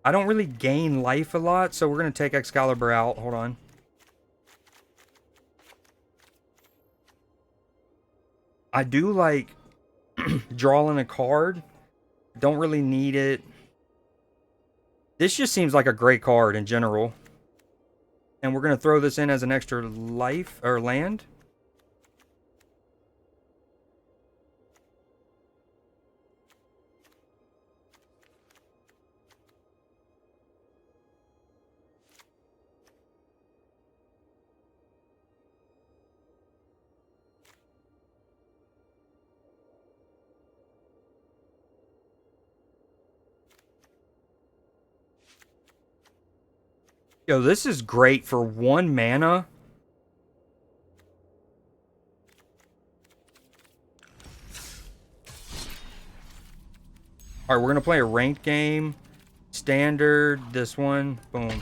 I don't really gain life a lot, so we're going to take Excalibur out. Hold on. I do like drawing a card. Don't really need it. This just seems like a great card in general. And we're going to throw this in as an extra life or land. Yo, this is great for 1 mana. Alright, we're going to play a ranked game. Standard, this one. Boom.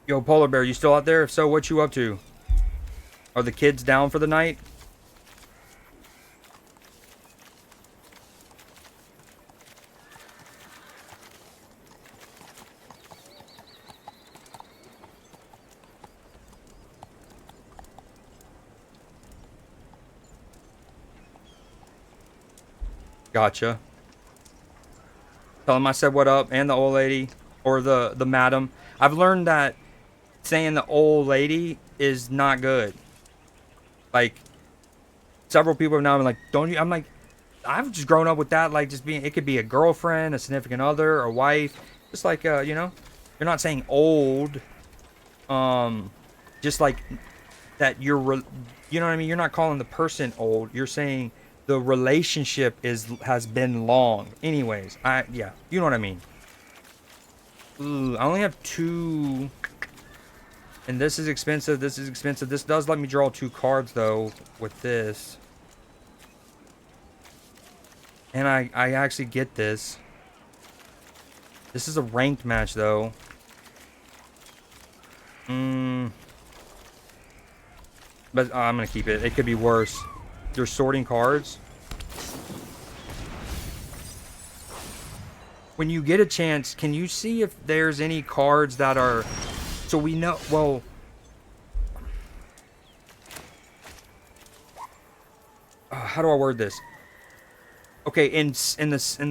Yo, Polar Bear, you still out there? If so, what you up to? Are the kids down for the night? Gotcha. Tell them I said what up, and the old lady, or the madam. I've learned that saying the old lady is not good. Like, several people have now been like, don't you? I'm like, I've just grown up with that, like, just being, it could be a girlfriend, a significant other, a wife. Just like, you know, you're not saying old. Just like that you know what I mean? You're not calling the person old. You're saying the relationship has been long. Anyways, yeah, you know what I mean. Ooh, I only have 2. And this is expensive. This is expensive. This does let me draw 2 cards, though, with this. And I actually get this. This is a ranked match, though. But I'm going to keep it. It could be worse. They're sorting cards. When you get a chance, can you see if there's any cards that are... So we know... Well... how do I word this? Okay, in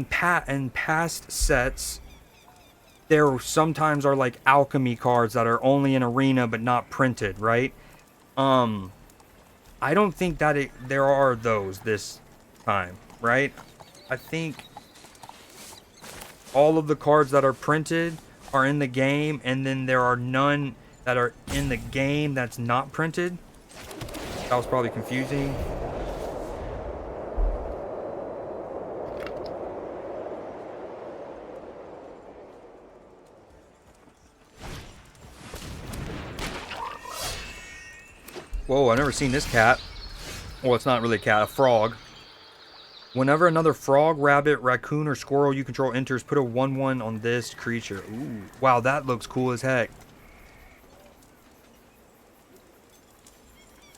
past sets, there sometimes are like alchemy cards that are only in arena but not printed, right? I don't think that there are those this time, right? I think all of the cards that are printed are in the game, and then there are none that are in the game that's not printed. That was probably confusing. Whoa, I've never seen this cat. Well, it's not really a cat, a frog. Whenever another frog, rabbit, raccoon, or squirrel you control enters, put a 1/1 on this creature. Ooh, wow, that looks cool as heck.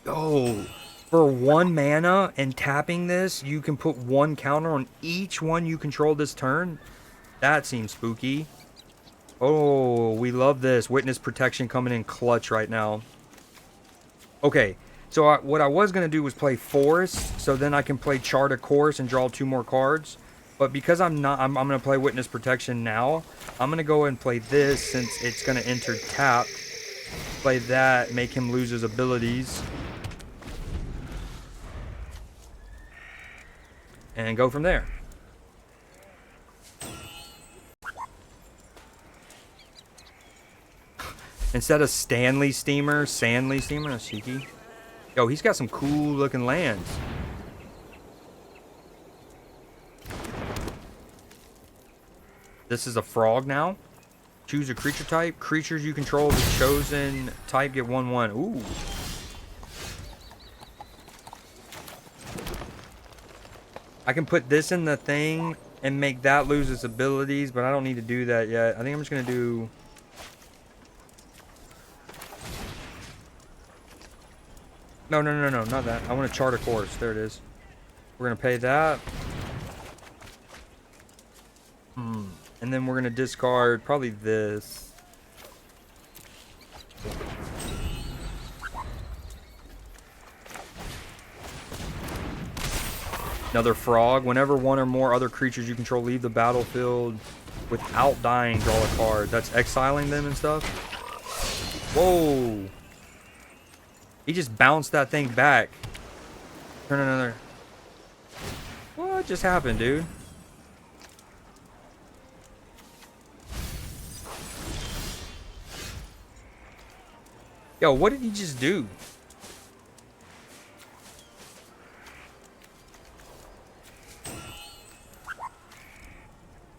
Oh, for 1 mana and tapping this, you can put 1 counter on each one you control this turn? That seems spooky. Oh, we love this. Witness protection coming in clutch right now. Okay, so what I was going to do was play Forest, so then I can play Chart a Course and draw 2 more cards. But because I'm going to play Witness Protection now, I'm going to go and play this since it's going to enter tap. Play that, make him lose his abilities. And go from there. Instead of Stanley Steamer, Sandley Steamer, that's cheeky. Yo, he's got some cool looking lands. This is a frog now. Choose a creature type. Creatures you control of the chosen type get 1/1. Ooh. I can put this in the thing and make that lose its abilities, but I don't need to do that yet. I think I'm just gonna do... No, not that. I want to chart a course. There it is. We're gonna pay that. And then we're gonna discard probably this. Another frog. Whenever one or more other creatures you control leave the battlefield without dying, draw a card. That's exiling them and stuff. Whoa. He just bounced that thing back. Turn another. What just happened, dude? Yo, what did he just do?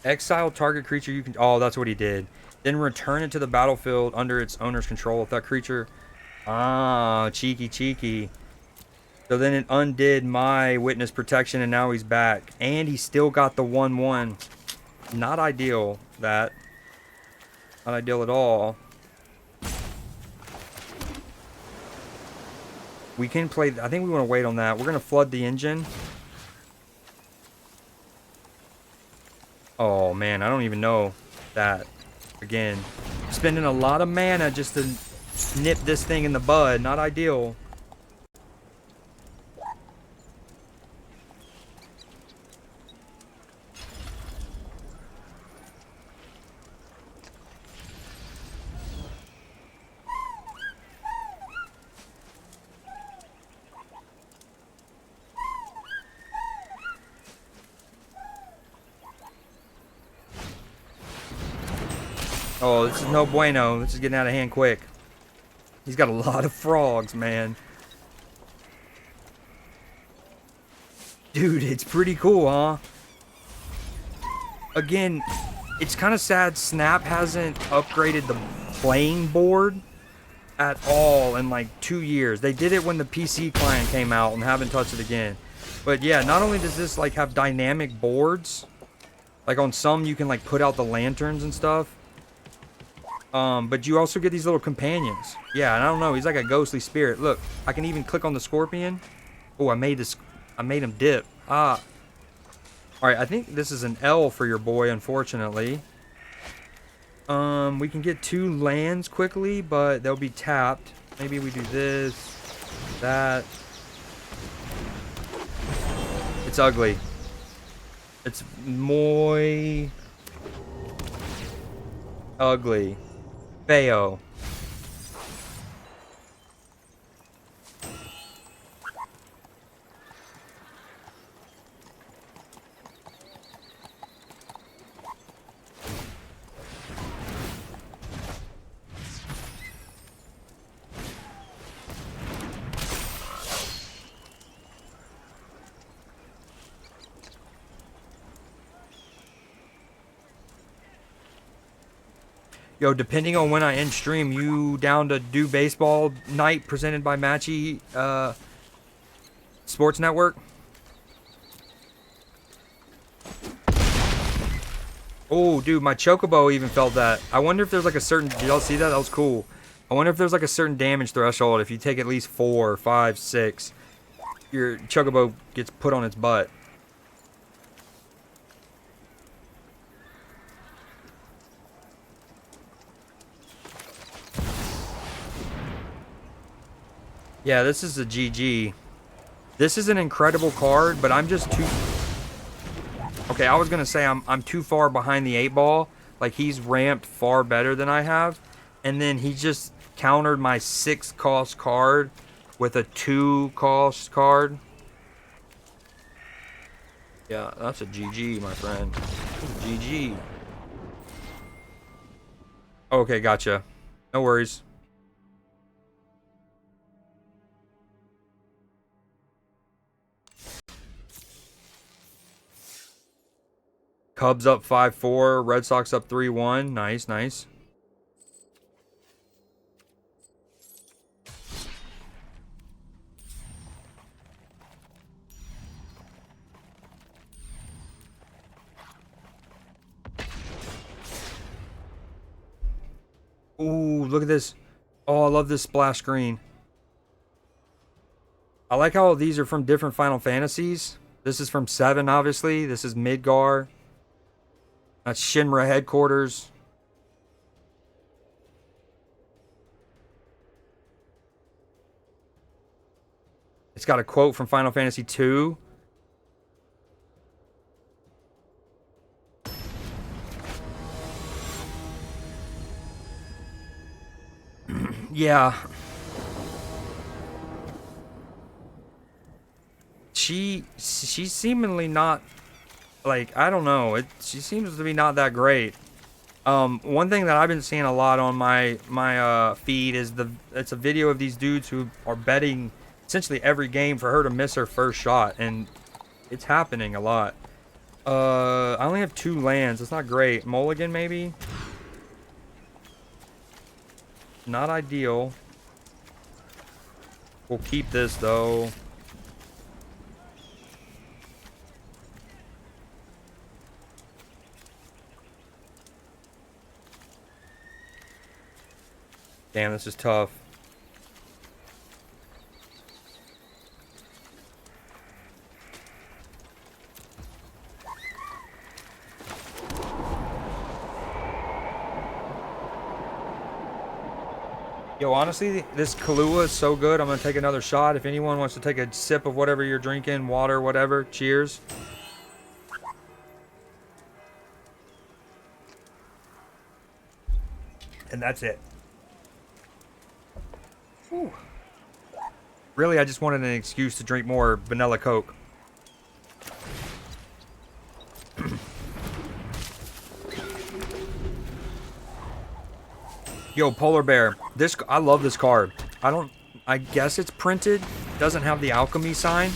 Exile target creature you can... Oh, that's what he did. Then return it to the battlefield under its owner's control. If that creature... Ah, cheeky. So then it undid my witness protection, and now he's back. And he still got the 1/1. Not ideal, that. Not ideal at all. We can play... I think we want to wait on that. We're going to flood the engine. Oh, man. I don't even know that. Again. Spending a lot of mana just to nip this thing in the bud. Not ideal. Oh, this is no bueno. This is getting out of hand quick. He's got a lot of frogs, man. Dude, it's pretty cool, huh? Again, it's kind of sad Snap hasn't upgraded the playing board at all in like 2 years. They did it when the PC client came out and haven't touched it again. But yeah, not only does this like have dynamic boards, like on some you can like put out the lanterns and stuff. But you also get these little companions. Yeah, and I don't know, he's like a ghostly spirit. Look, I can even click on the scorpion. Oh, I made him dip. Ah. Alright, I think this is an L for your boy, unfortunately. We can get 2 lands quickly, but they'll be tapped. Maybe we do this, that. It's ugly. It's muy ugly. Feo. Yo, depending on when I end stream, you down to do baseball night presented by Matchy Sports Network? Oh, dude, my Chocobo even felt that. I wonder if there's like a certain... Did y'all see that? That was cool. I wonder if there's like a certain damage threshold. If you take at least 4, 5, 6, your Chocobo gets put on its butt. Yeah, this is a GG. This is an incredible card, but I'm just too... Okay, I was going to say I'm too far behind the 8-ball. Like, he's ramped far better than I have. And then he just countered my 6-cost card with a 2-cost card. Yeah, that's a GG, my friend. GG. Okay, gotcha. No worries. Cubs up 5-4. Red Sox up 3-1. Nice, nice. Ooh, look at this. Oh, I love this splash screen. I like how these are from different Final Fantasies. This is from 7, obviously. This is Midgar. That's Shinra headquarters. It's got a quote from Final Fantasy 2. Yeah. She's seemingly not, like, I don't know. She seems to be not that great. One thing that I've been seeing a lot on my feed is it's a video of these dudes who are betting essentially every game for her to miss her first shot, and it's happening a lot. I only have 2 lands. It's not great. Mulligan, maybe? Not ideal. We'll keep this, though. Damn, this is tough. Yo, honestly, this Kahlua is so good. I'm going to take another shot. If anyone wants to take a sip of whatever you're drinking, water, whatever, cheers. And that's it. Whew. Really, I just wanted an excuse to drink more vanilla Coke. Yo, Polar Bear. I love this card. I guess it's printed. Doesn't have the alchemy sign.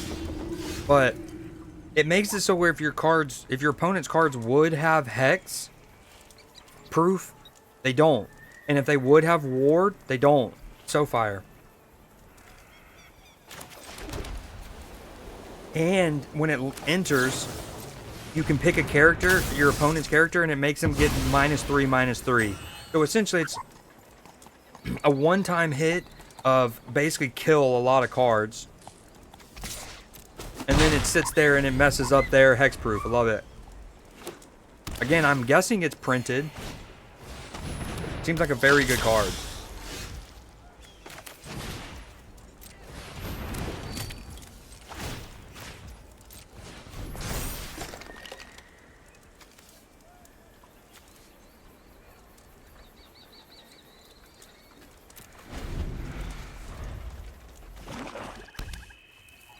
But it makes it so where if your opponent's cards would have hex proof, they don't. And if they would have ward, they don't. So fire. And when it enters, you can pick a character, your opponent's character, and it makes them get -3/-3. So essentially it's a one-time hit of basically kill a lot of cards. And then it sits there and it messes up their hexproof. I love it. Again, I'm guessing it's printed. Seems like a very good card.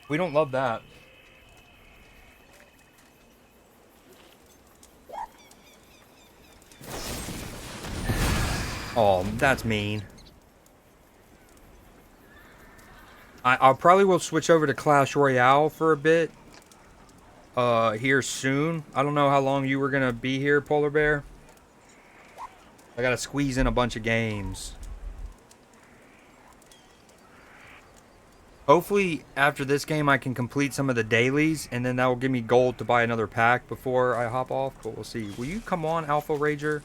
We don't love that. Oh, that's mean. I probably will switch over to Clash Royale for a bit. Here soon. I don't know how long you were gonna be here, Polar Bear. I gotta squeeze in a bunch of games. Hopefully, after this game, I can complete some of the dailies, and then that will give me gold to buy another pack before I hop off, but we'll see. Will you come on, Alpha Rager?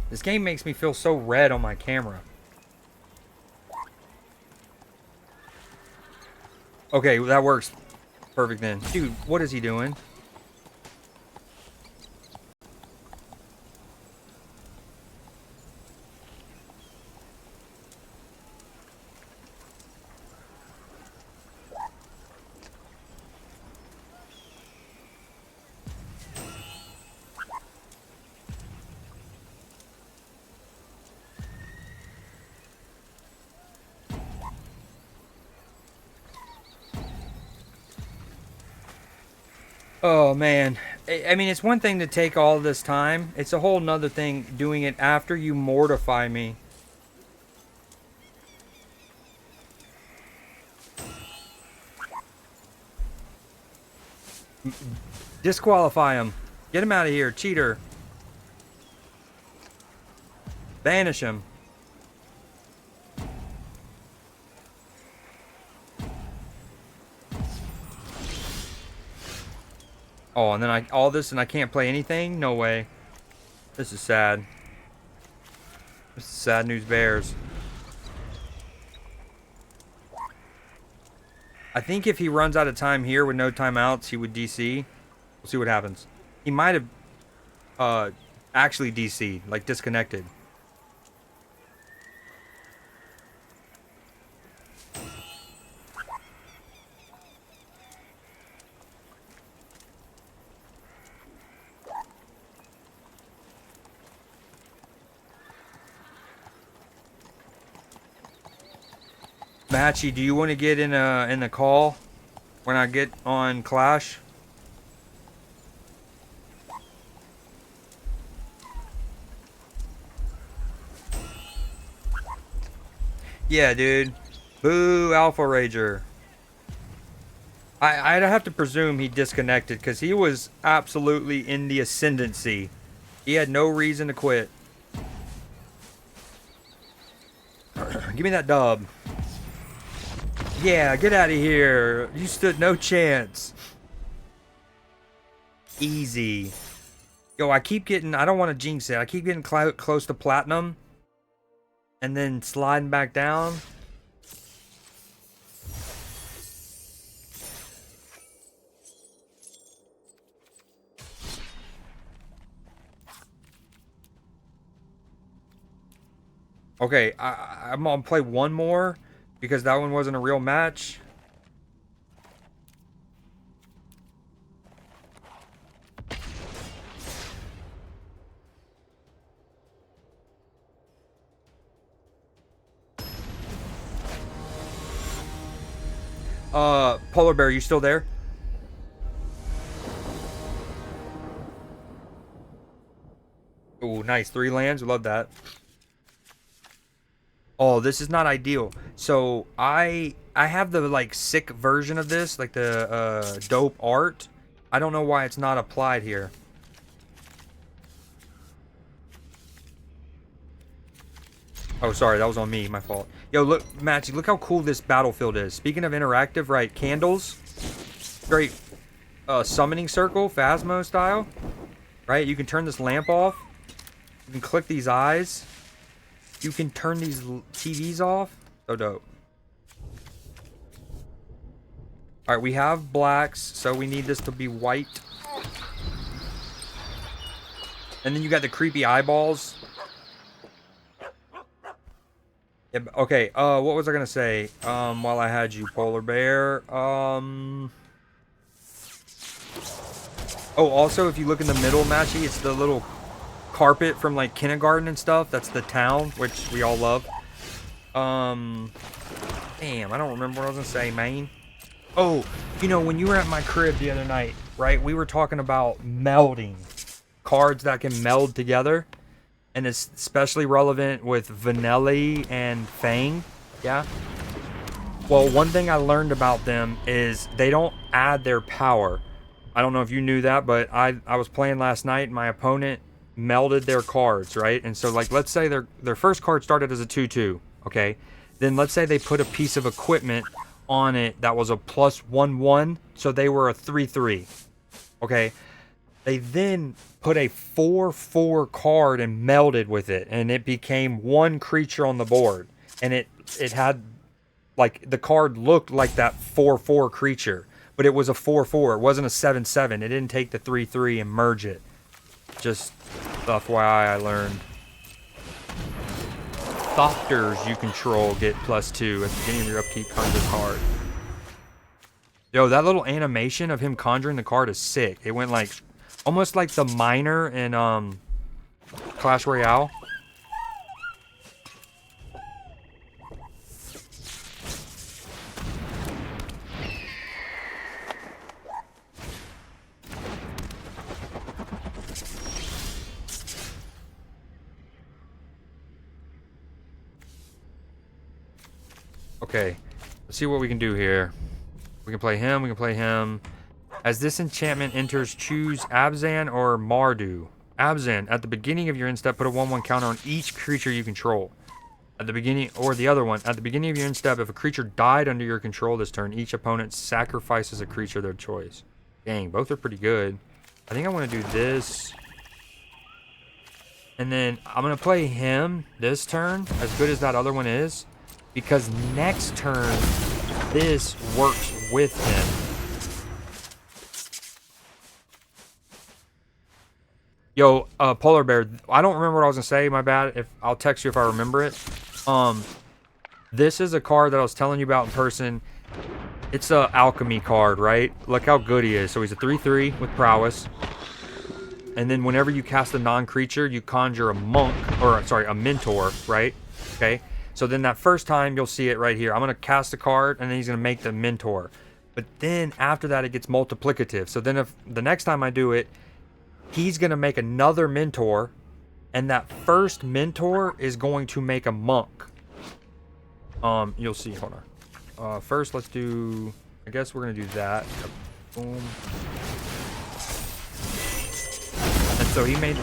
This game makes me feel so red on my camera. Okay, that works perfect then. Dude, what is he doing? Oh man, I mean, it's one thing to take all this time. It's a whole nother thing doing it after you mortify me. Disqualify him. Get him out of here, cheater. Banish him. Oh, and then all this and I can't play anything? No way. This is sad. This is sad news bears. I think if he runs out of time here with no timeouts, he would DC. We'll see what happens. He might have actually DC'd, like disconnected. Matchy, do you want to get in the call when I get on Clash? Yeah, dude. Boo, Alpha Rager. I'd have to presume he disconnected because he was absolutely in the ascendancy. He had no reason to quit. Give me that dub. Yeah, get out of here. You stood no chance. Easy. Yo, I don't want to jinx it. I keep getting close to platinum. And then sliding back down. Okay, I'm gonna play one more because that one wasn't a real match. Polar Bear, you still there? Oh, nice. 3 lands. Love that. Oh, this is not ideal. So I have the like sick version of this, like the dope art. I don't know why it's not applied here. Oh, sorry, that was on me, my fault. Yo, look, Matchy, look how cool this battlefield is. Speaking of interactive, right, candles. Great summoning circle, Phasmo style. Right, you can turn this lamp off. You can click these eyes. You can turn these TVs off. So dope. Alright, we have blacks, so we need this to be white. And then you got the creepy eyeballs. Yeah, okay, what was I gonna say? While I had you, Polar Bear. Oh, also, if you look in the middle, Matchy, it's the little carpet from like kindergarten and stuff. That's the town, which we all love. Damn, I don't remember what I was gonna say, man. Oh, you know, when you were at my crib the other night, right? We were talking about melding cards that can meld together. And it's especially relevant with Vanelli and Fang. Yeah. Well, one thing I learned about them is they don't add their power. I don't know if you knew that, but I was playing last night and my opponent melded their cards, right? And so, like, let's say their first card started as a 2/2, okay? Then let's say they put a piece of equipment on it that was a +1/1, so they were a 3/3, okay? They then put a 4/4 card and melded with it, and it became one creature on the board. And it had, like, the card looked like that 4/4 creature, but it was a 4/4. It wasn't a 7/7. It didn't take the 3/3 and merge it. Just FYI, I learned. Thopters you control get +2 at the beginning of your upkeep conjure card. Yo, that little animation of him conjuring the card is sick. It went like almost like the miner in Clash Royale. Okay, let's see what we can do here. We can play him, we can play him. As this enchantment enters, choose Abzan or Mardu. Abzan, at the beginning of your end step, put a 1/1 counter on each creature you control. At the beginning, or the other one, at the beginning of your end step, if a creature died under your control this turn, each opponent sacrifices a creature of their choice. Dang, both are pretty good. I think I want to do this. And then I'm going to play him this turn, as good as that other one is. Because next turn, this works with him. Yo, Polar Bear, I don't remember what I was going to say, my bad. If I'll text you if I remember it. This is a card that I was telling you about in person. It's a alchemy card, right? Look how good he is. So he's a 3/3 with prowess. And then whenever you cast a non-creature, you conjure a monk, or sorry, a mentor, right? Okay. So then that first time, you'll see it right here. I'm going to cast a card, and then he's going to make the mentor. But then after that, it gets multiplicative. So then if the next time I do it, he's going to make another mentor, and that first mentor is going to make a monk. You'll see. Hold on. First, let's do... I guess we're going to do that. Boom. And so he made...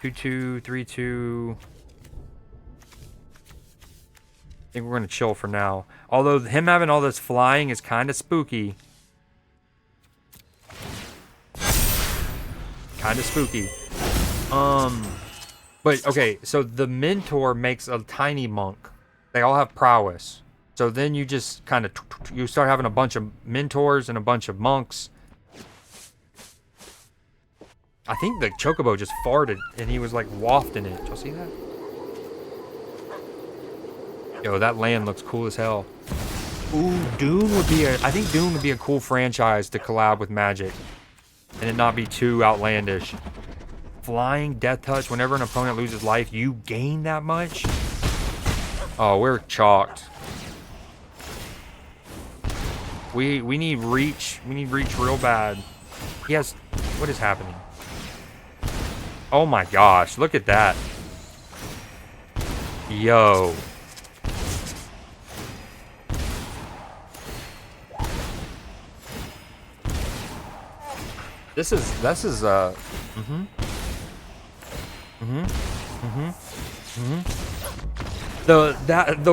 2/2, 3/2. I think we're going to chill for now. Although him having all this flying is kind of spooky. Kind of spooky. But, okay, so the mentor makes a tiny monk. They all have prowess. So then you just kind of... You start having a bunch of mentors and a bunch of monks. I think the Chocobo just farted, and he was, like, wafting it. Did y'all see that? Yo, that land looks cool as hell. Ooh, Dune would be a... I think Dune would be a cool franchise to collab with Magic. And it not be too outlandish. Flying, Death Touch, whenever an opponent loses life, you gain that much? Oh, we're chalked. We need reach. We need reach real bad. He has... What is happening? Oh my gosh, look at that. Yo. This is the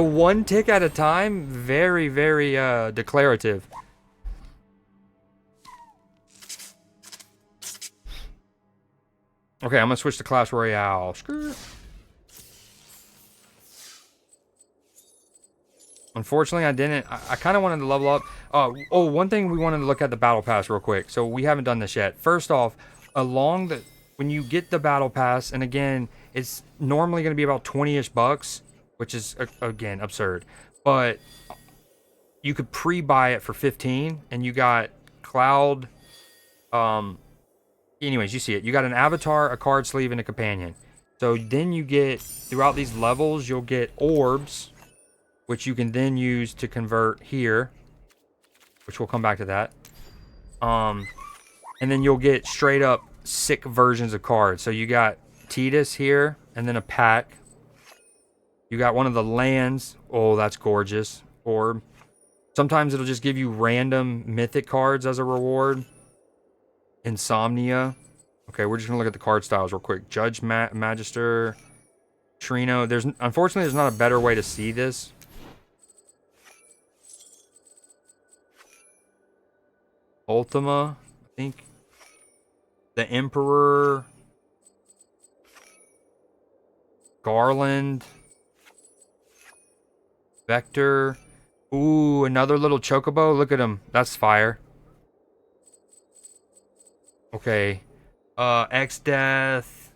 one tick at a time, very declarative. Okay, I'm gonna switch to Clash Royale. Screw. Unfortunately, I didn't. I kind of wanted to level up. Oh, one thing we wanted to look at the Battle Pass real quick. So we haven't done this yet. First off, when you get the Battle Pass, and again, it's normally going to be about 20-ish bucks, which is, again, absurd. But you could pre-buy it for 15, and you got Cloud. Anyways, you see it. You got an avatar, a card sleeve, and a companion. So then you get, throughout these levels, you'll get orbs, which you can then use to convert here, which we'll come back to that. And then you'll get straight up sick versions of cards. So you got Tidus here, and then a pack. You got one of the lands. Oh, that's gorgeous. Orb. Sometimes it'll just give you random mythic cards as a reward. Insomnia. Okay, we're just gonna look at the card styles real quick. Judge Magister. Trino. Unfortunately, there's not a better way to see this. Ultima, I think. The Emperor. Garland. Vector. Ooh, another little Chocobo. Look at him. That's fire. Okay. X-Death.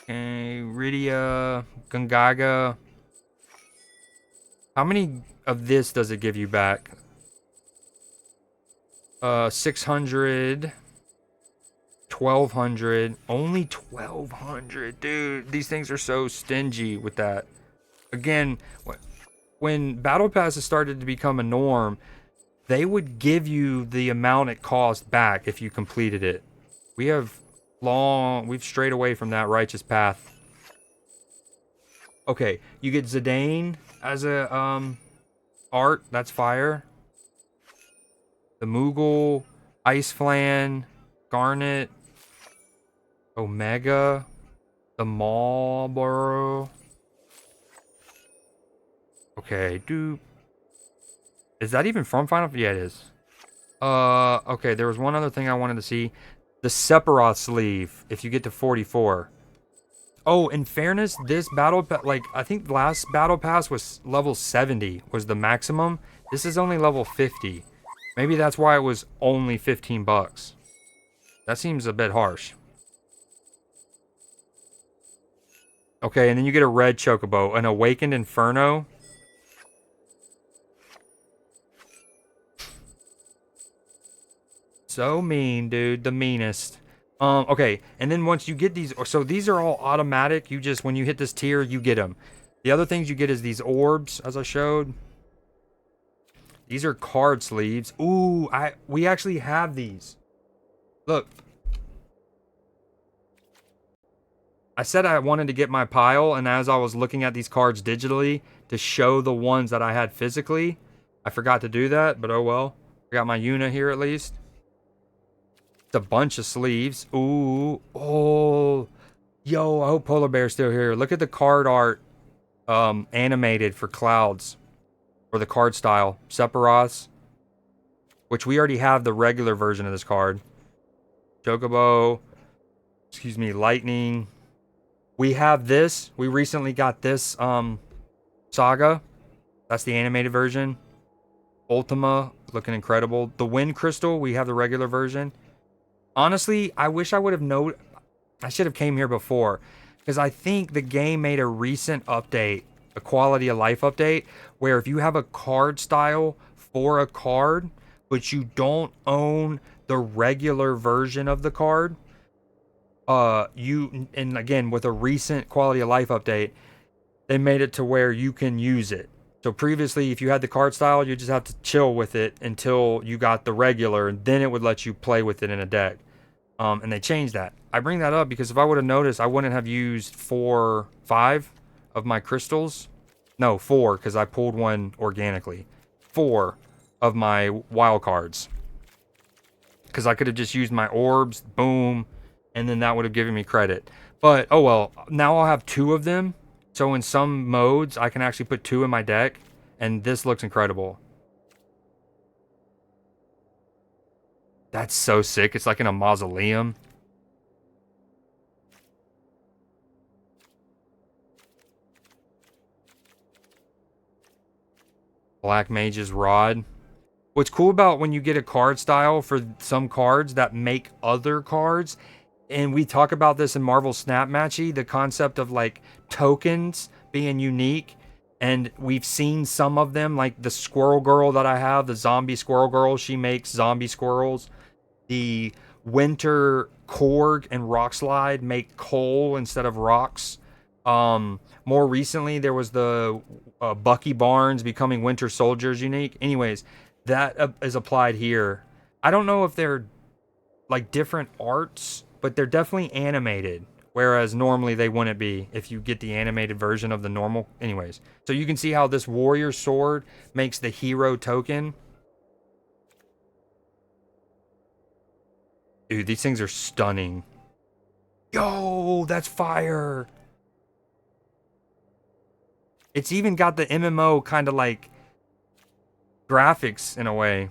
Okay, Rydia. Gungaga. How many of this does it give you back? 600. 1200. Only 1200. Dude, these things are so stingy with that. Again, when Battle Passes started to become a norm, they would give you the amount it cost back if you completed it. We've strayed away from that righteous path. Okay, you get Zidane as a art. That's fire. The Moogle, Ice Flan, Garnet, Omega, the Marlboro. Okay, is that even from Final? Yeah, it is. Okay, there was one other thing I wanted to see. The Sephiroth sleeve, if you get to 44. Oh, in fairness, this battle, like, I think the last battle pass was level 70 was the maximum. This is only level 50. Maybe that's why it was only 15 bucks. That seems a bit harsh. Okay, and then you get a red chocobo, an Awakened Inferno. So mean, dude. The meanest. Okay, and then once you get these, so these are all automatic. You just, when you hit this tier, you get them. The other things you get is these orbs, as I showed. These are card sleeves. Ooh, we actually have these. Look. I said I wanted to get my pile, and as I was looking at these cards digitally to show the ones that I had physically, I forgot to do that, but oh well. I got my Yuna here at least. It's a bunch of sleeves. Ooh, oh, yo, I hope Polar Bear's still here. Look at the card art animated for Clouds, or the card style. Sephiroth's, which we already have the regular version of this card. Chocobo, excuse me, Lightning. We have this. We recently got this Saga. That's the animated version. Ultima, looking incredible. The Wind Crystal, we have the regular version. Honestly, I wish I would have known. I should have came here before, because I think the game made a recent update, a quality of life update, where if you have a card style for a card, but you don't own the regular version of the card, and again, with a recent quality of life update, they made it to where you can use it. So previously, if you had the card style, you just have to chill with it until you got the regular, and then it would let you play with it in a deck. And they changed that. I bring that up because if I would have noticed, I wouldn't have used 5 of my crystals. No, 4, because I pulled one organically. 4 of my wild cards. Because I could have just used my orbs, boom, and then that would have given me credit. But, oh well, now I'll have 2 of them. So in some modes, I can actually put 2 in my deck, and this looks incredible. That's so sick. It's like in a mausoleum. Black Mage's Rod. What's cool about when you get a card style for some cards that make other cards, and we talk about this in Marvel Snap Matchy, the concept of like tokens being unique, and we've seen some of them, like the Squirrel Girl that I have, the Zombie Squirrel Girl, she makes zombie squirrels. The Winter Korg and Rockslide make coal instead of rocks. More recently, there was the Bucky Barnes becoming Winter Soldiers unique. Anyways, that is applied here. I don't know if they're like different arts, but they're definitely animated. Whereas normally they wouldn't be if you get the animated version of the normal. Anyways, so you can see how this warrior sword makes the hero token. Dude, these things are stunning. Yo, that's fire. It's even got the MMO kind of like graphics in a way.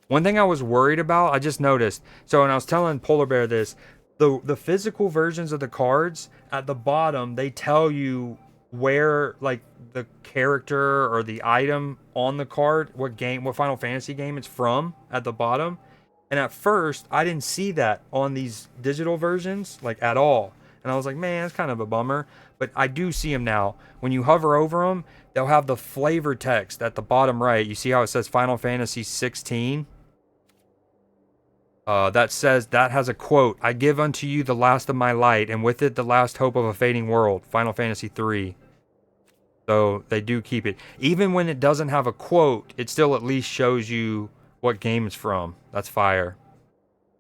One thing I was worried about, I just noticed. So when I was telling Polar Bear this, the physical versions of the cards at the bottom, they tell you where like the character or the item on the card, what Final Fantasy game it's from at the bottom. And at first I didn't see that on these digital versions like at all, and I was like, man, it's kind of a bummer. But I do see them now. When you hover over them, they'll have the flavor text at the bottom right. You see how it says Final Fantasy 16? That says, that has a quote, "I give unto you the last of my light, and with it the last hope of a fading world." Final Fantasy 3. So they do keep it. Even when it doesn't have a quote, it still at least shows you what game it's from. That's fire.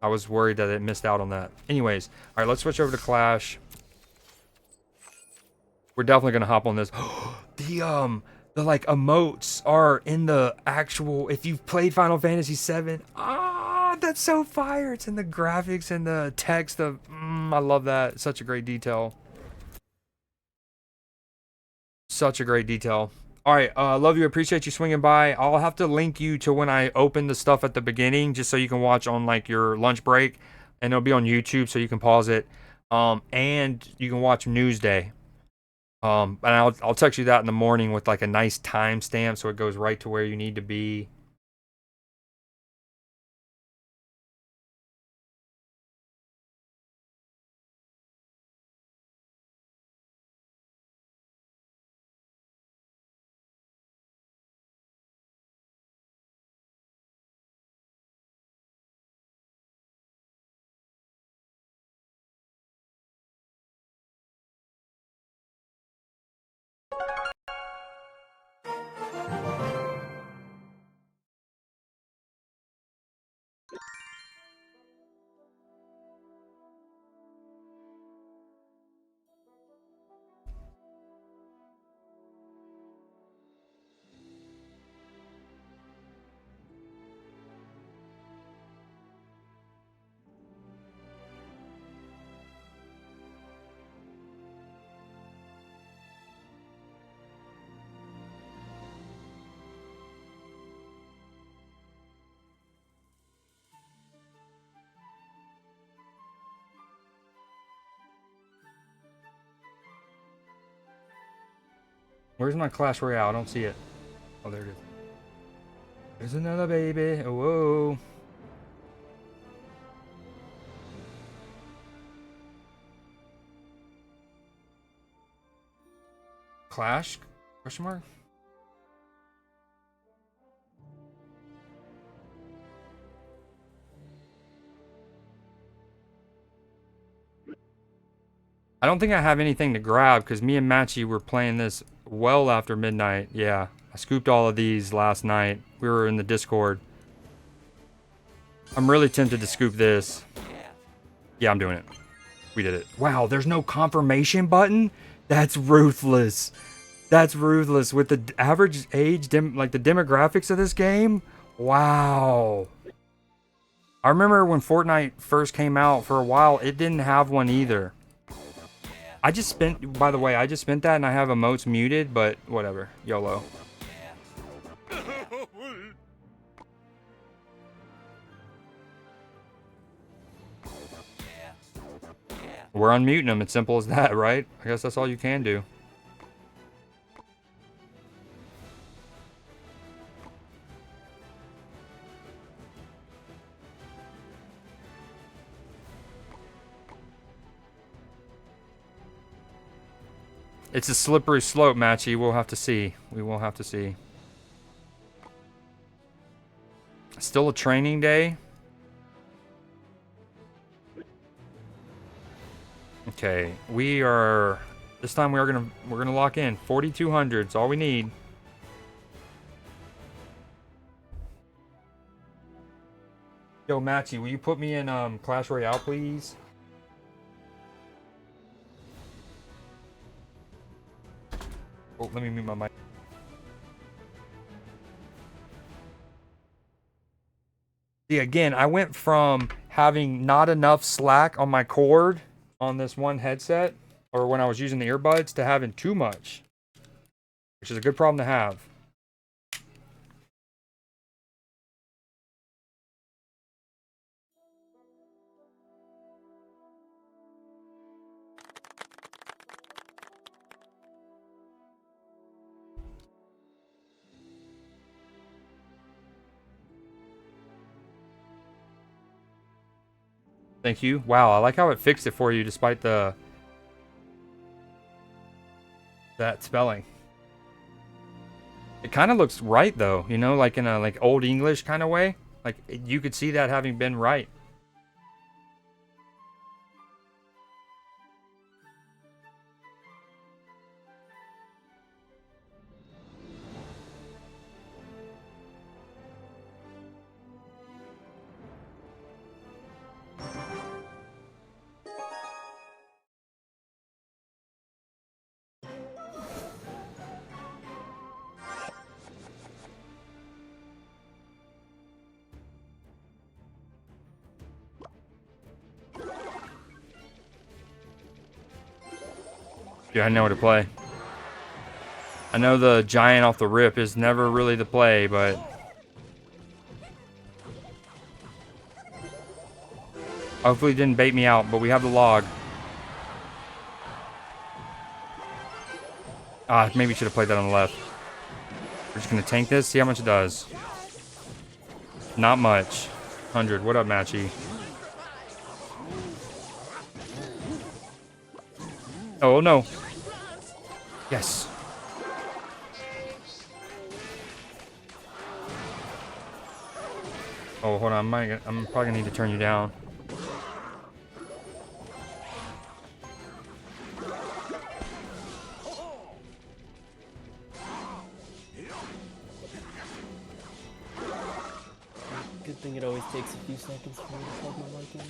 I was worried that it missed out on that. Anyways, all right, let's switch over to Clash. We're definitely gonna hop on this. The like emotes are in the actual. If you've played Final Fantasy VII, that's so fire! It's in the graphics and the text. I love that. Such a great detail. Such a great detail. All right, love you. Appreciate you swinging by. I'll have to link you to when I open the stuff at the beginning, just so you can watch on like your lunch break, and it'll be on YouTube, so you can pause it. And you can watch Newsday. And I'll text you that in the morning with like a nice timestamp, so it goes right to where you need to be. Where's my Clash Royale? I don't see it. Oh, there it is. There's another baby. Oh, whoa. Clash? Question mark? I don't think I have anything to grab because me and Matchy were playing this well after midnight. Yeah, I scooped all of these last night. We were in the Discord. I'm really tempted to scoop this. Yeah, I'm doing it. We did it. Wow, there's no confirmation button? That's ruthless. That's ruthless. With the average age, like the demographics of this game? Wow. I remember when Fortnite first came out, for a while, it didn't have one either. I just spent, by the way, I just spent that and I have emotes muted, but whatever. YOLO. We're unmuting them. It's simple as that, right? I guess that's all you can do. It's a slippery slope, Matchy. We'll have to see. We will have to see. Still a training day. Okay, we are. This time we're gonna lock in 4,200. It's all we need. Yo, Matchy, will you put me in Clash Royale, please? Oh, let me mute my mic. See, again, I went from having not enough slack on my cord on this one headset, or when I was using the earbuds, to having too much, which is a good problem to have. Thank you. Wow, I like how it fixed it for you despite that spelling. It kind of looks right though, you know, like in a like old English kind of way. Like you could see that having been right. Yeah, I know what to play. I know the giant off the rip is never really the play, but hopefully it didn't bait me out, but we have the log. Maybe should have played that on the left. We're just gonna tank this, see how much it does. Not much. 100. What up, Matchy? Oh no. Yes. Oh, hold on. I'm probably gonna need to turn you down. Good thing it always takes a few seconds for me to plug my mic in.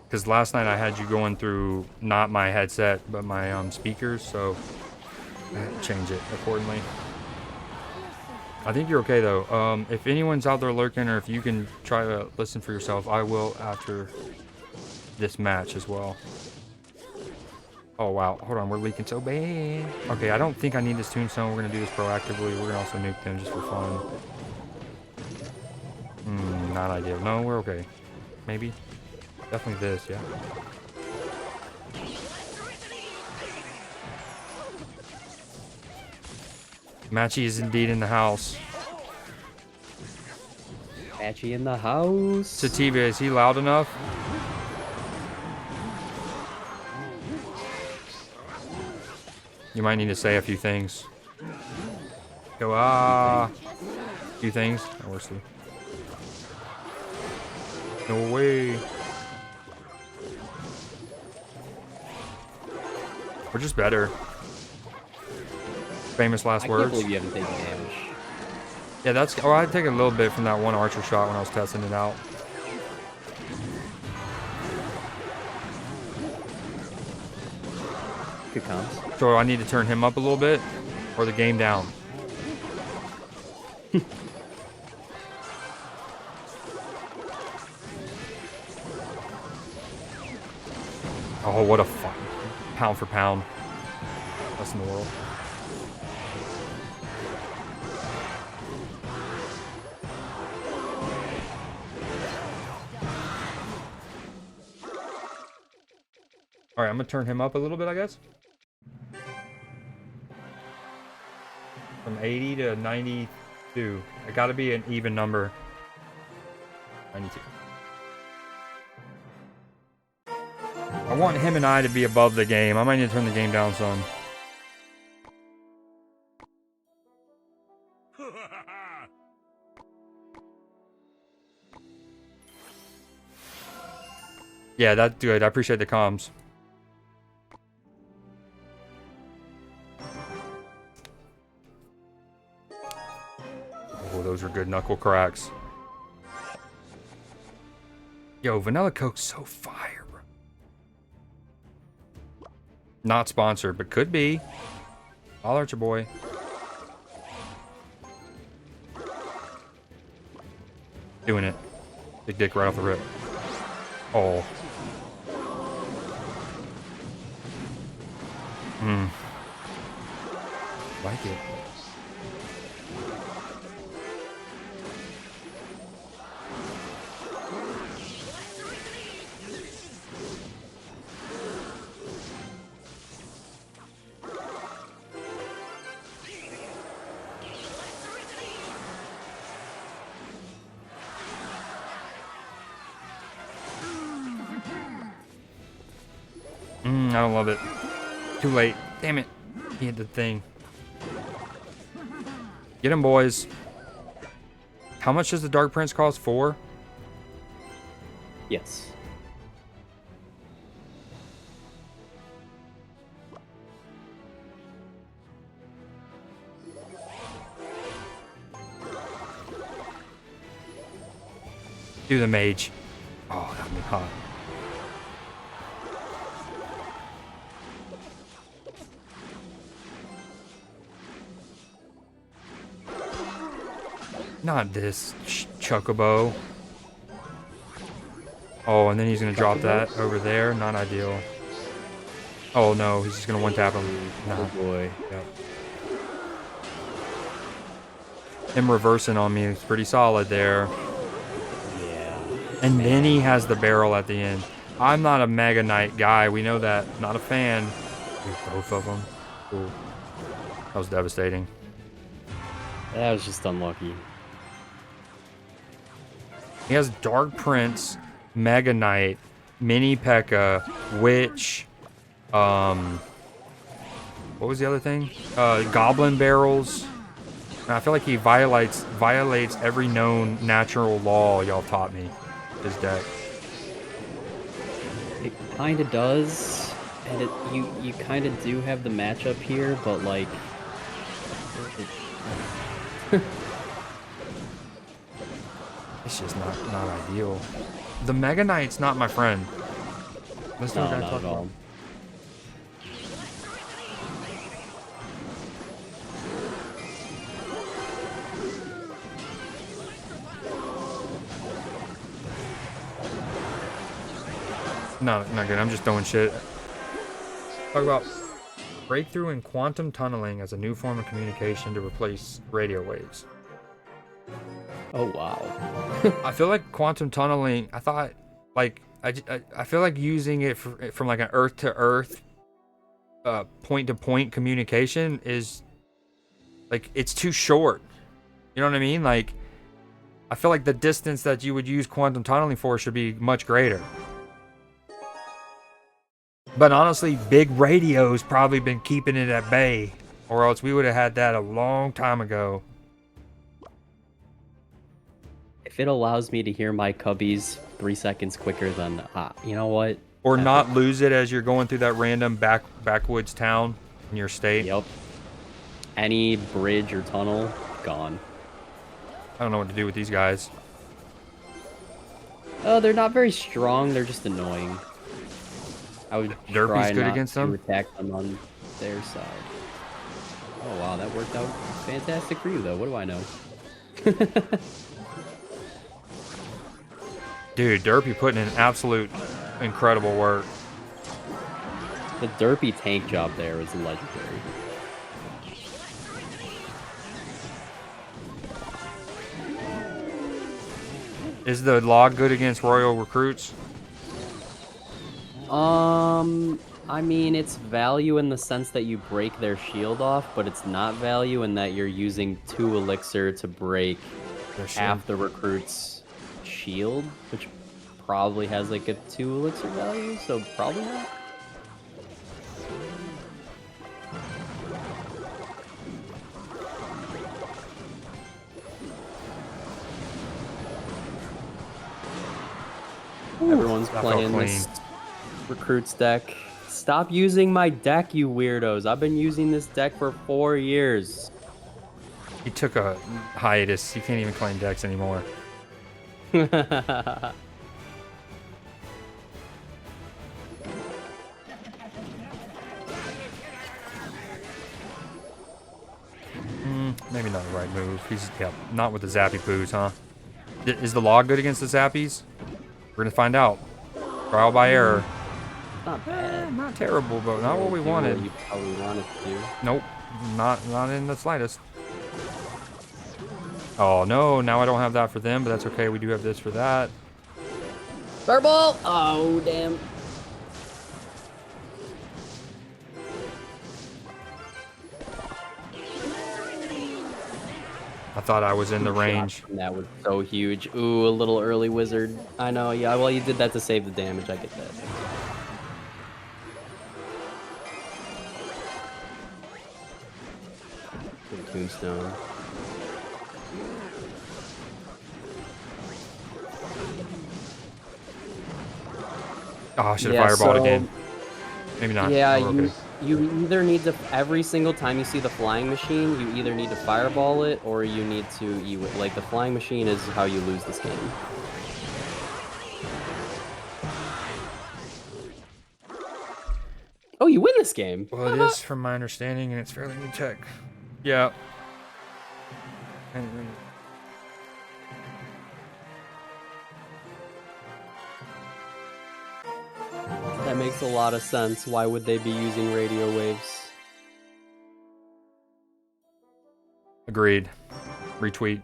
Because last night I had you going through not my headset, but my speakers, so I had to change it accordingly. I think you're okay though. If anyone's out there lurking, or if you can try to listen for yourself, I will after this match as well. Oh wow, hold on, we're leaking so bad. Okay, I don't think I need this tombstone. We're gonna do this proactively. We're gonna also nuke them just for fun. Not ideal. No, we're okay. Maybe. Definitely this, yeah. Matchy is indeed in the house. Matchy in the house. Sativa, is he loud enough? You might need to say a few things. Go, a few things. Oh, we're asleep. No way. We're just better. Famous last words. I can't believe you haven't taken damage. Yeah, that's. Oh, I'd take a little bit from that one archer shot when I was testing it out. Good comms. So I need to turn him up a little bit, or the game down. Oh, what a fun. Pound for pound. Best in the world. Alright, I'm gonna turn him up a little bit, I guess. From 80 to 92. It gotta be an even number. 92. I want him and I to be above the game. I might need to turn the game down some. Yeah, that's good. I appreciate the comms. Oh, those are good knuckle cracks. Yo, Vanilla Coke's so fire, bro. Not sponsored, but could be. Holler at your boy. Doing it. Big dick right off the rip. Oh. Like it. I don't love it. Too late. Damn it. He hit the thing. Get him, boys. How much does the Dark Prince cost? 4? Yes. Do the mage. Oh, that'd be hot. Not this chocobo. Oh, and then he's gonna drop that over there. Not ideal. Oh no, he's just gonna one tap him. Nah. Oh boy. Yep. Him reversing on me is pretty solid there. Yeah. And then he has the barrel at the end. I'm not a Mega Knight guy. We know that. Not a fan. Ooh, both of them. Ooh. That was devastating. That was just unlucky. He has Dark Prince, Mega Knight, Mini P.E.K.K.A, Witch, what was the other thing? Goblin barrels. And I feel like he violates every known natural law y'all taught me. His deck. It kind of does, and you kind of do have the matchup here, but like. It's just not ideal. The Mega Knight's not my friend. Let's do No, what I not talk at all. about. No, not good. I'm just throwing shit. Talk about breakthrough in quantum tunneling as a new form of communication to replace radio waves. Oh wow. I feel like quantum tunneling. I thought, like, I feel like using it from like an Earth to Earth, point to point communication is like it's too short. You know what I mean? Like, I feel like the distance that you would use quantum tunneling for should be much greater. But honestly, big radio's probably been keeping it at bay, or else we would have had that a long time ago. If it allows me to hear my cubbies 3 seconds quicker than, you know what? Or not lose it as you're going through that random backwoods town in your state. Yep. Any bridge or tunnel, gone. I don't know what to do with these guys. Oh, they're not very strong. They're just annoying. I would Derpy's try good not against to them? attack them on their side. Oh wow, that worked out fantastic for you though. What do I know? Dude, Derpy putting in absolute incredible work. The Derpy tank job there was legendary. Is the log good against royal recruits? I mean, it's value in the sense that you break their shield off, but it's not value in that you're using 2 elixir to break half the recruit's shield, which probably has like a 2 elixir value, so probably not. Everyone's playing this recruits deck. Stop using my deck, you weirdos. I've been using this deck for 4 years. He took a hiatus. He can't even claim decks anymore. Maybe not the right move. He's not with the zappy poos, huh? Is the log good against the zappies? We're gonna find out. Trial by error. Not bad. Not terrible, but not what we wanted. You probably wanted to do. Nope, not in the slightest. Oh no, now I don't have that for them, but that's okay. We do have this for that. Fireball! Oh damn. I thought I was in the range. That was so huge. Ooh, a little early wizard. I know, yeah, well you did that to save the damage, I get that. Good tombstone. Oh, I should have fireballed again. Maybe not. Yeah, Oh, okay. you either need to, every single time you see the flying machine, you either need to fireball it or you need to, like the flying machine is how you lose this game. Oh, you win this game. Well, it is from my understanding, and it's fairly new tech. Yeah. That makes makes a lot of sense. Why would they be using radio waves? Agreed. Retweet.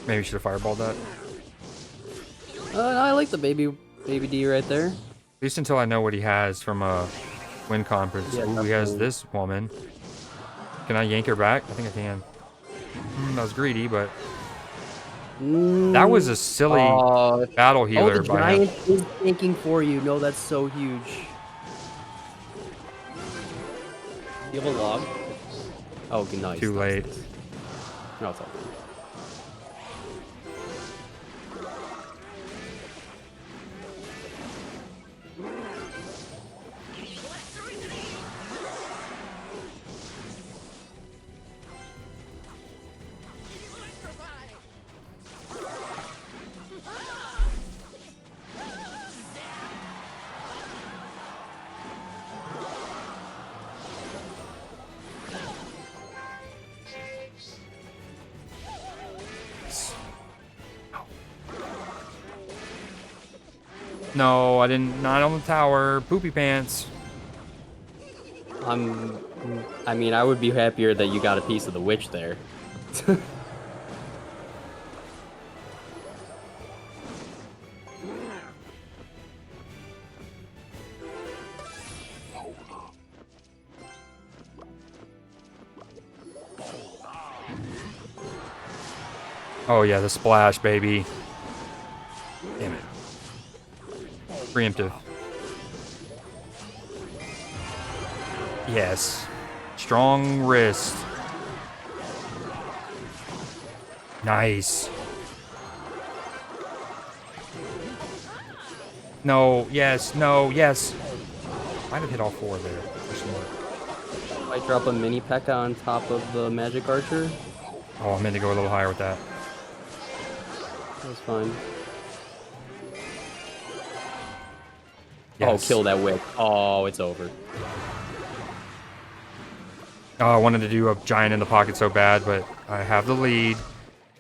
Maybe we should have fireballed that. I like the baby D right there. At least until I know what he has from a win conference. Yeah, Ooh, he has this woman. Can I yank her back? I think I can. That was greedy, but that was a silly battle healer the by him. giant is tanking for you. No, that's so huge. You have a log? Oh, nice. Too late. No, it's all good. No, I didn't. Not on the tower. Poopy pants. I mean, I would be happier that you got a piece of the witch there. Oh yeah, the splash, baby. Damn it. Preemptive. Yes. Strong wrist. Nice. No, yes, no, yes. Might have hit all four there. Might drop a mini P.E.K.K.A on top of the magic archer. Oh, I meant to go a little higher with that. That's fine. Yes. Oh, kill that witch. Oh, it's over. Oh, I wanted to do a giant in the pocket so bad, but I have the lead.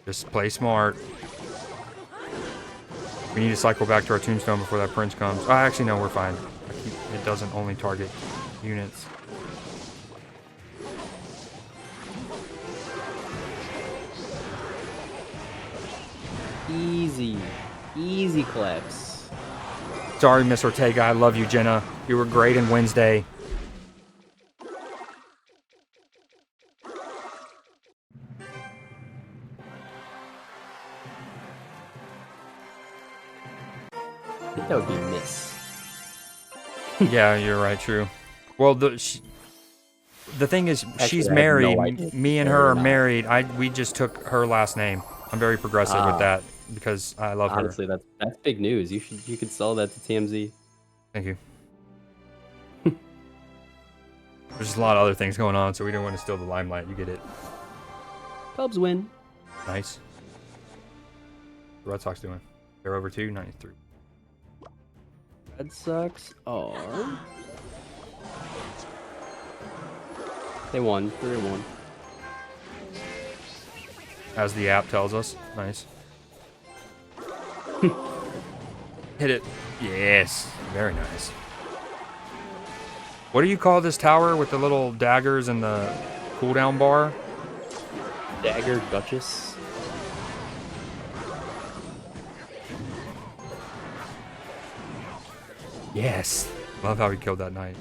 Just play smart. We need to cycle back to our tombstone before that prince comes. Oh, actually, no, we're fine. It doesn't only target units. Easy. Easy claps. Sorry, Miss Ortega. I love you, Jenna. You were great in Wednesday. I think that would be miss. Yeah, you're right. True. Well, the thing is, Actually, she's I have married. no idea. Me and her are married. We just took her last name. I'm very progressive with that because I love her. Honestly, that's big news. You could sell that to TMZ. Thank you. There's just a lot of other things going on, so we don't want to steal the limelight. You get it. Cubs win. Nice. The Red Sox doing? They're over 293. Red Sox are. They won 3-1. As the app tells us. Nice. Hit it. Yes. Very nice. What do you call this tower with the little daggers and the cooldown bar? Dagger Duchess. Yes. Love how he killed that knight.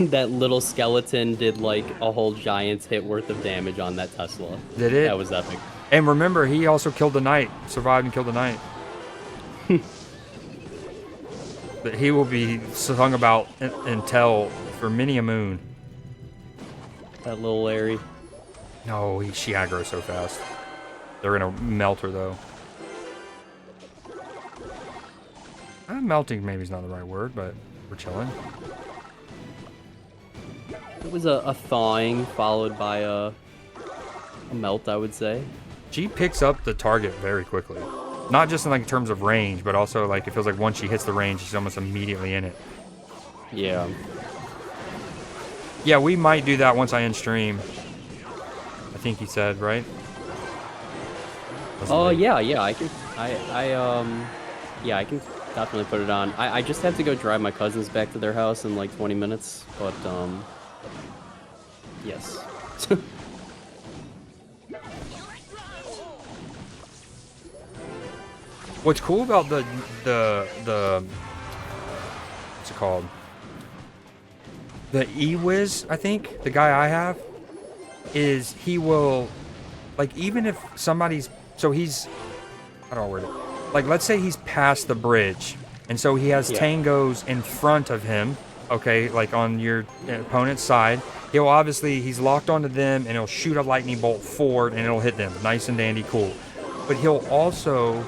That little skeleton did like a whole giant's hit worth of damage on that Tesla. Did it? That was epic. And remember, he also killed the knight. Survived and killed the knight. But he will be sung about and tell for many a moon. That little Larry. No, she aggroes so fast. They're gonna melt her though. Melting maybe is not the right word, but we're chilling. It was a thawing followed by a melt, I would say. She picks up the target very quickly. Not just in like terms of range, but also like it feels like once she hits the range, she's almost immediately in it. Yeah. Yeah, we might do that once I end stream. I think he said, right? Oh yeah, I can I can definitely put it on. I just have to go drive my cousins back to their house in like 20 minutes, but yes. What's cool about the what's it called? The E-Wiz, I think, the guy I have, is he will, like, even if somebody's, so he's, how do I word it? Like, let's say he's past the bridge, and so he has tangos in front of him, okay, like on your opponent's side. He'll obviously, he's locked onto them, and he'll shoot a lightning bolt forward, and it'll hit them. Nice and dandy, cool. But he'll also,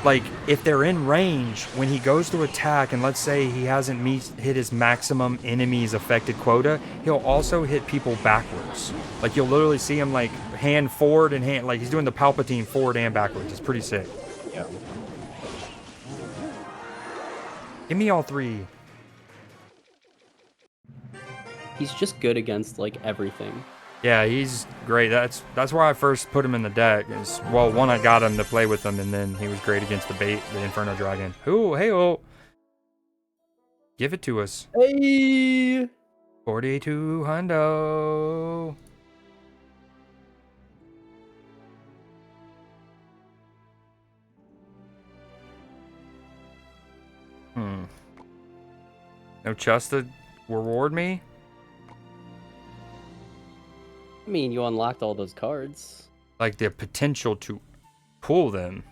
like, if they're in range, when he goes to attack, and let's say he hasn't hit his maximum enemies affected quota, he'll also hit people backwards. Like, you'll literally see him, like, hand forward and hand, like, he's doing the Palpatine forward and backwards. It's pretty sick. Yeah. Give me all three. He's just good against, like, everything. Yeah, he's great. That's why I first put him in the deck. Is, well, one, I got him to play with him, and then he was great against the Inferno Dragon. Ooh, hey-oh. Give it to us. Hey! 42 hundo. No chest to reward me? I mean, you unlocked all those cards. Like the potential to pull them.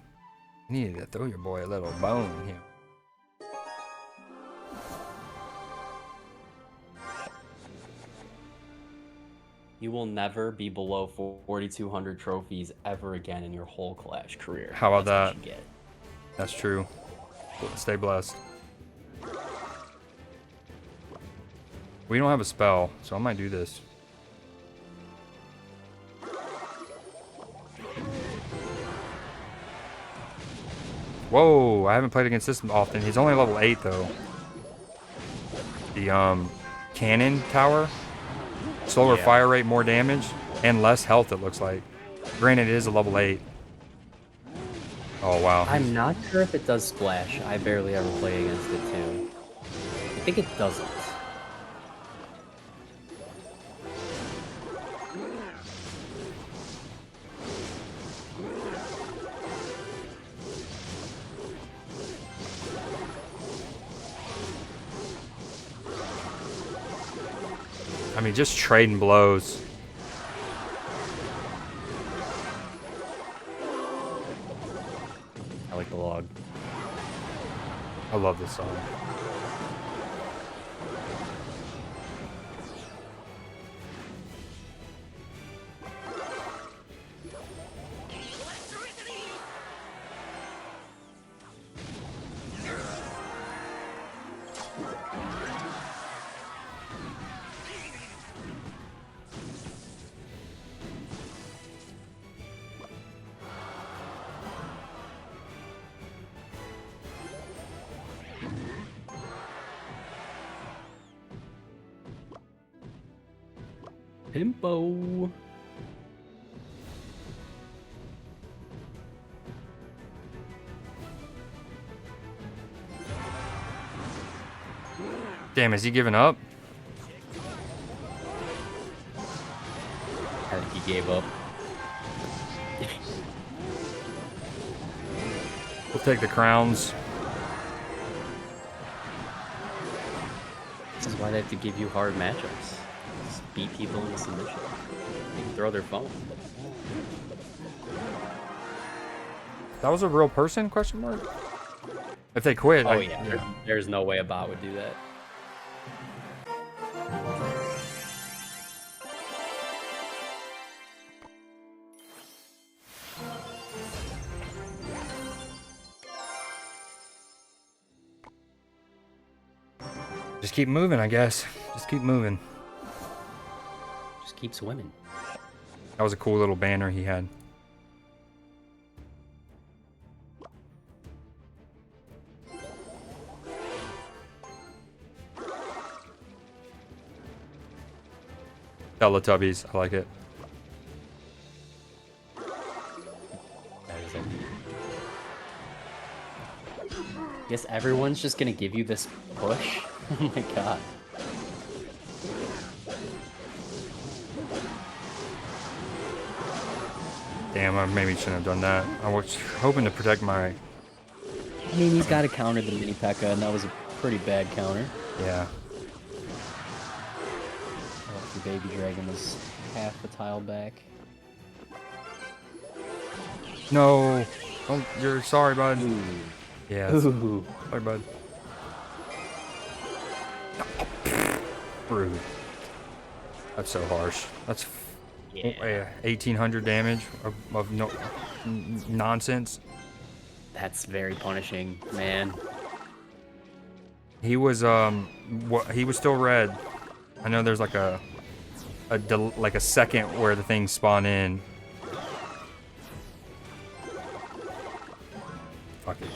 You needed to throw your boy a little bone here. You will never be below 4,200 trophies ever again in your whole Clash career. How about That's that? what you get. That's true. Stay blessed. We don't have a spell, so I might do this. Whoa, I haven't played against this often. He's only level 8 though. The cannon tower. Slower fire rate, more damage, and less health it looks like. Granted, it is a level 8. Oh wow. I'm not sure if it does splash. I barely ever play against it too. I think it doesn't. I mean, just trading blows. I like the log. I love this song. Pimpo. Damn, is he giving up? I think he gave up. We'll take the crowns. This is why they have to give you hard matchups. Just beat people into submission. They can throw their phone. That was a real person? Question mark. If they quit, Oh yeah, there's no way a bot would do that. Just keep moving, I guess. Just keep moving. Just keep swimming. That was a cool little banner he had. Teletubbies, I like it. That is it. Guess everyone's just gonna give you this push. Oh my god. Damn, I maybe shouldn't have done that. I was hoping to protect my... I mean, he's got to counter the mini P.E.K.K.A, and that was a pretty bad counter. Yeah. Oh, the baby dragon was half the tile back. No. Oh, you're sorry, bud. Ooh. Yeah. Ooh. Sorry, bud. Rude. That's so harsh. That's 1,800 damage of no nonsense. That's very punishing, man. He was he was still red. I know there's like a second where the things spawn in. Fuck it.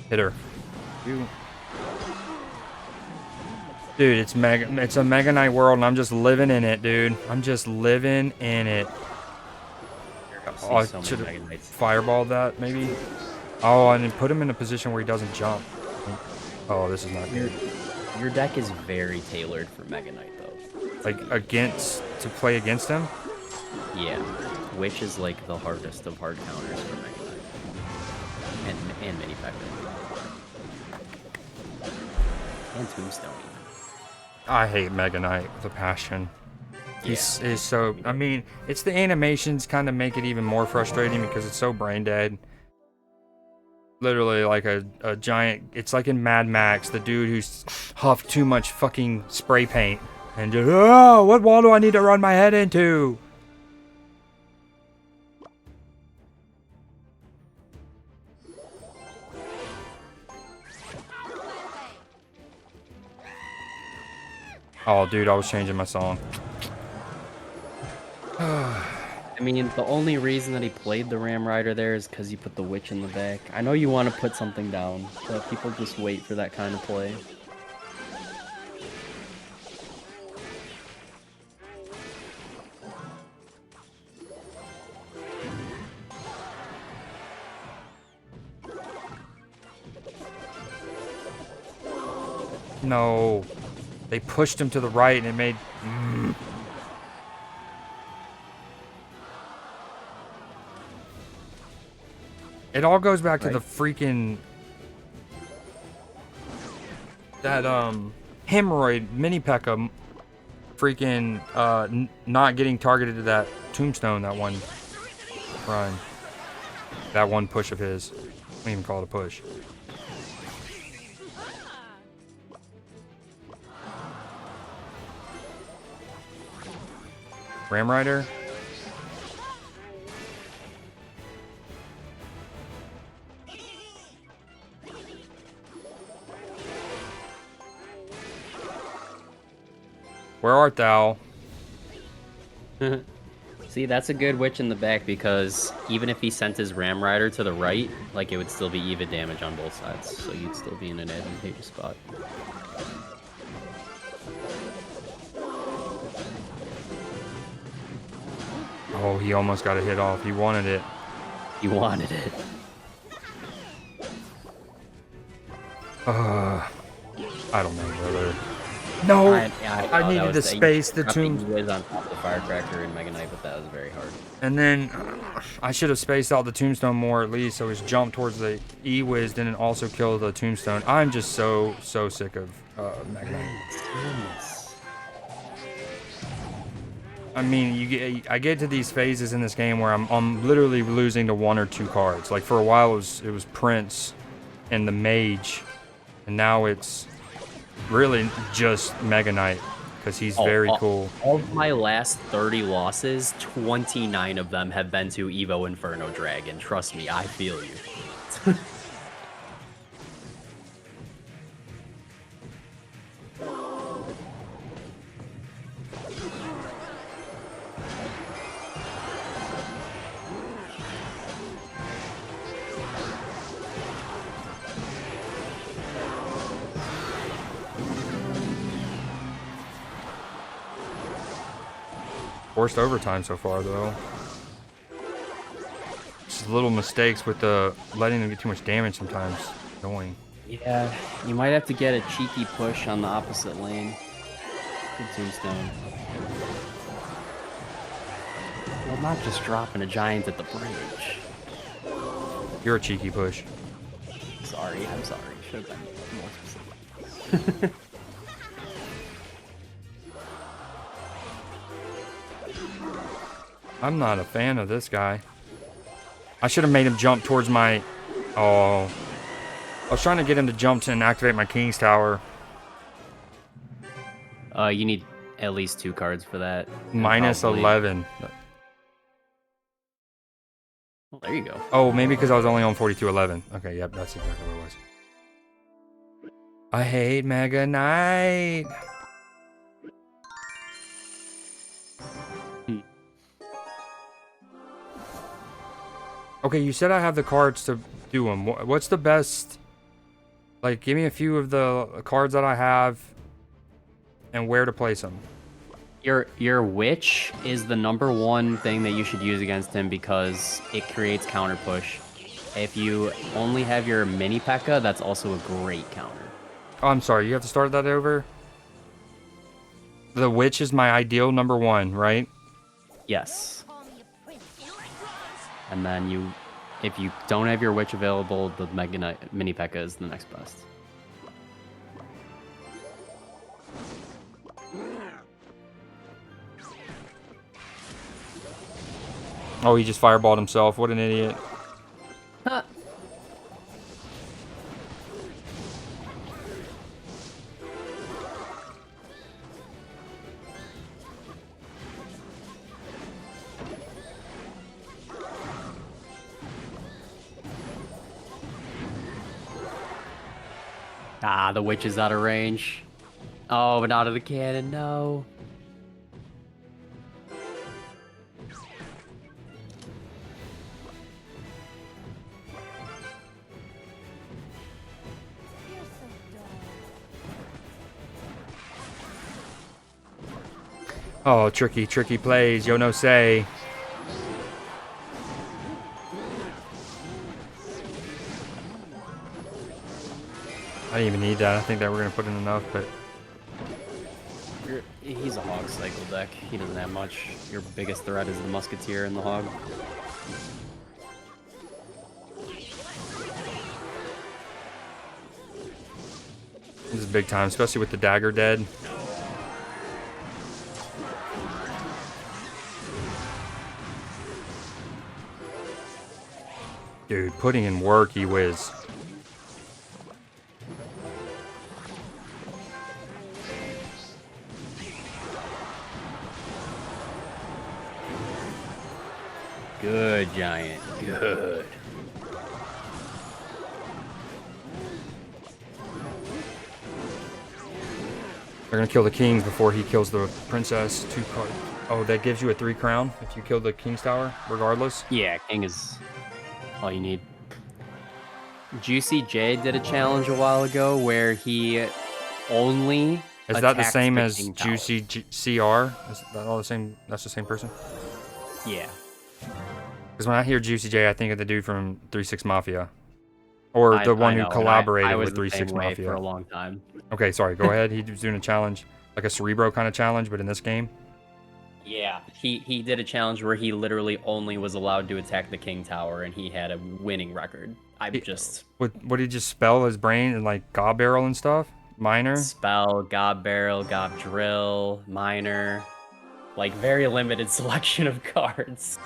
Hit her. You. Dude, it's a Mega Knight world, and I'm just living in it, dude. I'm just living in it. Oh, I should have fireballed that, maybe. Oh, and then put him in a position where he doesn't jump. Oh, this is not good. Your deck is very tailored for Mega Knight, though. Like, to play against him? Yeah. Which is, like, the hardest of hard counters for Mega Knight. And mini P.E.K.K.A. And Tombstone, even. I hate Mega Knight with a passion. He's so... I mean, it's the animations kind of make it even more frustrating because it's so brain dead. Literally like a giant... It's like in Mad Max, the dude who's huffed too much fucking spray paint. And just, oh, what wall do I need to run my head into? Oh, dude, I was changing my song. I mean, the only reason that he played the Ram Rider there is because you put the Witch in the back. I know you want to put something down, but people just wait for that kind of play. No. They pushed him to the right and it made... It all goes back to the freaking... That, hemorrhoid mini P.E.K.K.A freaking, not getting targeted to that tombstone that one run. That one push of his. I don't even call it a push. Ram Rider. Where art thou? See, that's a good Witch in the back because even if he sent his Ram Rider to the right, like it would still be even damage on both sides, so you'd still be in an advantageous spot. Oh, he almost got a hit off. He wanted it. He wanted it. I don't know, brother. No! I needed to space the tomb. He was on top of the Firecracker in Mega Knight, but that was very hard. And then I should have spaced out the tombstone more at least, so his jump towards the E-Wiz didn't also kill the tombstone. I'm just so sick of Mega Knight. I mean, I get to these phases in this game where I'm literally losing to one or two cards. Like for a while it was Prince and the Mage, and now it's really just Mega Knight. because he's very cool. Of my last 30 losses, 29 of them have been to Evo Inferno Dragon. Trust me, I feel you. Forced overtime so far, though. Just little mistakes with the letting them get too much damage sometimes. Annoying. Yeah, you might have to get a cheeky push on the opposite lane. Good tombstone. Well, not just dropping a giant at the bridge. You're a cheeky push. Sorry, I'm sorry. Should have been more specific. I'm not a fan of this guy. I should have made him jump towards my... Oh. I was trying to get him to jump and activate my King's Tower. You need at least 2 cards for that. Minus Probably... 11. Well, there you go. Oh, maybe because I was only on 4211. Okay, yep, that's exactly what it was. I hate Mega Knight. Okay, you said I have the cards to do them. What's the best... Like, give me a few of the cards that I have and where to place them. Your Witch is the #1 thing that you should use against him because it creates counter push. If you only have your Mini P.E.K.K.A, that's also a great counter. Oh, I'm sorry. You have to start that over? The Witch is my ideal #1, right? Yes. And then if you don't have your Witch available, the Mini P.E.K.K.A is the next best. Oh, he just fireballed himself. What an idiot. Huh. Ah, the Witch is out of range. Oh, but not of the cannon, no. Oh, tricky plays. Yo, no say. I didn't even need that. I think that we're going to put in enough, but... He's a Hog cycle deck. He doesn't have much. Your biggest threat is the Musketeer and the Hog. This is big time, especially with the dagger dead. Dude, putting in work, he whiz. Good, Giant. Good. They're gonna kill the kings before he kills the princess. 2 cards. Oh, that gives you a 3 crown if you kill the king's tower, regardless. Yeah, king is all you need. Juicy J did a challenge a while ago where he only Is that the same the as King Juicy CR? Is that all the same? That's the same person? Yeah. Because when I hear Juicy J, I think of the dude from 3-6 Mafia. Or I the one who know, and collaborated I was with the 3-6 same way Mafia. for a long time. Okay, sorry, go ahead. He was doing a challenge, like a Cerebro kind of challenge, but in this game? Yeah, he did a challenge where he literally only was allowed to attack the King Tower, and he had a winning record. Would he just spell his brain and like Gob Barrel and stuff? Minor? Spell, Gob Barrel, Gob Drill, Minor. Like, very limited selection of cards.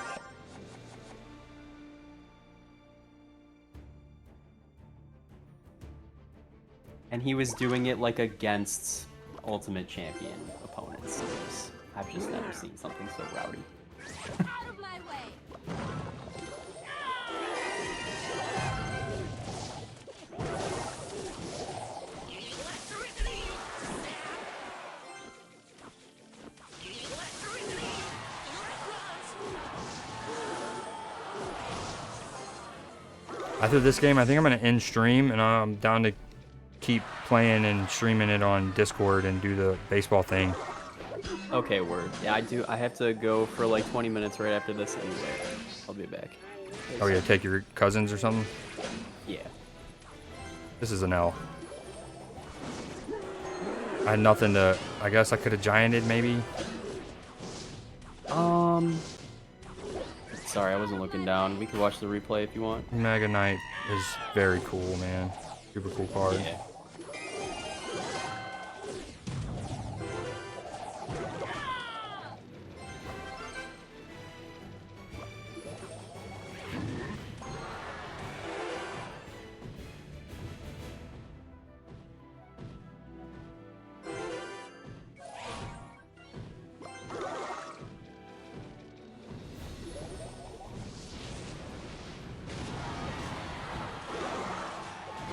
And he was doing it like against Ultimate Champion opponents. I've just never seen something so rowdy. Out of my way. After this game, I think I'm gonna end stream, and I'm down to keep playing and streaming it on Discord and do the baseball thing. Okay, word. Yeah, I have to go for like 20 minutes right after this anyway. I'll be back. Oh yeah, take your cousins or something? Yeah. This is an L. I had nothing to... I guess I could have gianted, maybe? Sorry, I wasn't looking down. We can watch the replay if you want. Mega Knight is very cool, man. Super cool card. Yeah.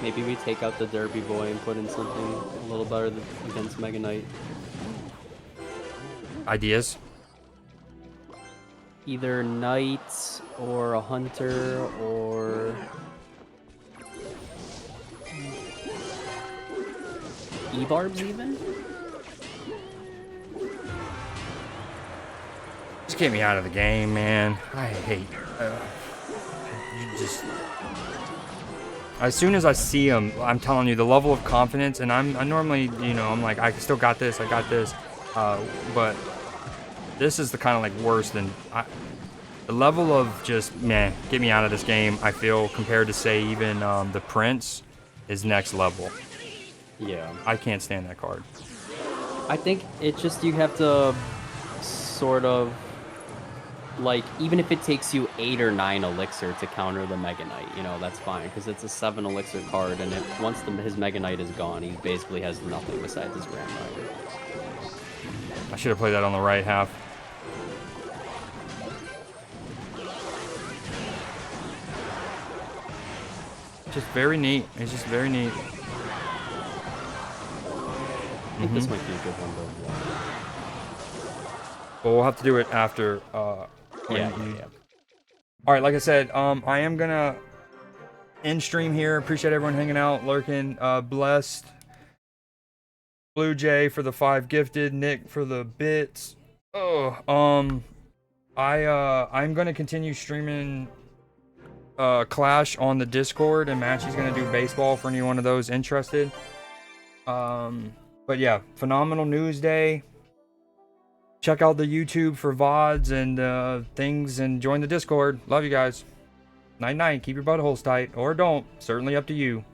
Maybe we take out the Derby Boy and put in something a little better against Mega Knight. Ideas? Either Knight or a Hunter or... E-Barbs even? Just get me out of the game, man. I hate... you just... As soon as I see him, I'm telling you, the level of confidence, and I normally, you know, I'm like, I still got this, I got this, but this is the kind of like worse than, the level of just, man, get me out of this game, I feel, compared to say even the Prince is next level. Yeah. I can't stand that card. I think it just, you have to sort of, like, even if it takes you 8 or 9 elixir to counter the Mega Knight, you know, that's fine, because it's a 7 elixir card, and once his Mega Knight is gone, he basically has nothing besides his Grand Rider. I should have played that on the right half. Just very neat. It's just very neat. I think this might be a good one, though. Well, we'll have to do it after. Yeah. All right, like I said, I am gonna end stream here. Appreciate everyone hanging out, lurking. Blessed, Blue Jay for the 5 gifted, Nick for the bits. I'm gonna continue streaming Clash on the Discord, and Matchy's gonna do baseball for any one of those interested. But yeah, phenomenal news day. Check out the YouTube for VODs and things, and join the Discord. Love you guys. Night night. Keep your buttholes tight, or don't. Certainly up to you.